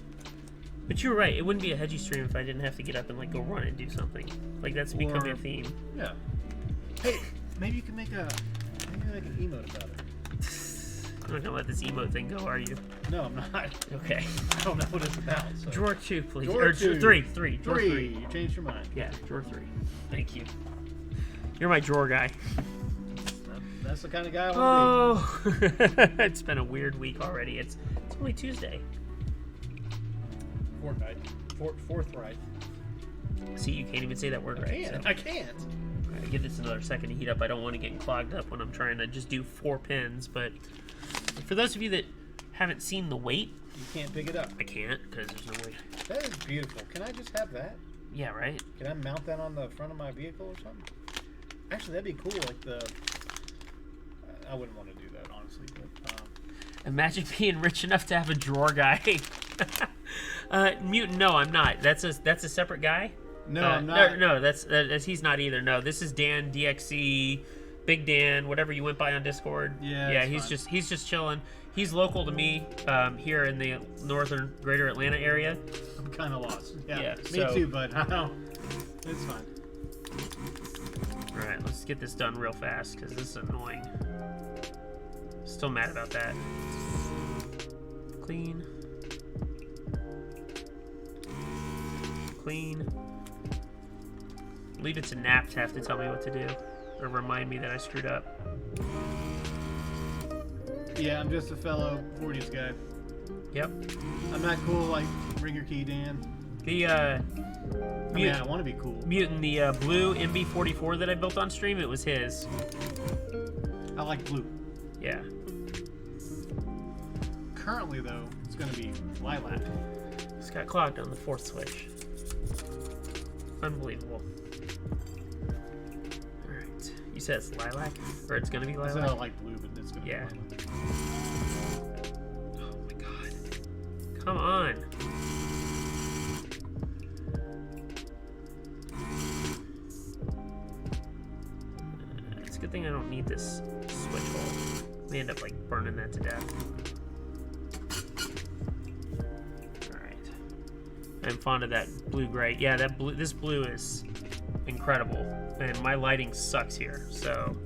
[SPEAKER 1] But you're right. It wouldn't be a hedgy stream if I didn't have to get up and like go run and do something. Like that's becoming a theme.
[SPEAKER 2] Yeah. Hey, maybe you can make an emote about it.
[SPEAKER 1] You're not gonna let this emote thing go, are you?
[SPEAKER 2] No, I'm not.
[SPEAKER 1] Okay.
[SPEAKER 2] I don't know what it's about. So.
[SPEAKER 1] Drawer 2, please.
[SPEAKER 2] Drawer
[SPEAKER 1] or
[SPEAKER 2] 2.
[SPEAKER 1] Three. Drawer
[SPEAKER 2] 3. You changed your mind.
[SPEAKER 1] Yeah, drawer 3. Thank you. You're my drawer guy.
[SPEAKER 2] That's the kind of guy I want to
[SPEAKER 1] Oh, it's been a weird week already. It's only Tuesday.
[SPEAKER 2] be. Forthright.
[SPEAKER 1] See, you can't even say that word right. So.
[SPEAKER 2] I can't.
[SPEAKER 1] Alright, give this another second to heat up. I don't want to get clogged up when I'm trying to just do 4 pins. But for those of you that haven't seen the weight,
[SPEAKER 2] You can't pick it up.
[SPEAKER 1] I can't because there's no way.
[SPEAKER 2] That is beautiful. Can I just have that?
[SPEAKER 1] Yeah, right?
[SPEAKER 2] Can I mount that on the front of my vehicle or something? Actually, that'd be cool. Like I wouldn't want to do that, honestly. But
[SPEAKER 1] Imagine being rich enough to have a drawer guy. Mutant, no, I'm not. That's a separate guy.
[SPEAKER 2] no, I'm not.
[SPEAKER 1] No, that's he's not either. No, this is Dan DXC, Big Dan, whatever you went by on Discord.
[SPEAKER 2] Yeah,
[SPEAKER 1] he's
[SPEAKER 2] fine.
[SPEAKER 1] he's just chilling. He's local to me here in the northern Greater Atlanta area.
[SPEAKER 2] I'm kind of lost. Yeah, me
[SPEAKER 1] so-
[SPEAKER 2] too, bud. I know. It's fine.
[SPEAKER 1] All right, let's get this done real fast because this is annoying. Still mad about that. Clean. Clean. Leave it to Nap to have to tell me what to do or remind me that I screwed up.
[SPEAKER 2] Yeah, I'm just a fellow 40s guy.
[SPEAKER 1] Yep.
[SPEAKER 2] I'm not cool like Bring Your Key Dan.
[SPEAKER 1] The
[SPEAKER 2] I want to be cool.
[SPEAKER 1] Mutant, the blue MB44 that I built on stream, it was his.
[SPEAKER 2] I like blue.
[SPEAKER 1] Yeah.
[SPEAKER 2] Currently, though, it's going to be lilac.
[SPEAKER 1] It's got clogged on the 4th switch. Unbelievable. Alright. You said it's lilac? Or it's gonna be
[SPEAKER 2] I said
[SPEAKER 1] lilac?
[SPEAKER 2] I like blue, but it's going to
[SPEAKER 1] Yeah.
[SPEAKER 2] be lilac.
[SPEAKER 1] Oh my god. Come on. It's a good thing I don't need this switch hole. May end up like burning that to death. Alright. I'm fond of that blue-gray. Yeah, this blue is incredible. And my lighting sucks here, so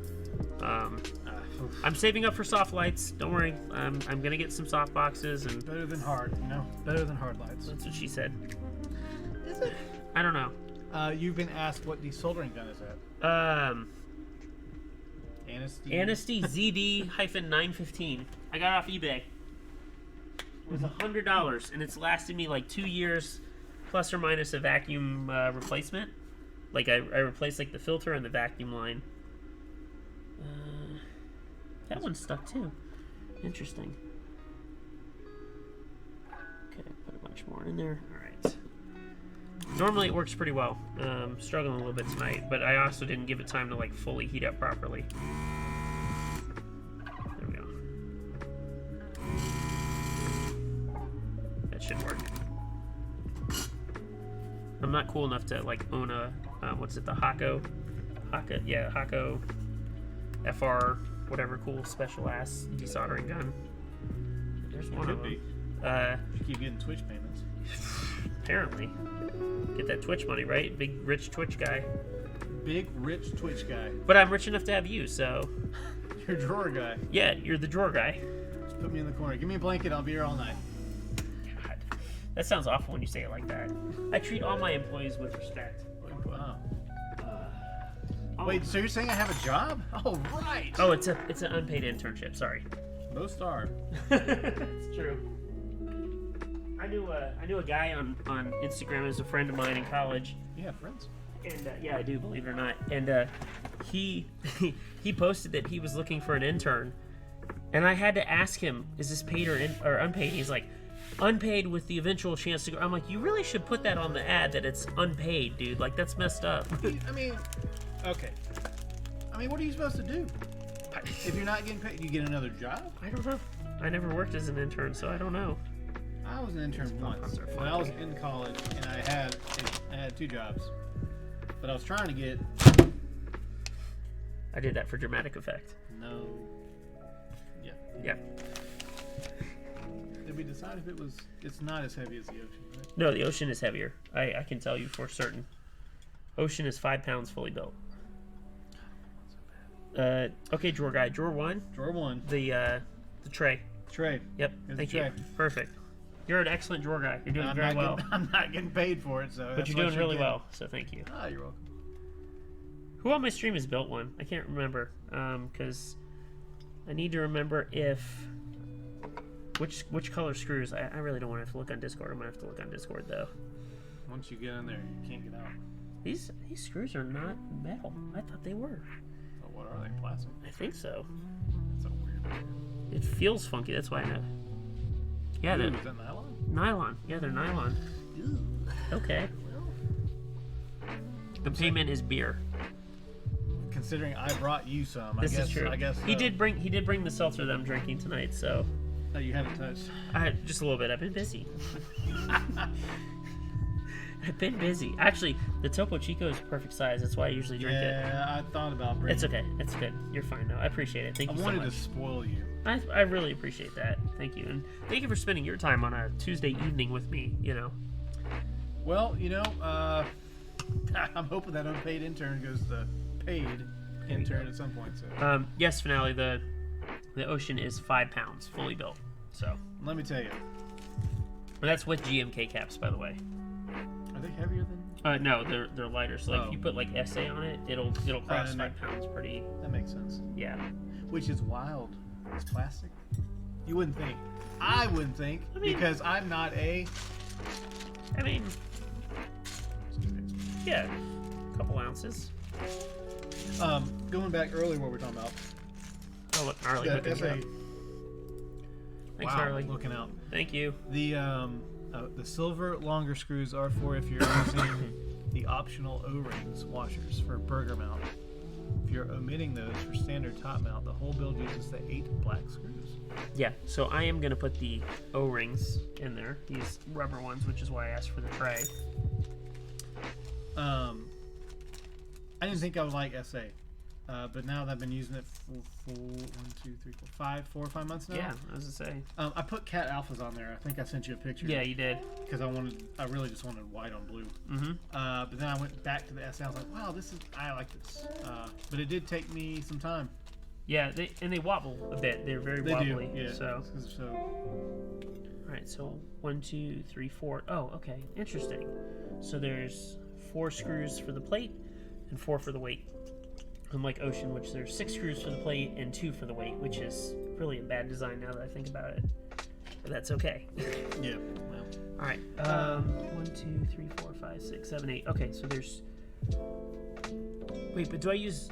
[SPEAKER 1] I'm saving up for soft lights. Don't worry. I'm gonna get some soft boxes and
[SPEAKER 2] Better than hard, you know? Better than hard lights.
[SPEAKER 1] that's what she said.
[SPEAKER 2] Is it?
[SPEAKER 1] I don't know.
[SPEAKER 2] You've been asked what desoldering gun is that?
[SPEAKER 1] Anasty ZD-915. I got it off eBay. It was $100, and it's lasted me like 2 years, plus or minus a vacuum replacement. Like I replaced like the filter and the vacuum line. That one stuck too. Interesting. Okay, put a bunch more in there. All right. Normally it works pretty well. Struggling a little bit tonight, but I also didn't give it time to like fully heat up properly. There we go. That should work. I'm not cool enough to like own a what's it, the Hako, yeah, Hako FR whatever cool special ass desoldering gun. There's one of them.
[SPEAKER 2] You keep getting Twitch payments.
[SPEAKER 1] Apparently. Get that Twitch money, right? Big rich Twitch guy.
[SPEAKER 2] Big, rich Twitch guy.
[SPEAKER 1] But I'm rich enough to have you, so
[SPEAKER 2] You're a drawer guy.
[SPEAKER 1] yeah, you're the drawer guy.
[SPEAKER 2] Just put me in the corner. Give me a blanket, I'll be here all night.
[SPEAKER 1] God. That sounds awful when you say it like that. I treat all my employees with respect.
[SPEAKER 2] Wow. Wait, so you're saying I have a job? Oh, right.
[SPEAKER 1] Oh, it's an unpaid internship. Sorry.
[SPEAKER 2] Most are.
[SPEAKER 1] It's true. I knew a guy on Instagram as a friend of mine in college.
[SPEAKER 2] You have friends?
[SPEAKER 1] And yeah, I do, believe it or not. And he posted that he was looking for an intern, and I had to ask him, "Is this paid or unpaid?" He's like, "Unpaid with the eventual chance to go." I'm like, "You really should put that on the ad that it's unpaid, dude. Like that's messed up."
[SPEAKER 2] I mean, okay. I mean, what are you supposed to do? If you're not getting paid, you get another job?
[SPEAKER 1] I don't know. I never worked as an intern, so I don't know.
[SPEAKER 2] I was an intern once when I was in college, and I had 2 jobs. But I was trying to get...
[SPEAKER 1] I did that for dramatic effect.
[SPEAKER 2] No. Yeah.
[SPEAKER 1] Yeah.
[SPEAKER 2] Did we decide if it was... It's not as heavy as the ocean, right?
[SPEAKER 1] No, the ocean is heavier. I can tell you for certain. Ocean is 5 pounds fully built. Okay, drawer guy. Drawer 1.
[SPEAKER 2] Drawer 1.
[SPEAKER 1] The tray.
[SPEAKER 2] Tray.
[SPEAKER 1] Yep.
[SPEAKER 2] Here's
[SPEAKER 1] Thank
[SPEAKER 2] the
[SPEAKER 1] you.
[SPEAKER 2] tray.
[SPEAKER 1] Perfect. You're an excellent drawer guy. You're doing very well.
[SPEAKER 2] I'm not getting paid for it, so...
[SPEAKER 1] But you're doing really well, so thank you.
[SPEAKER 2] Ah, you're welcome.
[SPEAKER 1] Who on my stream has built one? I can't remember. Because I need to remember if... Which color screws. I really don't want to have to look on Discord. I'm going to have to look on Discord, though.
[SPEAKER 2] Once you get in there, you can't get out.
[SPEAKER 1] These screws are not metal. I thought they were.
[SPEAKER 2] Oh, what are they? Plastic?
[SPEAKER 1] I think so.
[SPEAKER 2] That's so weird.
[SPEAKER 1] It feels funky. That's why I know. Yeah,
[SPEAKER 2] Ooh,
[SPEAKER 1] they're
[SPEAKER 2] is that nylon?
[SPEAKER 1] nylon. Yeah, they're nylon. Okay. The payment is beer.
[SPEAKER 2] Considering I brought you some,
[SPEAKER 1] This
[SPEAKER 2] I guess,
[SPEAKER 1] is true.
[SPEAKER 2] I guess
[SPEAKER 1] He did bring the seltzer that I'm drinking tonight. So
[SPEAKER 2] Oh, you haven't touched.
[SPEAKER 1] I had just a little bit. I've been busy. I've been busy. Actually, the Topo Chico is perfect size. That's why I usually drink it.
[SPEAKER 2] Yeah, I thought about bringing.
[SPEAKER 1] It's okay. It's good. You're fine now. I appreciate it. Thank you so
[SPEAKER 2] I wanted
[SPEAKER 1] much.
[SPEAKER 2] to spoil you.
[SPEAKER 1] I really appreciate that. Thank you. And thank you for spending your time on a Tuesday evening with me, you know.
[SPEAKER 2] Well, I'm hoping that unpaid intern goes to paid intern at some point. So
[SPEAKER 1] Yes, Finale, the ocean is 5 pounds, fully built. So
[SPEAKER 2] let me tell you,
[SPEAKER 1] that's with GMK caps, by the way.
[SPEAKER 2] are they heavier than?
[SPEAKER 1] No, they're lighter. So like if you
[SPEAKER 2] Oh.
[SPEAKER 1] put like SA on it, it'll cross
[SPEAKER 2] no.
[SPEAKER 1] 5 pounds pretty.
[SPEAKER 2] That makes sense.
[SPEAKER 1] Yeah.
[SPEAKER 2] Which is wild. It's plastic. You wouldn't think. I wouldn't think because I'm not a.
[SPEAKER 1] I mean, yeah, a couple ounces.
[SPEAKER 2] Going back earlier, what we're talking about.
[SPEAKER 1] Oh, look, Harley.
[SPEAKER 2] The
[SPEAKER 1] hooking
[SPEAKER 2] SA.
[SPEAKER 1] up. Thanks,
[SPEAKER 2] Wow,
[SPEAKER 1] Harley.
[SPEAKER 2] looking out.
[SPEAKER 1] Thank you.
[SPEAKER 2] The silver longer screws are for if you're using the optional O-rings washers for burger mount. If you're omitting those for standard top mount, the whole build uses the 8 black screws.
[SPEAKER 1] Yeah, so I am going to put the O-rings in there, these rubber ones, which is why I asked for the tray.
[SPEAKER 2] I didn't think I would like SA, but now that I've been using it for 4 or 5 months now.
[SPEAKER 1] Yeah, I was going to say.
[SPEAKER 2] I put cat alphas on there. I think I sent you a picture.
[SPEAKER 1] Yeah, you did.
[SPEAKER 2] Because I really just wanted white on blue.
[SPEAKER 1] Mm-hmm.
[SPEAKER 2] But then I went back to the SA. I was like, wow, I like this. But it did take me some time.
[SPEAKER 1] Yeah, they wobble a bit. They're very
[SPEAKER 2] They
[SPEAKER 1] wobbly.
[SPEAKER 2] do, yeah.
[SPEAKER 1] So,
[SPEAKER 2] So
[SPEAKER 1] all right, so 1, 2, 3, 4. Oh, okay, interesting. So there's 4 screws for the plate and 4 for the weight. Unlike Ocean, which there's 6 screws for the plate and 2 for the weight, which is really a bad design now that I think about it. But that's okay.
[SPEAKER 2] yeah. Well,
[SPEAKER 1] All right. 1, 2, 3, 4, 5, 6, 7, 8. Okay, so there's. Wait, but do I use?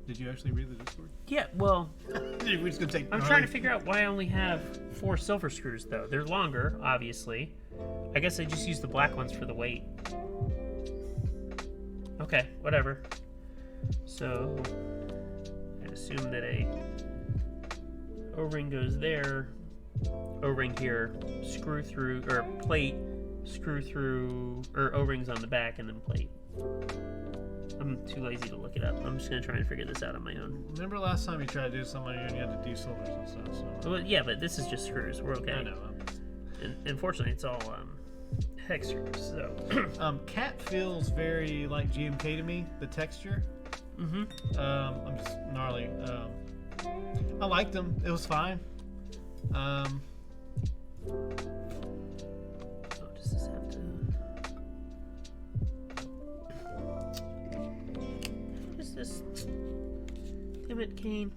[SPEAKER 2] did you actually read the Discord?
[SPEAKER 1] Yeah. Well,
[SPEAKER 2] We're just gonna take.
[SPEAKER 1] I'm trying to figure out why I only have 4 silver screws though. They're longer, obviously. I guess I just use the black ones for the weight. Okay, whatever. So I assume that a O-ring goes there. O-ring here, screw through, or plate, screw through, or O-rings on the back and then plate. I'm too lazy to look it up. I'm just gonna try and figure this out on my own.
[SPEAKER 2] Remember last time you tried to do something and you had to do silvers and stuff. So.
[SPEAKER 1] Well, yeah, but this is just screws. We're okay.
[SPEAKER 2] I know.
[SPEAKER 1] And unfortunately, it's all hex screws. So.
[SPEAKER 2] Cat feels very like GMK to me. The texture.
[SPEAKER 1] Mm-hmm.
[SPEAKER 2] I'm just gnarly. I liked them. It was fine.
[SPEAKER 1] it, Kane?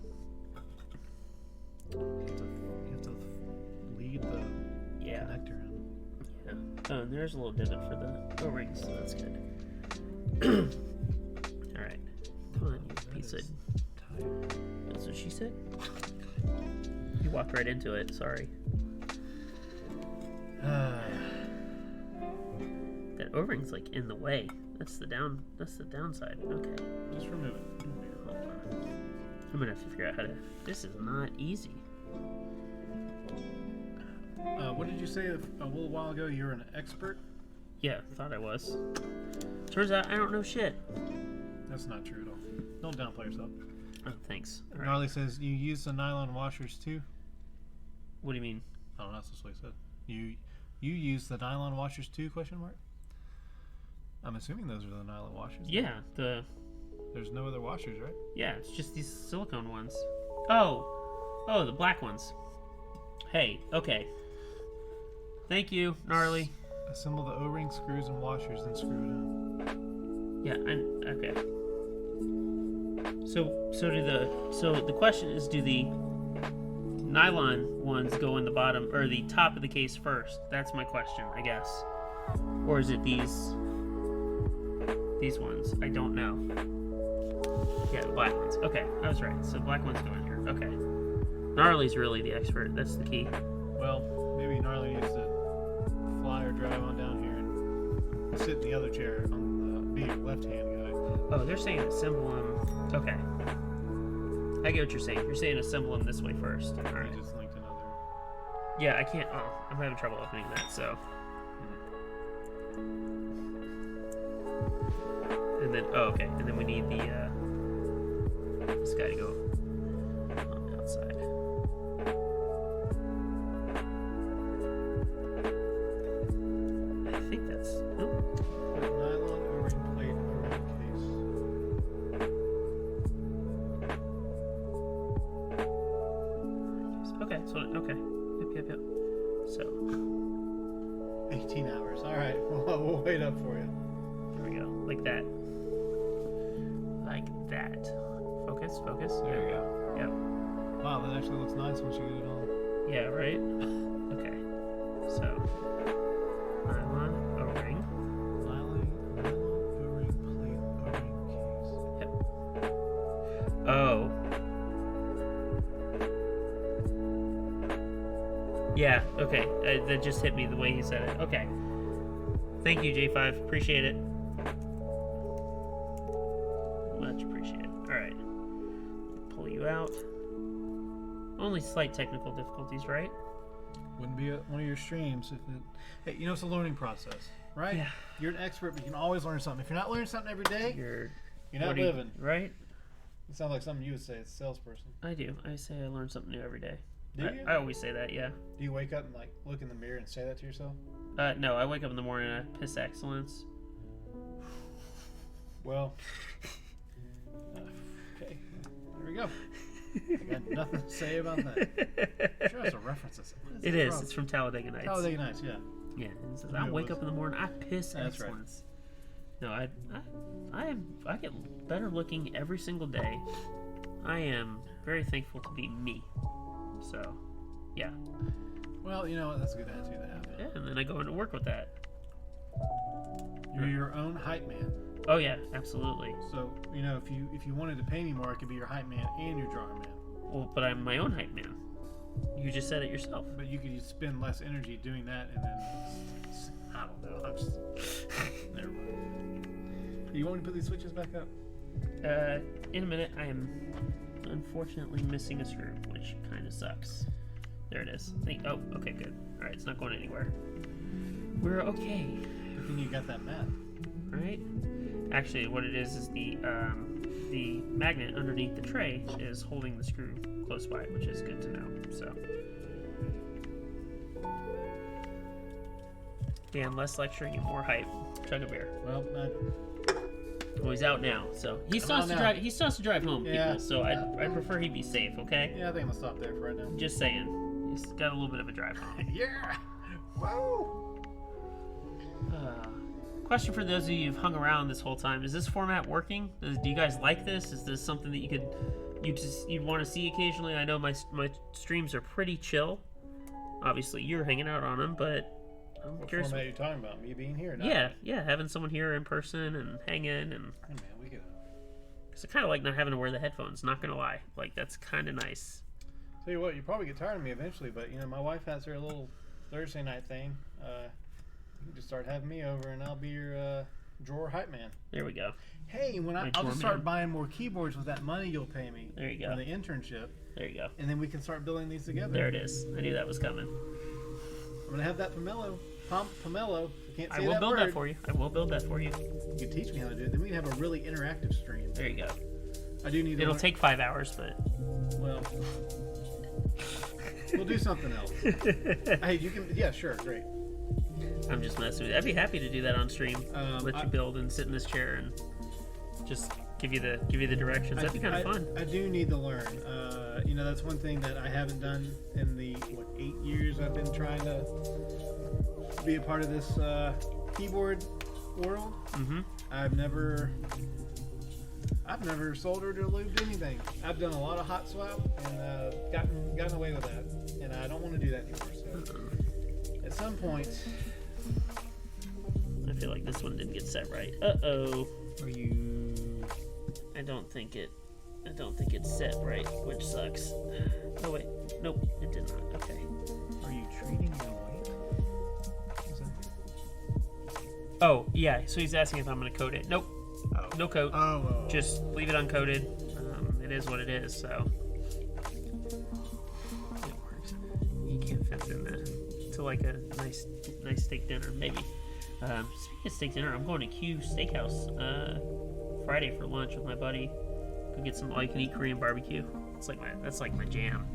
[SPEAKER 2] You have to lead the
[SPEAKER 1] Yeah.
[SPEAKER 2] connector in.
[SPEAKER 1] Yeah. Oh, and there's a little divot for the O-rings, so that's good. Alright. Come on, you piece of... That's what she said? You walked right into it, sorry. That O-ring's like in the way. That's the downside. Okay.
[SPEAKER 2] Just remove it.
[SPEAKER 1] Hold on. I'm gonna have to figure out how to... This is not easy.
[SPEAKER 2] What did you say a little while ago? You're an expert?
[SPEAKER 1] Yeah, thought I was. Turns out I don't know shit.
[SPEAKER 2] That's not true at all. Don't downplay yourself.
[SPEAKER 1] Oh, thanks. All right.
[SPEAKER 2] Gnarly says, you use the nylon washers too?
[SPEAKER 1] What do you mean?
[SPEAKER 2] I don't know, that's what he said. You use the nylon washers too, question mark? I'm assuming those are the nylon washers.
[SPEAKER 1] Yeah,
[SPEAKER 2] There's no other washers, right?
[SPEAKER 1] Yeah, it's just these silicone ones. Oh, the black ones. Hey, okay. Thank you, Gnarly.
[SPEAKER 2] Assemble the O-ring, screws, and washers, then screw it in.
[SPEAKER 1] Yeah, okay. So the question is, do the nylon ones go in the bottom or the top of the case first? That's my question, I guess. Or is it these ones? I don't know. Yeah, the black ones. Okay, I was right. So the black ones go in here. Okay. Gnarly's really the expert. That's the key.
[SPEAKER 2] Well, maybe Gnarly needs to fly or drive on down here and sit in the other chair on the left-hand guy.
[SPEAKER 1] Oh, they're saying assemble them. Okay. I get what you're saying. You're saying assemble them this way first. All right.
[SPEAKER 2] He just linked another.
[SPEAKER 1] Yeah, I can't. Oh, I'm having trouble opening that, so. And then, okay. And then we need this guy to go on the outside. I think that's. Nope.
[SPEAKER 2] Nylon O-ring plate, O-ring case.
[SPEAKER 1] Okay, so, okay. Yep. So,
[SPEAKER 2] 18 hours. All right, we'll wait up for you.
[SPEAKER 1] there we go. Like that. Like that. Focus.
[SPEAKER 2] There you go.
[SPEAKER 1] Yep.
[SPEAKER 2] Wow, that actually looks nice once you get it on.
[SPEAKER 1] Yeah, right? Okay. So, nylon O-ring.
[SPEAKER 2] Nylon O-ring plate, O-ring case.
[SPEAKER 1] Yep. Oh. Yeah, okay. That just hit me the way he said it. Okay. Thank you, J5. Appreciate it. Much appreciated. Alright. Pull you out. Only slight technical difficulties, right?
[SPEAKER 2] Wouldn't be one of your streams if it. Hey, you know it's a learning process, right?
[SPEAKER 1] Yeah.
[SPEAKER 2] You're an expert, but you can always learn something. If you're not learning something every day,
[SPEAKER 1] You're
[SPEAKER 2] not living.
[SPEAKER 1] Right?
[SPEAKER 2] It sounds like something you would say as a salesperson.
[SPEAKER 1] I do. I say I learn something new every day.
[SPEAKER 2] Do you?
[SPEAKER 1] I always say that, yeah.
[SPEAKER 2] Do you wake up and like look in the mirror and say that to yourself?
[SPEAKER 1] No, I wake up in the morning and I piss excellence.
[SPEAKER 2] Well, okay, there we go. I got nothing to say about that. I'm sure that's a reference.
[SPEAKER 1] It is. It's from Talladega Nights.
[SPEAKER 2] Talladega Nights, yeah.
[SPEAKER 1] Yeah, it says,
[SPEAKER 2] I
[SPEAKER 1] I
[SPEAKER 2] knew it
[SPEAKER 1] wake
[SPEAKER 2] was.
[SPEAKER 1] up in the morning, I piss
[SPEAKER 2] That's right.
[SPEAKER 1] excellence. No, I get better looking every single day. I am very thankful to be me. So, yeah.
[SPEAKER 2] Well, you know what? That's a good attitude to have.
[SPEAKER 1] Yeah, and then I go into work with that.
[SPEAKER 2] You're your own hype man.
[SPEAKER 1] Oh yeah, absolutely.
[SPEAKER 2] So you know, if you wanted to pay me more, I could be your hype man and your drawer man.
[SPEAKER 1] Well, but I'm my own hype man. You just said it yourself.
[SPEAKER 2] But you could spend less energy doing that, and then I don't know. I'm just never mind. You want me to put these switches back up?
[SPEAKER 1] In a minute, I am unfortunately missing a screw, which kind of sucks. There it is. Oh, okay, good. All right, it's not going anywhere. We're okay.
[SPEAKER 2] Good thing you got that mat.
[SPEAKER 1] All right. Actually, what it is the magnet underneath the tray is holding the screw close by, which is good to know. So, Dan, less lecturing and more hype. Chug a beer.
[SPEAKER 2] Well,
[SPEAKER 1] Well, he's out now, so he still has to drive. He still has to drive home,
[SPEAKER 2] Yeah.
[SPEAKER 1] people. So I prefer he be safe. Okay.
[SPEAKER 2] yeah, I think I'm gonna stop there for right now.
[SPEAKER 1] Just saying, he's got a little bit of a drive home.
[SPEAKER 2] Yeah. Whoa.
[SPEAKER 1] Question for those of you who've hung around this whole time: is this format working? Do you guys like this? Is this something that you could you'd want to see occasionally. I know my streams are pretty chill. Obviously, you're hanging out on them, but I'm
[SPEAKER 2] What
[SPEAKER 1] curious.
[SPEAKER 2] format are you talking about? Me being here?
[SPEAKER 1] Yeah, having someone here in person and hanging, and
[SPEAKER 2] Hey man, we could.
[SPEAKER 1] it's kind of like not having to wear the headphones. Not gonna lie, like that's kind of nice.
[SPEAKER 2] Tell you what, you probably get tired of me eventually, but my wife has her little Thursday night thing. You can just start having me over, and I'll be your drawer hype man.
[SPEAKER 1] There we go.
[SPEAKER 2] Hey, I'll just start buying more keyboards with that money you'll pay me.
[SPEAKER 1] There you go.
[SPEAKER 2] For the internship.
[SPEAKER 1] There you go.
[SPEAKER 2] And then we can start building these together.
[SPEAKER 1] There it is. I knew that was coming.
[SPEAKER 2] I'm gonna have that pomelo. I can't say
[SPEAKER 1] I will
[SPEAKER 2] that
[SPEAKER 1] build
[SPEAKER 2] word.
[SPEAKER 1] that for you. I will build that for you.
[SPEAKER 2] You can teach me how to do it. Then we can have a really interactive stream.
[SPEAKER 1] There you go.
[SPEAKER 2] I do need.
[SPEAKER 1] It'll take 5 hours, but
[SPEAKER 2] Well, we'll do something else. Hey, you can. Yeah, sure, great.
[SPEAKER 1] I'm just messing with you. I'd be happy to do that on stream. Let you build and sit in this chair and just give you the directions. That'd be kind of fun.
[SPEAKER 2] I do need to learn. That's one thing that I haven't done in the 8 years I've been trying to be a part of this keyboard world.
[SPEAKER 1] Mm-hmm.
[SPEAKER 2] I've never soldered or lubed anything. I've done a lot of hot swap and gotten away with that, and I don't want to do that anymore. So at some point,
[SPEAKER 1] I feel like this one didn't get set right. Uh-oh.
[SPEAKER 3] Are you?
[SPEAKER 1] I don't think it's set right, which sucks. Oh wait, nope, it did not. Okay.
[SPEAKER 3] Are you treating your weight? Is that...
[SPEAKER 1] Oh yeah, so he's asking if I'm gonna coat it. Nope,
[SPEAKER 3] Oh.
[SPEAKER 1] no coat.
[SPEAKER 3] Oh.
[SPEAKER 1] Just leave it uncoated. It is what it is. So it works. You can't fit in that to like a nice steak dinner, maybe. Speaking of steak dinner, I'm going to Q Steakhouse Friday for lunch with my buddy. Go get some all-you-can-eat Korean barbecue. That's like my jam.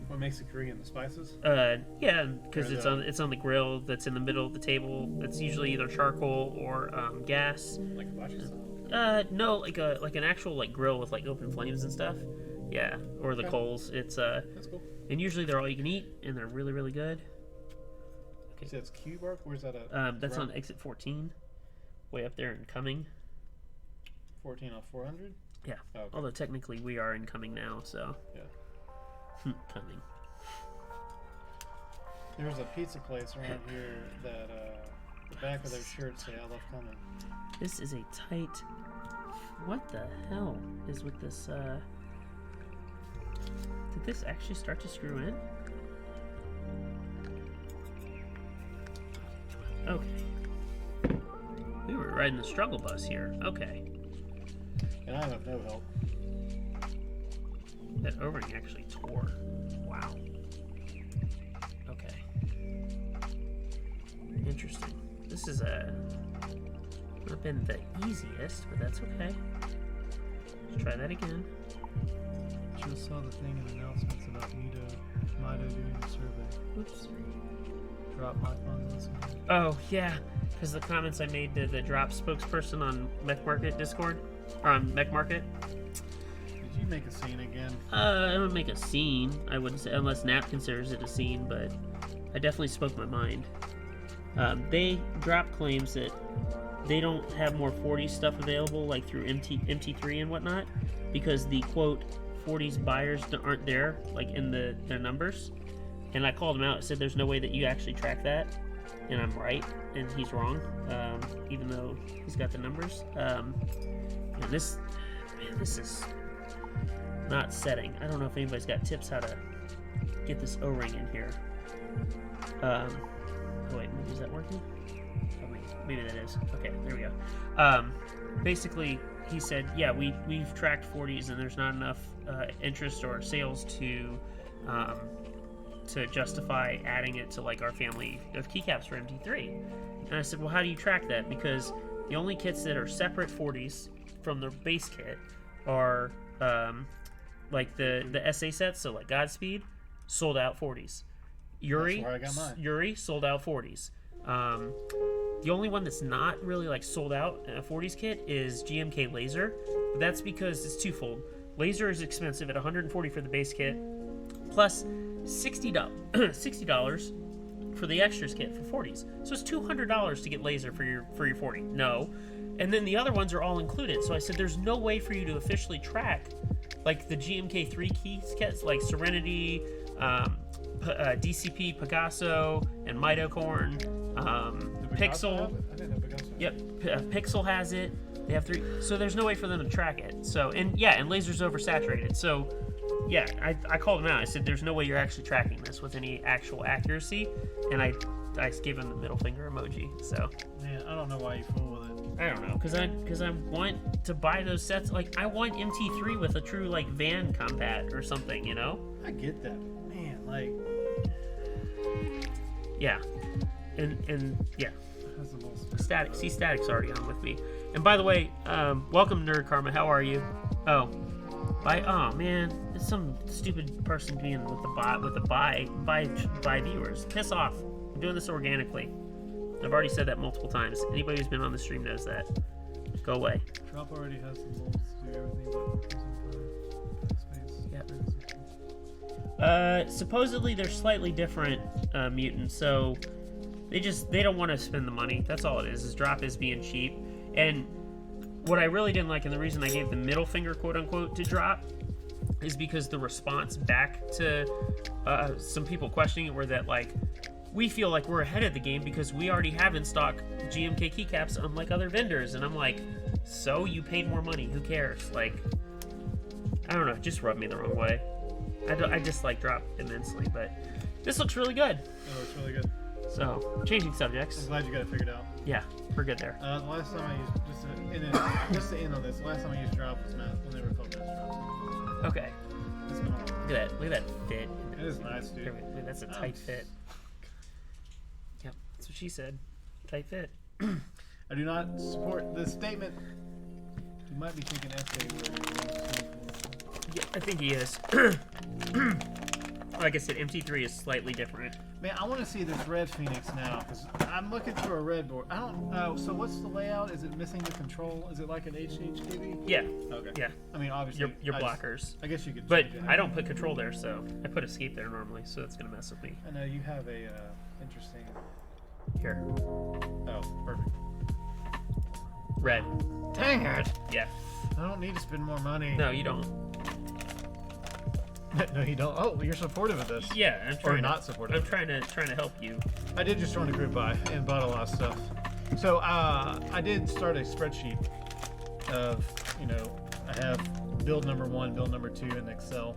[SPEAKER 2] what makes it Korean? The spices?
[SPEAKER 1] Yeah, because
[SPEAKER 2] Or
[SPEAKER 1] it's on the grill that's in the middle of the table. It's usually either charcoal or gas.
[SPEAKER 2] Like hibachi style?
[SPEAKER 1] No, like an actual grill with open flames and stuff. Yeah, or the
[SPEAKER 2] Okay.
[SPEAKER 1] coals. It's
[SPEAKER 2] That's cool.
[SPEAKER 1] and usually they're all you can eat and they're really really good.
[SPEAKER 2] You said it's Q-Bark? Where's that at?
[SPEAKER 1] That's
[SPEAKER 2] Rock-
[SPEAKER 1] on exit 14, way up there in Cumming.
[SPEAKER 2] 14 off 400?
[SPEAKER 1] Yeah.
[SPEAKER 2] Oh, okay.
[SPEAKER 1] Although technically we are in Cumming now, so
[SPEAKER 2] Yeah.
[SPEAKER 1] Cumming.
[SPEAKER 2] There's a pizza place around here that the back of their shirts say I love coming.
[SPEAKER 1] This is a tight. What the hell is with this? Did this actually start to screw in? Okay. We were riding the struggle bus here. Okay.
[SPEAKER 2] And I have no help.
[SPEAKER 1] That O-ring actually tore. Wow. Okay. Interesting. This is not been the easiest, but that's okay. Let's try that again.
[SPEAKER 3] Just saw the thing in announcements about Mido doing a survey.
[SPEAKER 1] Oops.
[SPEAKER 3] Drop my funds.
[SPEAKER 1] Oh, yeah. Because the comments I made to the Drop spokesperson on Mech Market Discord, or on Mech Market.
[SPEAKER 2] Did you make a scene again?
[SPEAKER 1] I don't make a scene, I wouldn't say, unless Nap considers it a scene, but I definitely spoke my mind. They Drop claims that they don't have more 40s stuff available, like through MT3 and whatnot, because the quote 40s buyers aren't there, like in their numbers. And I called him out and said there's no way that you actually track that, and I'm right, and he's wrong, even though he's got the numbers. And this is not setting. I don't know if anybody's got tips how to get this O-ring in here. Oh wait, maybe is that working? Oh wait, maybe that is. Okay, there we go. Basically, he said, yeah, we've tracked 40s and there's not enough interest or sales to justify adding it to our family of keycaps for MT3. And I said, well, how do you track that? Because the only kits that are separate 40s from the base kit are the SA sets, so like Godspeed, sold out 40s. Yuri,
[SPEAKER 2] That's where I got mine.
[SPEAKER 1] Yuri sold out 40s. The only one that's not really sold out a 40s kit is GMK Laser. But that's because it's twofold. Laser is expensive at $140 for the base kit, plus $60 for the extras kit for 40s. So it's $200 to get Laser for your 40. No. And then the other ones are all included. So I said there's no way for you to officially track like the GMK3 key kits, like Serenity, DCP, Pegaso, and Mitocorn, Pixel.
[SPEAKER 2] I didn't know Pegaso.
[SPEAKER 1] Yep, Pixel has it. They have 3, so there's no way for them to track it. So and laser's oversaturated. So yeah, I called them out. I said there's no way you're actually tracking this with any actual accuracy, and I gave him the middle finger emoji. So
[SPEAKER 2] Man, I don't know why you fool with it.
[SPEAKER 1] I don't know, because I want to buy those sets. Like I want MT3 with a true like van combat or something, you know?
[SPEAKER 2] I get that, but man, like
[SPEAKER 1] Yeah, and yeah.
[SPEAKER 2] that's the most
[SPEAKER 1] Static. See, Static's already on with me. And by the way, welcome Nerd Karma. How are you? Oh man, it's some stupid person being with the buy viewers. Piss off. I'm doing this organically. I've already said that multiple times. Anybody who's been on the stream knows that. Go away.
[SPEAKER 3] Drop already has the molds to do everything but space.
[SPEAKER 1] Yep. Supposedly they're slightly different mutants, so they don't want to spend the money. That's all it is drop is being cheap. And what I really didn't like, and the reason I gave the middle finger quote unquote to drop, is because the response back to some people questioning it were that like, we feel like we're ahead of the game because we already have in stock GMK keycaps unlike other vendors. And I'm like, so you paid more money, who cares? Like, I don't know, it just rubbed me the wrong way. I dislike drop immensely, but this looks really good.
[SPEAKER 2] Oh, it's really good.
[SPEAKER 1] So, changing
[SPEAKER 2] I'm
[SPEAKER 1] subjects.
[SPEAKER 2] glad you got it figured out.
[SPEAKER 1] Yeah, we're good there.
[SPEAKER 2] The last time I used just to end on this, the last time I used drop was when they were called mass drops.
[SPEAKER 1] Okay,
[SPEAKER 2] It's been a while.
[SPEAKER 1] look at that fit.
[SPEAKER 2] It is nice, dude.
[SPEAKER 1] That's a tight fit. Yep, that's what she said. Tight fit.
[SPEAKER 2] I do not support the statement. You might be thinking essay word.
[SPEAKER 1] Yeah, I think he is. Like I said, MT3 is slightly different.
[SPEAKER 2] Man, I want to see this red Phoenix now because I'm looking for a red board. I don't know. So what's the layout? Is it missing the control? Is it like an HHTV?
[SPEAKER 1] Yeah.
[SPEAKER 2] Okay.
[SPEAKER 1] Yeah.
[SPEAKER 2] I mean, obviously.
[SPEAKER 1] Your blockers.
[SPEAKER 2] I guess you could.
[SPEAKER 1] But
[SPEAKER 2] change it.
[SPEAKER 1] I don't put control there, so I put escape there normally, so that's gonna mess with me.
[SPEAKER 2] I know you have a interesting.
[SPEAKER 1] Here.
[SPEAKER 2] Oh, perfect.
[SPEAKER 1] Red.
[SPEAKER 2] Dang it!
[SPEAKER 1] Yeah.
[SPEAKER 2] I don't need to spend more money.
[SPEAKER 1] No, you don't.
[SPEAKER 2] No, you don't. Oh, you're supportive of this.
[SPEAKER 1] Yeah, I'm trying.
[SPEAKER 2] Or not supportive.
[SPEAKER 1] I'm trying to help you.
[SPEAKER 2] I did just join a group buy and bought a lot of stuff. So I did start a spreadsheet of, I have build number 1, build number 2 in Excel.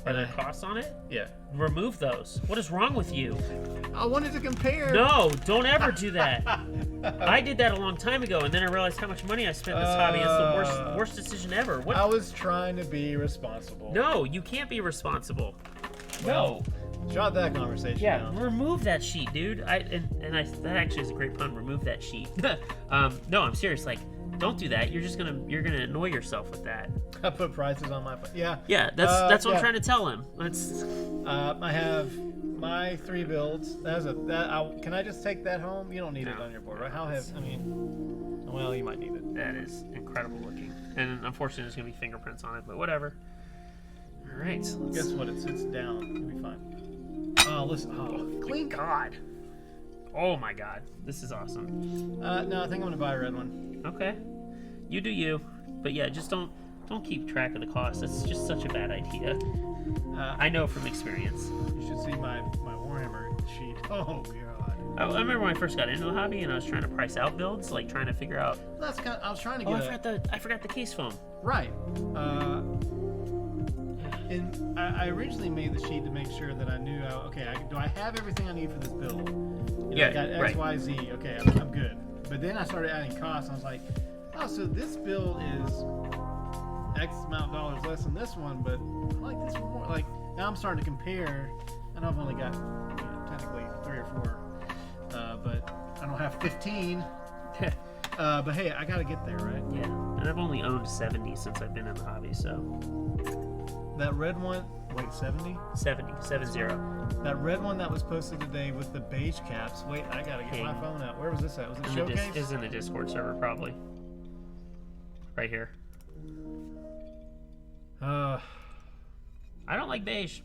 [SPEAKER 1] Are
[SPEAKER 2] And
[SPEAKER 1] there costs on it?
[SPEAKER 2] Yeah.
[SPEAKER 1] Remove those. What is wrong with you?
[SPEAKER 2] I wanted to compare.
[SPEAKER 1] No, don't ever do that. I did that a long time ago, and then I realized how much money I spent in this hobby. It's the worst decision ever. What?
[SPEAKER 2] I was trying to be responsible.
[SPEAKER 1] No, you can't be responsible.
[SPEAKER 2] Well,
[SPEAKER 1] No.
[SPEAKER 2] Jot that conversation
[SPEAKER 1] Yeah,
[SPEAKER 2] down.
[SPEAKER 1] remove that sheet, dude. That actually is a great pun. Remove that sheet. No, I'm serious. Like, don't do that. You're gonna annoy yourself with that.
[SPEAKER 2] I put prices on my. Yeah.
[SPEAKER 1] Yeah, that's what
[SPEAKER 2] yeah.
[SPEAKER 1] I'm trying to tell him. That's
[SPEAKER 2] I have my 3 builds. Can I just take that home? You don't need it
[SPEAKER 1] No.
[SPEAKER 2] on your board, right? Well, you might need it.
[SPEAKER 1] that is incredible looking, and unfortunately, there's gonna be fingerprints on it, but whatever. All right. So let's,
[SPEAKER 2] Guess what? It sits down. It'll be fine. Oh, listen. Oh,
[SPEAKER 1] clean God. Oh my God, this is awesome.
[SPEAKER 2] no, I think I'm gonna buy a red one.
[SPEAKER 1] Okay, you do you, but yeah, just don't keep track of the cost. That's just such a bad idea. I know from experience.
[SPEAKER 2] You should see my Warhammer sheet. Oh God.
[SPEAKER 1] I remember when I first got into the hobby and I was trying to price out builds, like trying to figure out.
[SPEAKER 2] That's kind. I was trying to
[SPEAKER 1] Oh,
[SPEAKER 2] get.
[SPEAKER 1] I forgot the case foam.
[SPEAKER 2] Right. And I originally made the sheet to make sure that I knew. Do I have everything I need for this build?
[SPEAKER 1] Yeah,
[SPEAKER 2] I got X,
[SPEAKER 1] right.
[SPEAKER 2] Y, Z. Okay, I'm good. But then I started adding costs. I was like, oh, so this build is X amount of dollars less than this one, but I like this one more. Like now I'm starting to compare. I know I've only got technically 3 or 4, but I don't have 15. But hey, I gotta get there, right?
[SPEAKER 1] Yeah, and I've only owned 70 since I've been in the hobby, so
[SPEAKER 2] That red one. Wait, 70?
[SPEAKER 1] 70.
[SPEAKER 2] That red one that was posted today with the beige caps. Wait, I gotta get my phone out. Where was this at? Was it Showcase?
[SPEAKER 1] Is in the Discord server probably. Right here.
[SPEAKER 2] I
[SPEAKER 1] I don't like beige.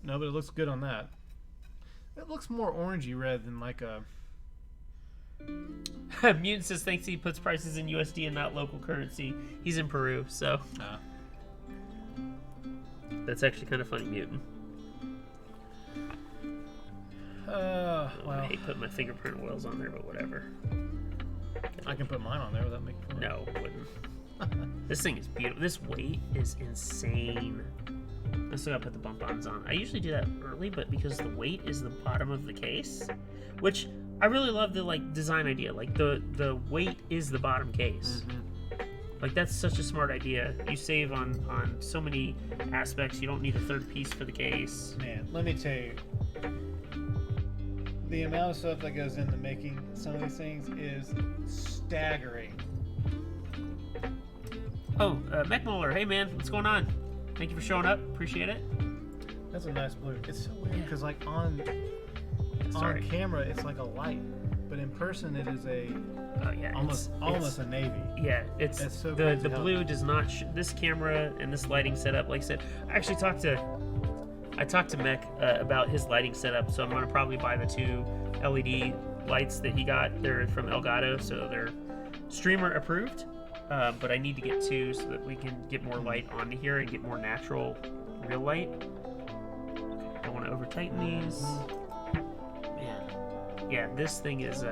[SPEAKER 2] No, but it looks good on that. It looks more orangey red than like a.
[SPEAKER 1] Mutant says thinks he puts prices in USD and not local currency. He's in Peru, so. That's actually kind of funny, Mutant. I
[SPEAKER 2] Well,
[SPEAKER 1] hate putting my fingerprint oils on there, but whatever.
[SPEAKER 2] I can put mine on there without making fun.
[SPEAKER 1] No, wouldn't. This thing is beautiful. This weight is insane. I still gotta put the bump-ons on. I usually do that early, but because the weight is the bottom of the case, which I really love the like design idea. Like the weight is the bottom case. Like that's such a smart idea. You save on so many aspects. You don't need a third piece for the case.
[SPEAKER 2] Man, let me tell you, the amount of stuff that goes into making some of these things is staggering.
[SPEAKER 1] Oh, Mech Molar, hey man, what's going on? Thank you for showing up. Appreciate it.
[SPEAKER 2] That's a nice blue. It's so weird because like on
[SPEAKER 1] Sorry.
[SPEAKER 2] camera it's like a light, but in person it is a
[SPEAKER 1] Oh yeah,
[SPEAKER 2] almost a navy.
[SPEAKER 1] Yeah, it's
[SPEAKER 2] so
[SPEAKER 1] the
[SPEAKER 2] crazy how-
[SPEAKER 1] blue does not this camera and this lighting setup. Like I said, I actually talked to Mech about his lighting setup, so I'm gonna probably buy the 2 LED lights that he got. They're from Elgato, so they're streamer approved. But I need to get 2 so that we can get more light onto here and get more natural, real light. Okay, don't want to over tighten these. Man, yeah, this thing is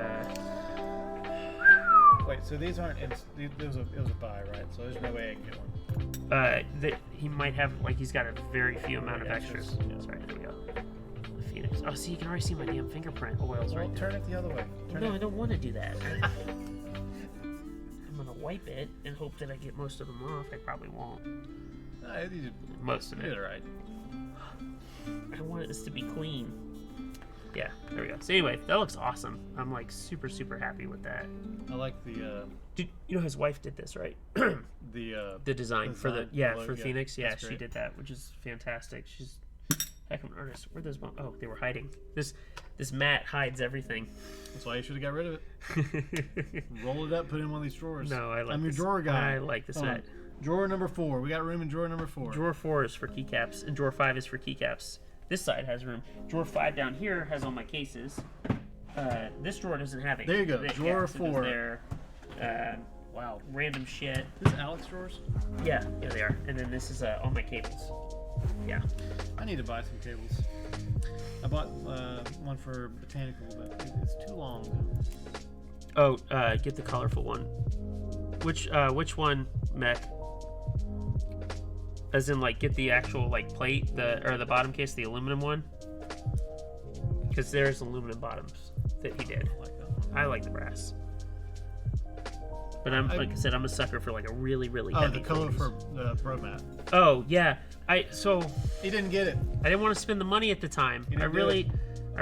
[SPEAKER 2] Wait, so these aren't? It was a buy, right? So there's no way I can get one.
[SPEAKER 1] that he might have, like, he's got a very few amount of extras.
[SPEAKER 2] Yeah.
[SPEAKER 1] Sorry, there we go. The Phoenix. Oh, see, you can already see my damn fingerprint oils
[SPEAKER 2] Well,
[SPEAKER 1] right
[SPEAKER 2] turn it the other way. Turn
[SPEAKER 1] No,
[SPEAKER 2] it.
[SPEAKER 1] I don't want to do that. I'm gonna wipe it and hope that I get most of them off. I probably won't.
[SPEAKER 2] No, you did,
[SPEAKER 1] Most of
[SPEAKER 2] you did
[SPEAKER 1] it.
[SPEAKER 2] it right.
[SPEAKER 1] I want this to be clean. Yeah, there we go. So anyway, that looks awesome. I'm like super happy with that.
[SPEAKER 2] I like the
[SPEAKER 1] Dude, you know his wife did this, right?
[SPEAKER 2] the
[SPEAKER 1] The design for the
[SPEAKER 2] logo,
[SPEAKER 1] for Phoenix. Yeah,
[SPEAKER 2] that's
[SPEAKER 1] she
[SPEAKER 2] great.
[SPEAKER 1] did that, which is fantastic. She's heck of an artist. Where'd those bump? Oh, they were hiding. This mat hides everything.
[SPEAKER 2] That's why you should have got rid of it. Roll it up, put it in one of these drawers.
[SPEAKER 1] No, I like
[SPEAKER 2] I'm your
[SPEAKER 1] this.
[SPEAKER 2] drawer guy.
[SPEAKER 1] I like this
[SPEAKER 2] Hold on.
[SPEAKER 1] mat.
[SPEAKER 2] Drawer number 4. We got room in drawer number 4.
[SPEAKER 1] Drawer 4 is for keycaps, and drawer 5 is for keycaps. This side has room. Drawer 5 down here has all my cases. This drawer doesn't have it.
[SPEAKER 2] There you go.
[SPEAKER 1] The
[SPEAKER 2] Drawer
[SPEAKER 1] caps are just
[SPEAKER 2] 4.
[SPEAKER 1] there. Wow, random shit.
[SPEAKER 2] This is Alex drawers.
[SPEAKER 1] Yeah, they are. And then this is all my cables. Yeah.
[SPEAKER 2] I need to buy some cables. I bought one for botanical, but it's too long.
[SPEAKER 1] Oh, get the colorful one. Which one, Mech? As in, like, get the actual like plate, the bottom case, the aluminum one. Because there's aluminum bottoms that he did.
[SPEAKER 2] Like that one.
[SPEAKER 1] I like the brass. But like I said, I'm a sucker for like a really
[SPEAKER 2] Oh,
[SPEAKER 1] heavy.
[SPEAKER 2] the color
[SPEAKER 1] 40s.
[SPEAKER 2] for the Pro Mat.
[SPEAKER 1] Oh yeah,
[SPEAKER 2] He didn't get it.
[SPEAKER 1] I didn't want to spend the money at the time.
[SPEAKER 2] You
[SPEAKER 1] I
[SPEAKER 2] didn't do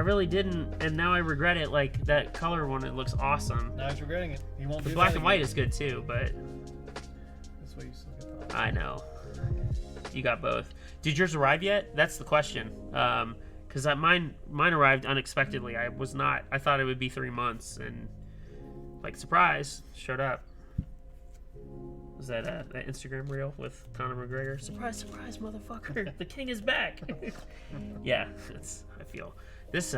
[SPEAKER 1] really didn't, and now I regret it. Like that color one, it looks awesome.
[SPEAKER 2] Now he's regretting it. He won't
[SPEAKER 1] The
[SPEAKER 2] do
[SPEAKER 1] black
[SPEAKER 2] that
[SPEAKER 1] and white
[SPEAKER 2] again.
[SPEAKER 1] is good too, but
[SPEAKER 2] That's why you still get that.
[SPEAKER 1] I know you got both. Did yours arrive yet? That's the question. Because mine arrived unexpectedly. I thought it would be 3 months, and like surprise, showed up. Was that that Instagram reel with Conor McGregor? Surprise, motherfucker! The king is back. Yeah, I feel this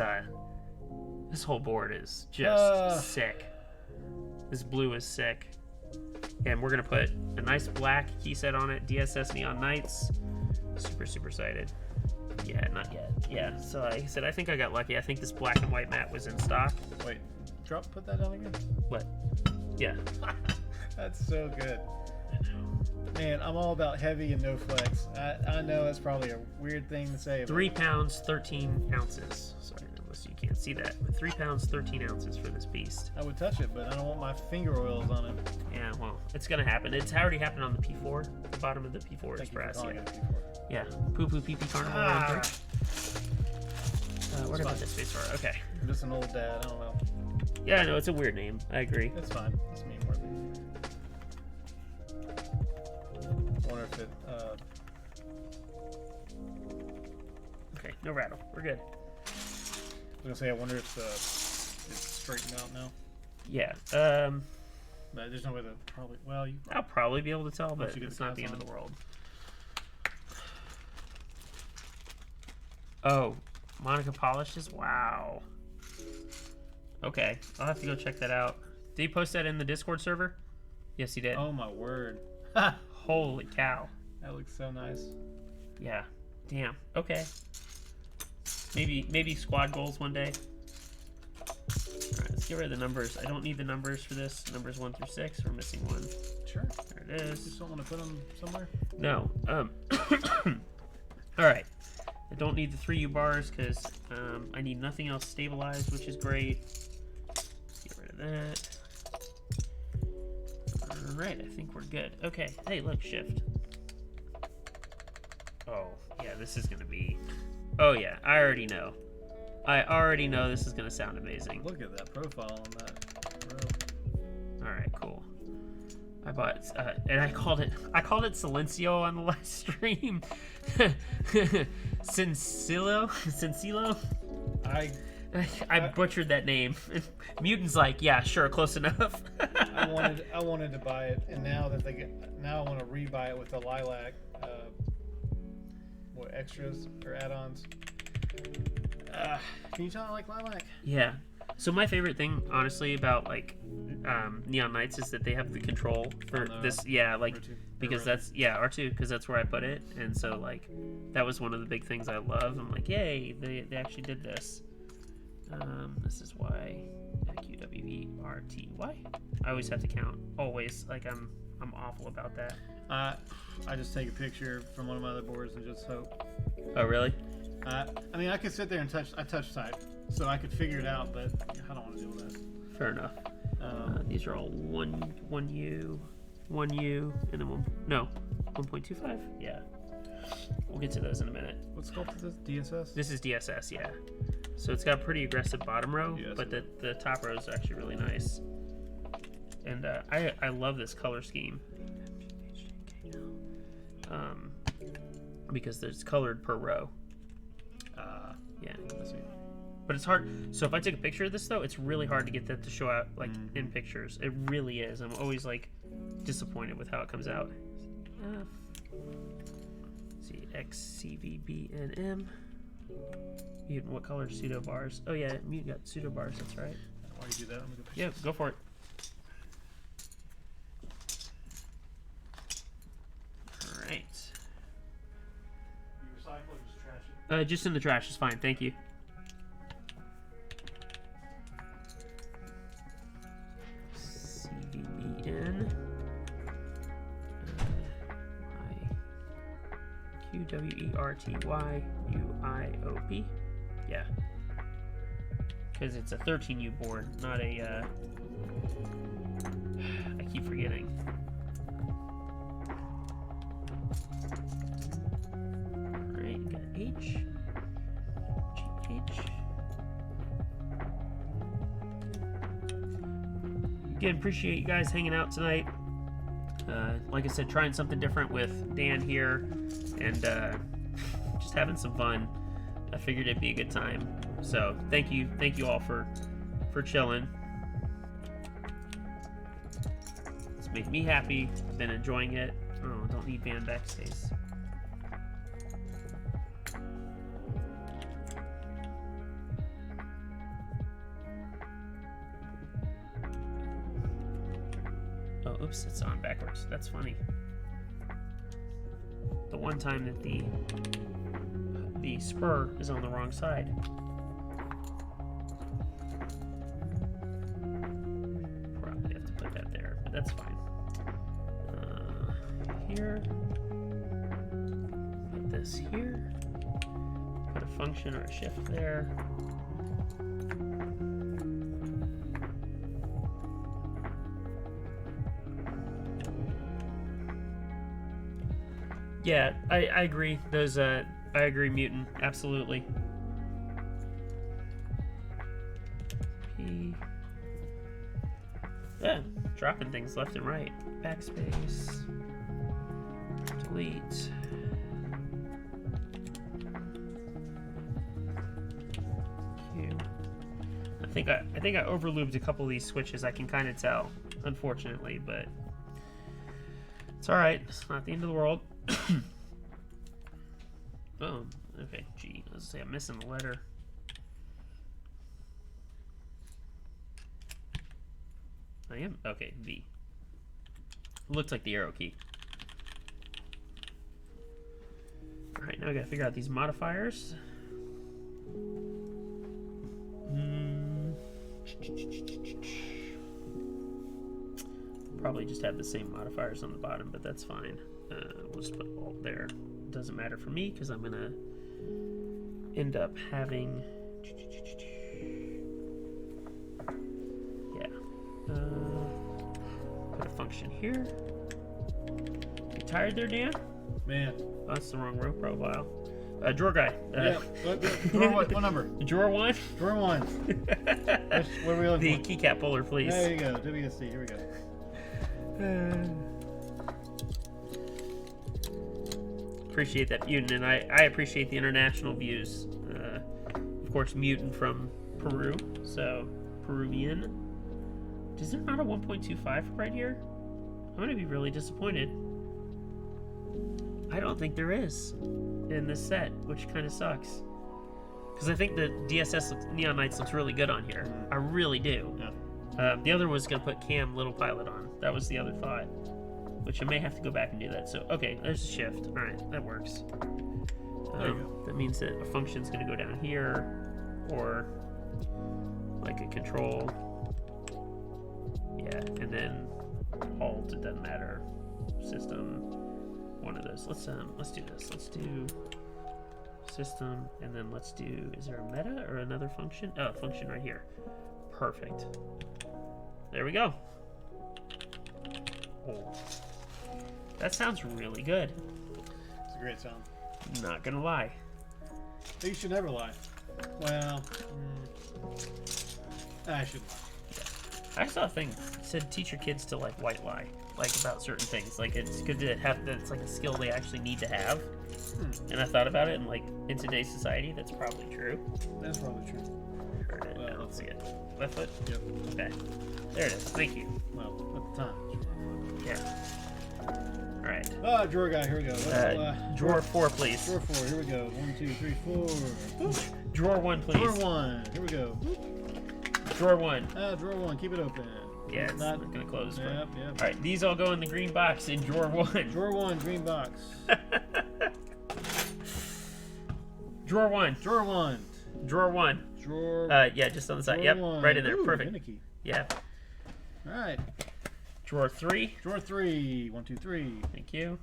[SPEAKER 1] whole board is just sick. This blue is sick, and we're gonna put a nice black key set on it. DSS Neon Nights. Super excited. Yeah, not yet. Yeah, so like I said, I think I got lucky. I think this black and white mat was in stock.
[SPEAKER 2] Wait, put that down again.
[SPEAKER 1] What? Yeah.
[SPEAKER 2] That's so good. Man, I'm all about heavy and no flex. I know that's probably a weird thing to say.
[SPEAKER 1] 3 pounds, 13 ounces. Sorry, unless you can't see that. But 3 pounds, 13 ounces for this beast.
[SPEAKER 2] I would touch it, but I don't want my finger oils on it.
[SPEAKER 1] Yeah, well, it's gonna happen. It's already happened on the P4. The bottom of the P4 is
[SPEAKER 2] Thank you for
[SPEAKER 1] brass.
[SPEAKER 2] calling
[SPEAKER 1] Yeah.
[SPEAKER 2] it before.
[SPEAKER 1] Yeah. Poo poo pee pee carnival.
[SPEAKER 2] Ah.
[SPEAKER 1] What about this space bar? Okay.
[SPEAKER 2] I'm just an old dad. I don't know.
[SPEAKER 1] Yeah, no, it's a weird name. I agree.
[SPEAKER 2] It's fine. It's meme worthy. I wonder if it.
[SPEAKER 1] Okay, no rattle. We're good.
[SPEAKER 2] I was gonna say. I wonder if it's straightened out now.
[SPEAKER 1] Yeah.
[SPEAKER 2] But there's no way to probably. Well, you.
[SPEAKER 1] I'll probably be able to tell, but
[SPEAKER 2] Once you get
[SPEAKER 1] it's
[SPEAKER 2] the
[SPEAKER 1] not the
[SPEAKER 2] caps
[SPEAKER 1] end of
[SPEAKER 2] on.
[SPEAKER 1] the world. Oh, Monica polishes? Wow. Okay, I'll have to go check that out. Did he post that in the Discord server? Yes, he did.
[SPEAKER 2] Oh my word.
[SPEAKER 1] Holy cow.
[SPEAKER 2] That looks so nice.
[SPEAKER 1] Yeah. Damn. Okay. Maybe squad goals one day. Alright, let's get rid of the numbers. I don't need the numbers for this. Numbers 1 through 6. We're missing one.
[SPEAKER 2] Sure.
[SPEAKER 1] There it
[SPEAKER 2] You
[SPEAKER 1] is.
[SPEAKER 2] just don't want to put them somewhere?
[SPEAKER 1] No. Alright. I don't need the 3 U bars because I need nothing else stabilized, which is great. Get rid of that. Alright, I think we're good. Okay. Hey, look, shift. Oh, yeah, this is going to be... Oh, yeah, I already know. I already know this is going to sound amazing.
[SPEAKER 2] Look at that profile on that row.
[SPEAKER 1] Alright, cool. I bought, and I called it Silencio on the last stream. Sincilo? I butchered that name. Mutant's like, yeah, sure, close enough.
[SPEAKER 2] I wanted to buy it, and now I want to rebuy it with the lilac, extras or add-ons. Can you tell I like lilac?
[SPEAKER 1] Yeah. So my favorite thing, honestly, about like Neon Knights is that they have the control for this. Yeah, like
[SPEAKER 2] R2.
[SPEAKER 1] because that's R2 because that's where I put it, and so like that was one of the big things I love. I'm like, yay, they actually did this. This is why QWERTY. I always have to count. Always. Like I'm awful about that.
[SPEAKER 2] I just take a picture from one of my other boards and just hope.
[SPEAKER 1] Oh really?
[SPEAKER 2] I mean, I could sit there and touch type, so I could figure it out, but I don't want to deal with that.
[SPEAKER 1] Fair enough. These are all one U, and then 1.25. Yeah. We'll get to those in a minute.
[SPEAKER 2] What sculpt is this? DSS?
[SPEAKER 1] This is DSS, yeah. So it's got a pretty aggressive bottom row,
[SPEAKER 2] Yes.
[SPEAKER 1] but the top row is actually really nice. And I love this color scheme. Because there's colored per row. Yeah.
[SPEAKER 2] Let's see.
[SPEAKER 1] But it's hard. So if I take a picture of this, though, it's really hard to get that to show out like in pictures. It really is. I'm always like disappointed with how it comes out. Let's see, X, C, V, B, and M. Mutant, what color pseudo bars? Oh yeah, Mutant got pseudo bars. That's right.
[SPEAKER 2] While you do that, I'm gonna go
[SPEAKER 1] Yeah, go for it. All right.
[SPEAKER 2] You recycle or just trash it?
[SPEAKER 1] Just in the trash is fine. Thank you. CVBN. QWERTYUIOP. Yeah. Because it's a 13U board, not a. I keep forgetting. Alright, got H. GH. Again, appreciate you guys hanging out tonight. Like I said, trying something different with Dan here and just having some fun. I figured it'd be a good time. So thank you all for chilling. It's made me happy. Been enjoying it. Oh, don't need band backspace. Oh, oops, it's on backwards. That's funny. The one time that the spur is on the wrong side. Probably have to put that there, but that's fine. Here. Put this here. Put a function or a shift there. Yeah, I agree. Those I agree, Mutant. Absolutely. P. Yeah, dropping things left and right. Backspace. Delete. Q. I think I overlooped a couple of these switches. I can kind of tell, unfortunately, but it's all right. It's not the end of the world. Oh, okay. G. Let's say I'm missing the letter. I am? Okay, V. Looks like the arrow key. Alright. Alright, now I gotta figure out these modifiers. Probably just have the same modifiers on the bottom, but that's fine. We'll just put all there. It doesn't matter for me because I'm gonna end up having, put a function here. You tired there, Dan?
[SPEAKER 2] Man.
[SPEAKER 1] Oh, that's the wrong row profile. Drawer guy.
[SPEAKER 2] Drawer what number?
[SPEAKER 1] Drawer 1?
[SPEAKER 2] Drawer 1. What are we looking
[SPEAKER 1] The
[SPEAKER 2] for?
[SPEAKER 1] keycap puller, please.
[SPEAKER 2] There you go. WSD. Here we go.
[SPEAKER 1] Appreciate that, Mutant, and I appreciate the international views. Of course, Mutant from Peru, so Peruvian. Is there not a 1.25 right here? I'm going to be really disappointed. I don't think there is in this set, which kind of sucks. Because I think the DSS Neon Knights looks really good on here. I really do.
[SPEAKER 2] Yeah.
[SPEAKER 1] The other was going to put Cam Little Pilot on. That was the other thought. Which I may have to go back and do that. So, okay, there's a shift. Alright, that works.
[SPEAKER 2] There you go.
[SPEAKER 1] That means that a function's going to go down here. Or like a control. Yeah, and then alt, it doesn't matter. System. One of those. Let's do this. Let's do system, and then let's do, is there a meta or another function? Oh, function right here. Perfect. There we go. Oh. That sounds really good.
[SPEAKER 2] It's a great sound.
[SPEAKER 1] Not gonna lie.
[SPEAKER 2] You should never lie. Well, I shouldn't lie.
[SPEAKER 1] I saw a thing that said teach your kids to like white lie, like about certain things. Like it's good to have that. It's like a skill they actually need to have. And I thought about it, and like in today's society, that's probably true.
[SPEAKER 2] That's probably true.
[SPEAKER 1] Heard it.
[SPEAKER 2] Well,
[SPEAKER 1] Let's see it. Left foot.
[SPEAKER 2] Yep.
[SPEAKER 1] Okay. There it is. Thank you.
[SPEAKER 2] Well, at the time.
[SPEAKER 1] Yeah. All right.
[SPEAKER 2] Drawer guy. Here we go.
[SPEAKER 1] Drawer 4, please.
[SPEAKER 2] Drawer 4. Here we go. 1, 2, 3, 4.
[SPEAKER 1] Drawer 1, please.
[SPEAKER 2] Drawer 1. Here we go.
[SPEAKER 1] Drawer 1.
[SPEAKER 2] Drawer 1. Keep it open.
[SPEAKER 1] Yeah, it's not gonna close.
[SPEAKER 2] Yep.
[SPEAKER 1] All right, these all go in the green box in drawer 1.
[SPEAKER 2] Drawer 1. Green box.
[SPEAKER 1] Drawer 1.
[SPEAKER 2] Drawer 1.
[SPEAKER 1] Drawer 1.
[SPEAKER 2] Drawer.
[SPEAKER 1] Yeah, just on the side.
[SPEAKER 2] Drawer
[SPEAKER 1] Yep,
[SPEAKER 2] 1.
[SPEAKER 1] right in there.
[SPEAKER 2] Ooh,
[SPEAKER 1] Perfect.
[SPEAKER 2] finicky.
[SPEAKER 1] Yeah.
[SPEAKER 2] All right.
[SPEAKER 1] Drawer 3.
[SPEAKER 2] Drawer 3. 1, 2, 3.
[SPEAKER 1] Thank you.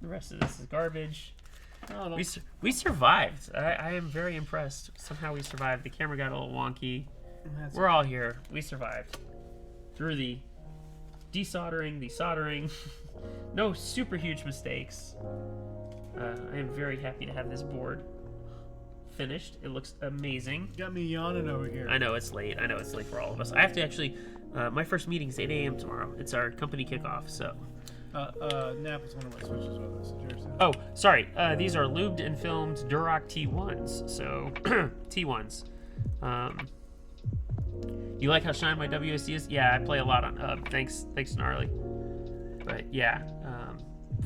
[SPEAKER 1] The rest of this is garbage.
[SPEAKER 2] Oh, no.
[SPEAKER 1] We survived. I am very impressed. Somehow we survived. The camera got a little wonky. We're all here. We survived. Through the desoldering, the soldering. No super huge mistakes. I am very happy to have this board finished. It looks amazing.
[SPEAKER 2] Got me yawning over here.
[SPEAKER 1] I know it's late. I know it's late for all of us. I have to actually, my first meeting is 8 a.m. tomorrow. It's our company kickoff, so.
[SPEAKER 2] Nap is one of my switches with this. Jersey.
[SPEAKER 1] Oh, sorry. These are lubed and filmed Durock T1s. So, T1s. You like how shine my WSD is? Yeah, I play a lot on Hub. Thanks, Gnarly. But yeah.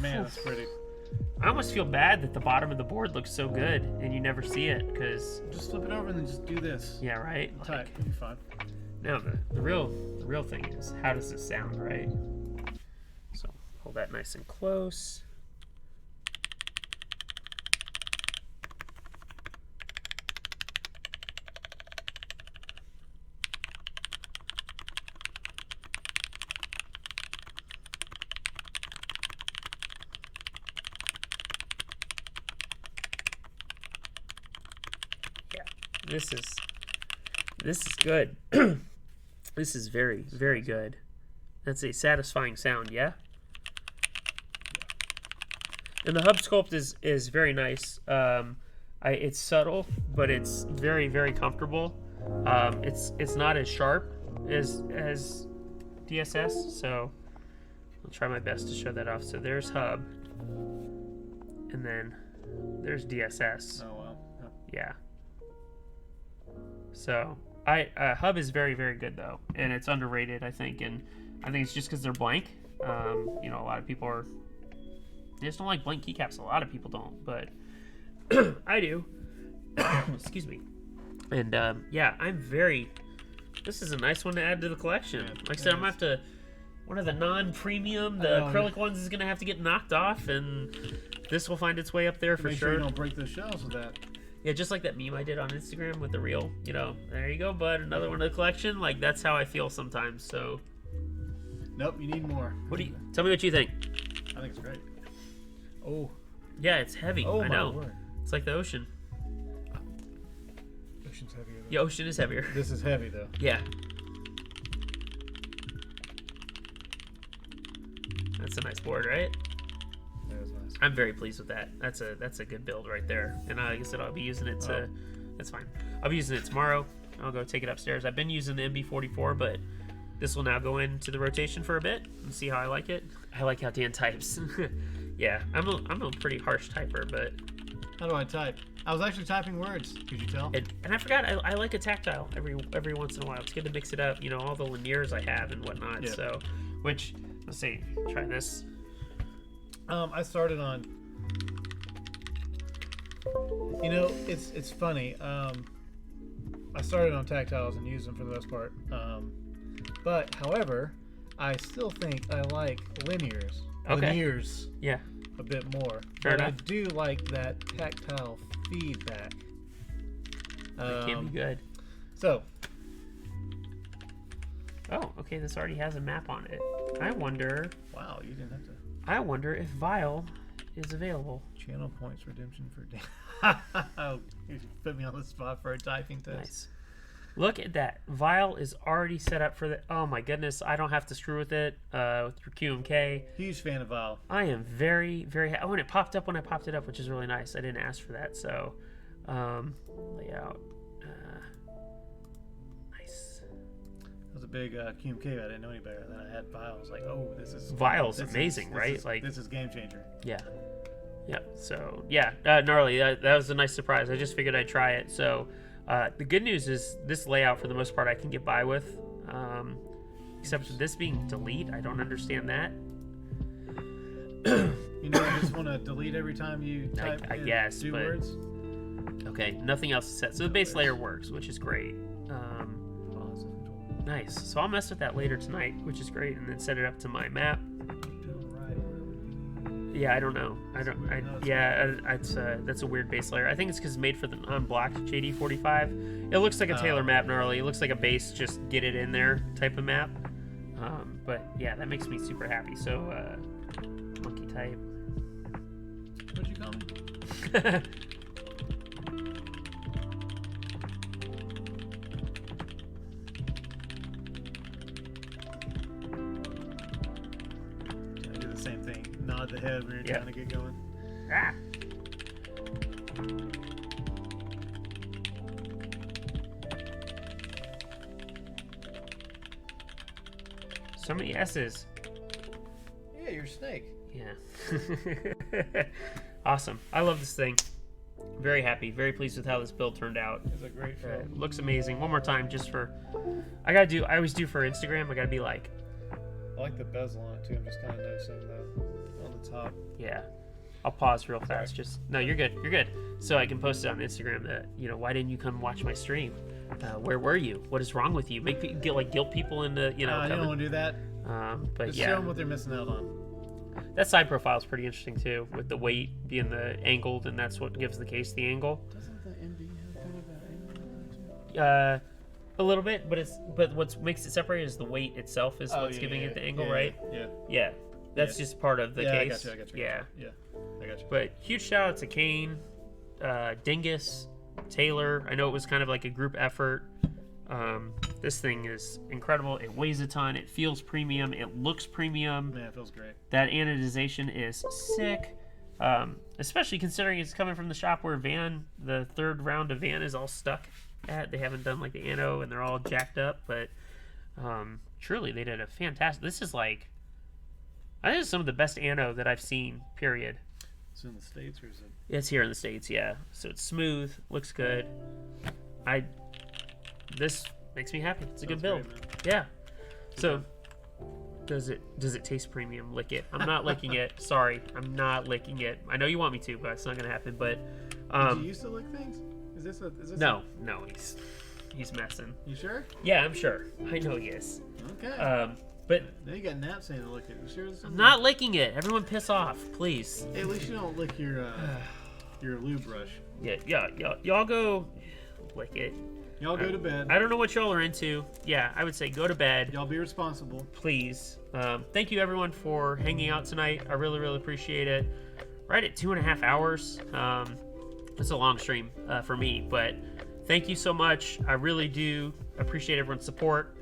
[SPEAKER 2] Man, that's pretty.
[SPEAKER 1] I almost feel bad that the bottom of the board looks so good and you never see it because.
[SPEAKER 2] Just flip it over and then just do this.
[SPEAKER 1] Yeah, right.
[SPEAKER 2] Tight. It'll be fine.
[SPEAKER 1] No, the real thing is how does this sound, right? So hold that nice and close. This is good. This is very, very good. That's a satisfying sound, yeah? And the hub sculpt is very nice. It's subtle, but it's very, very comfortable. It's not as sharp as DSS, so I'll try my best to show that off. So there's hub, and then there's DSS.
[SPEAKER 2] Oh wow.
[SPEAKER 1] Yeah. So hub is very, very good though, and it's underrated, I think, and I think it's just because they're blank. You know, a lot of people they just don't like blank keycaps. A lot of people don't, but I do. Excuse me. And yeah, this is a nice one to add to the collection. Like I said, I'm gonna have to one of the non-premium, the
[SPEAKER 3] know.
[SPEAKER 1] acrylic ones is gonna have to get knocked off, and this will find its way up there for
[SPEAKER 3] Make
[SPEAKER 1] sure.
[SPEAKER 3] sure you don't break the shelves with that.
[SPEAKER 1] Yeah, just like that meme I did on Instagram with the reel. You know, there you go, bud. Another one of the collection. Like, that's how I feel sometimes. So,
[SPEAKER 3] Nope, you need more.
[SPEAKER 1] tell me what you think?
[SPEAKER 3] I think it's great. Oh.
[SPEAKER 1] Yeah, it's heavy.
[SPEAKER 3] Oh
[SPEAKER 1] I
[SPEAKER 3] my
[SPEAKER 1] know.
[SPEAKER 3] word.
[SPEAKER 1] It's like the ocean.
[SPEAKER 3] Ocean's heavier.
[SPEAKER 1] The ocean is heavier.
[SPEAKER 3] This is heavy though.
[SPEAKER 1] Yeah. That's a nice board, right?
[SPEAKER 3] That was nice.
[SPEAKER 1] I'm very pleased with that. That's a good build right there. And like I said, I'll be using it to. That's fine. I'll be using it tomorrow. I'll go take it upstairs. I've been using the MB44, but this will now go into the rotation for a bit and see how I like it. I like how Dan types. Yeah, I'm a pretty harsh typer, but.
[SPEAKER 3] How do I type? I was actually typing words. Could you tell?
[SPEAKER 1] And I forgot, I like a tactile every once in a while. It's good to mix it up, you know, all the linears I have and whatnot.
[SPEAKER 3] Yeah.
[SPEAKER 1] So, which, let's see, try this.
[SPEAKER 3] I started on. You know, it's funny. I started on tactiles and used them for the most part. But however, I still think I like linears.
[SPEAKER 1] Okay.
[SPEAKER 3] Linears
[SPEAKER 1] Yeah.
[SPEAKER 3] a bit more.
[SPEAKER 1] Fair
[SPEAKER 3] but I
[SPEAKER 1] enough.
[SPEAKER 3] do like that tactile feedback.
[SPEAKER 1] It can be good.
[SPEAKER 3] So,
[SPEAKER 1] Oh, okay, this already has a map on it. I wonder
[SPEAKER 3] wow, you didn't have to.
[SPEAKER 1] if Vile is available.
[SPEAKER 3] Channel points redemption for Dan. Oh, you put me on the spot for a typing test.
[SPEAKER 1] Nice. Look at that. Vile is already set up for the. Oh my goodness, I don't have to screw with it with your QMK.
[SPEAKER 3] Huge fan of Vile.
[SPEAKER 1] I am very, very. Oh, and it popped up when I popped it up, which is really nice. I didn't ask for that, so layout. Nice.
[SPEAKER 3] I was a big QMK. I didn't know any better. Then I had Vile. I was like, oh, this is
[SPEAKER 1] Vile's
[SPEAKER 3] this is-
[SPEAKER 1] amazing,
[SPEAKER 3] this
[SPEAKER 1] right?
[SPEAKER 3] is-
[SPEAKER 1] Like,
[SPEAKER 3] this is game changer.
[SPEAKER 1] yeah. Yeah. So yeah, gnarly. That was a nice surprise. I just figured I'd try it. So the good news is this layout for the most part I can get by with, except for this being delete. I don't understand that.
[SPEAKER 3] You know, you just want to delete every time you type.
[SPEAKER 1] I
[SPEAKER 3] in
[SPEAKER 1] guess,
[SPEAKER 3] two
[SPEAKER 1] but-
[SPEAKER 3] words.
[SPEAKER 1] Okay, nothing else is set. So the base layer works, which is great.
[SPEAKER 3] Pause and control.
[SPEAKER 1] Nice. So I'll mess with that later tonight, which is great, and then set it up to my map.
[SPEAKER 3] Do right where it would be.
[SPEAKER 1] Yeah, I don't know.
[SPEAKER 3] It's
[SPEAKER 1] That's a weird base layer. I think it's because it's made for the unblocked JD45. It looks like a Taylor map, gnarly. It looks like a base, just get it in there type of map. But yeah, that makes me super happy. So monkey type.
[SPEAKER 3] What'd you call me? I do the same thing. Nod the head when you're
[SPEAKER 1] Yeah.
[SPEAKER 3] trying to get going.
[SPEAKER 1] Ah. So many S's.
[SPEAKER 3] Yeah, you're a snake.
[SPEAKER 1] Yeah. Awesome. I love this thing. Very happy. Very pleased with how this build turned out.
[SPEAKER 3] It's a great film.
[SPEAKER 1] Looks amazing. One more time, just for. I always do for Instagram. I gotta be like,
[SPEAKER 3] I like the bezel on it too. I'm just kind of noticing the on the top.
[SPEAKER 1] yeah. I'll pause real fast. Just no, you're good. You're good. So I can post it on Instagram. That why didn't you come watch my stream? Where were you? What is wrong with you? Make guilt people into
[SPEAKER 3] You don't
[SPEAKER 1] coming.
[SPEAKER 3] want to do that.
[SPEAKER 1] But
[SPEAKER 3] Just
[SPEAKER 1] yeah,
[SPEAKER 3] show them what they're missing out on.
[SPEAKER 1] that side profile is pretty interesting too, with the weight being the angled, and that's what gives the case the angle.
[SPEAKER 3] Doesn't the MB have kind of that angle?
[SPEAKER 1] A little bit, but what makes it separate is the weight itself is what's giving it the angle, right?
[SPEAKER 3] Yeah.
[SPEAKER 1] Yeah, that's just part of the
[SPEAKER 3] Yeah, I
[SPEAKER 1] case.
[SPEAKER 3] got you.
[SPEAKER 1] Yeah,
[SPEAKER 3] Yeah, I got you.
[SPEAKER 1] but huge shout out to Kane, Dingus, Taylor. I know it was kind of like a group effort. This thing is incredible. It weighs a ton. It feels premium. It looks premium.
[SPEAKER 3] Man, it feels great.
[SPEAKER 1] That anodization is sick. Especially considering it's coming from the shop where the third round of Van is all stuck at. They haven't done like the ano and they're all jacked up, but truly they did a fantastic. This is like, I think it's some of the best ano that I've seen, period.
[SPEAKER 3] It's in the States or is it?
[SPEAKER 1] It's here in the States, yeah. So it's smooth, looks good. This makes me happy. It's a good build.
[SPEAKER 3] Great, man.
[SPEAKER 1] Yeah. So does it taste premium? Lick it. I'm not licking it. Sorry. I'm not licking it. I know you want me to, but it's not gonna happen. But
[SPEAKER 3] Did you used to lick things? Is this
[SPEAKER 1] no, he's messing.
[SPEAKER 3] You sure?
[SPEAKER 1] Yeah, I'm sure. I know he is.
[SPEAKER 3] Okay.
[SPEAKER 1] But
[SPEAKER 2] Now you got Nat saying to lick it. You sure this
[SPEAKER 1] I'm
[SPEAKER 2] is-
[SPEAKER 1] not licking it. Everyone piss off, please.
[SPEAKER 2] Hey, at least you don't lick your lube brush.
[SPEAKER 1] Yeah, y'all go lick it.
[SPEAKER 2] Y'all go to bed.
[SPEAKER 1] I don't know what y'all are into. Yeah, I would say go to bed.
[SPEAKER 2] Y'all be responsible.
[SPEAKER 1] Please. Thank you everyone for hanging out tonight. I really, really appreciate it. Right at 2.5 hours. It's a long stream for me, but thank you so much. I really do appreciate everyone's support.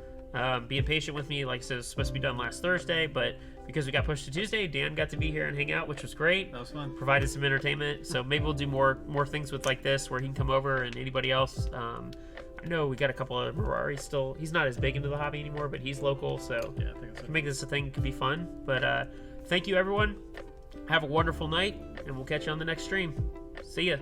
[SPEAKER 1] Being patient with me. Like I said, it was supposed to be done last Thursday, but because we got pushed to Tuesday, Dan got to be here and hang out, which was great.
[SPEAKER 2] That was fun.
[SPEAKER 1] Provided some entertainment. So maybe we'll do more things with like this where he can come over and anybody else. I know we got a couple of Ferrari still. He's not as big into the hobby anymore, but he's local, so
[SPEAKER 2] Yeah, I think it's
[SPEAKER 1] can make this a thing. Could be fun. But thank you everyone. Have a wonderful night, and we'll catch you on the next stream. See ya.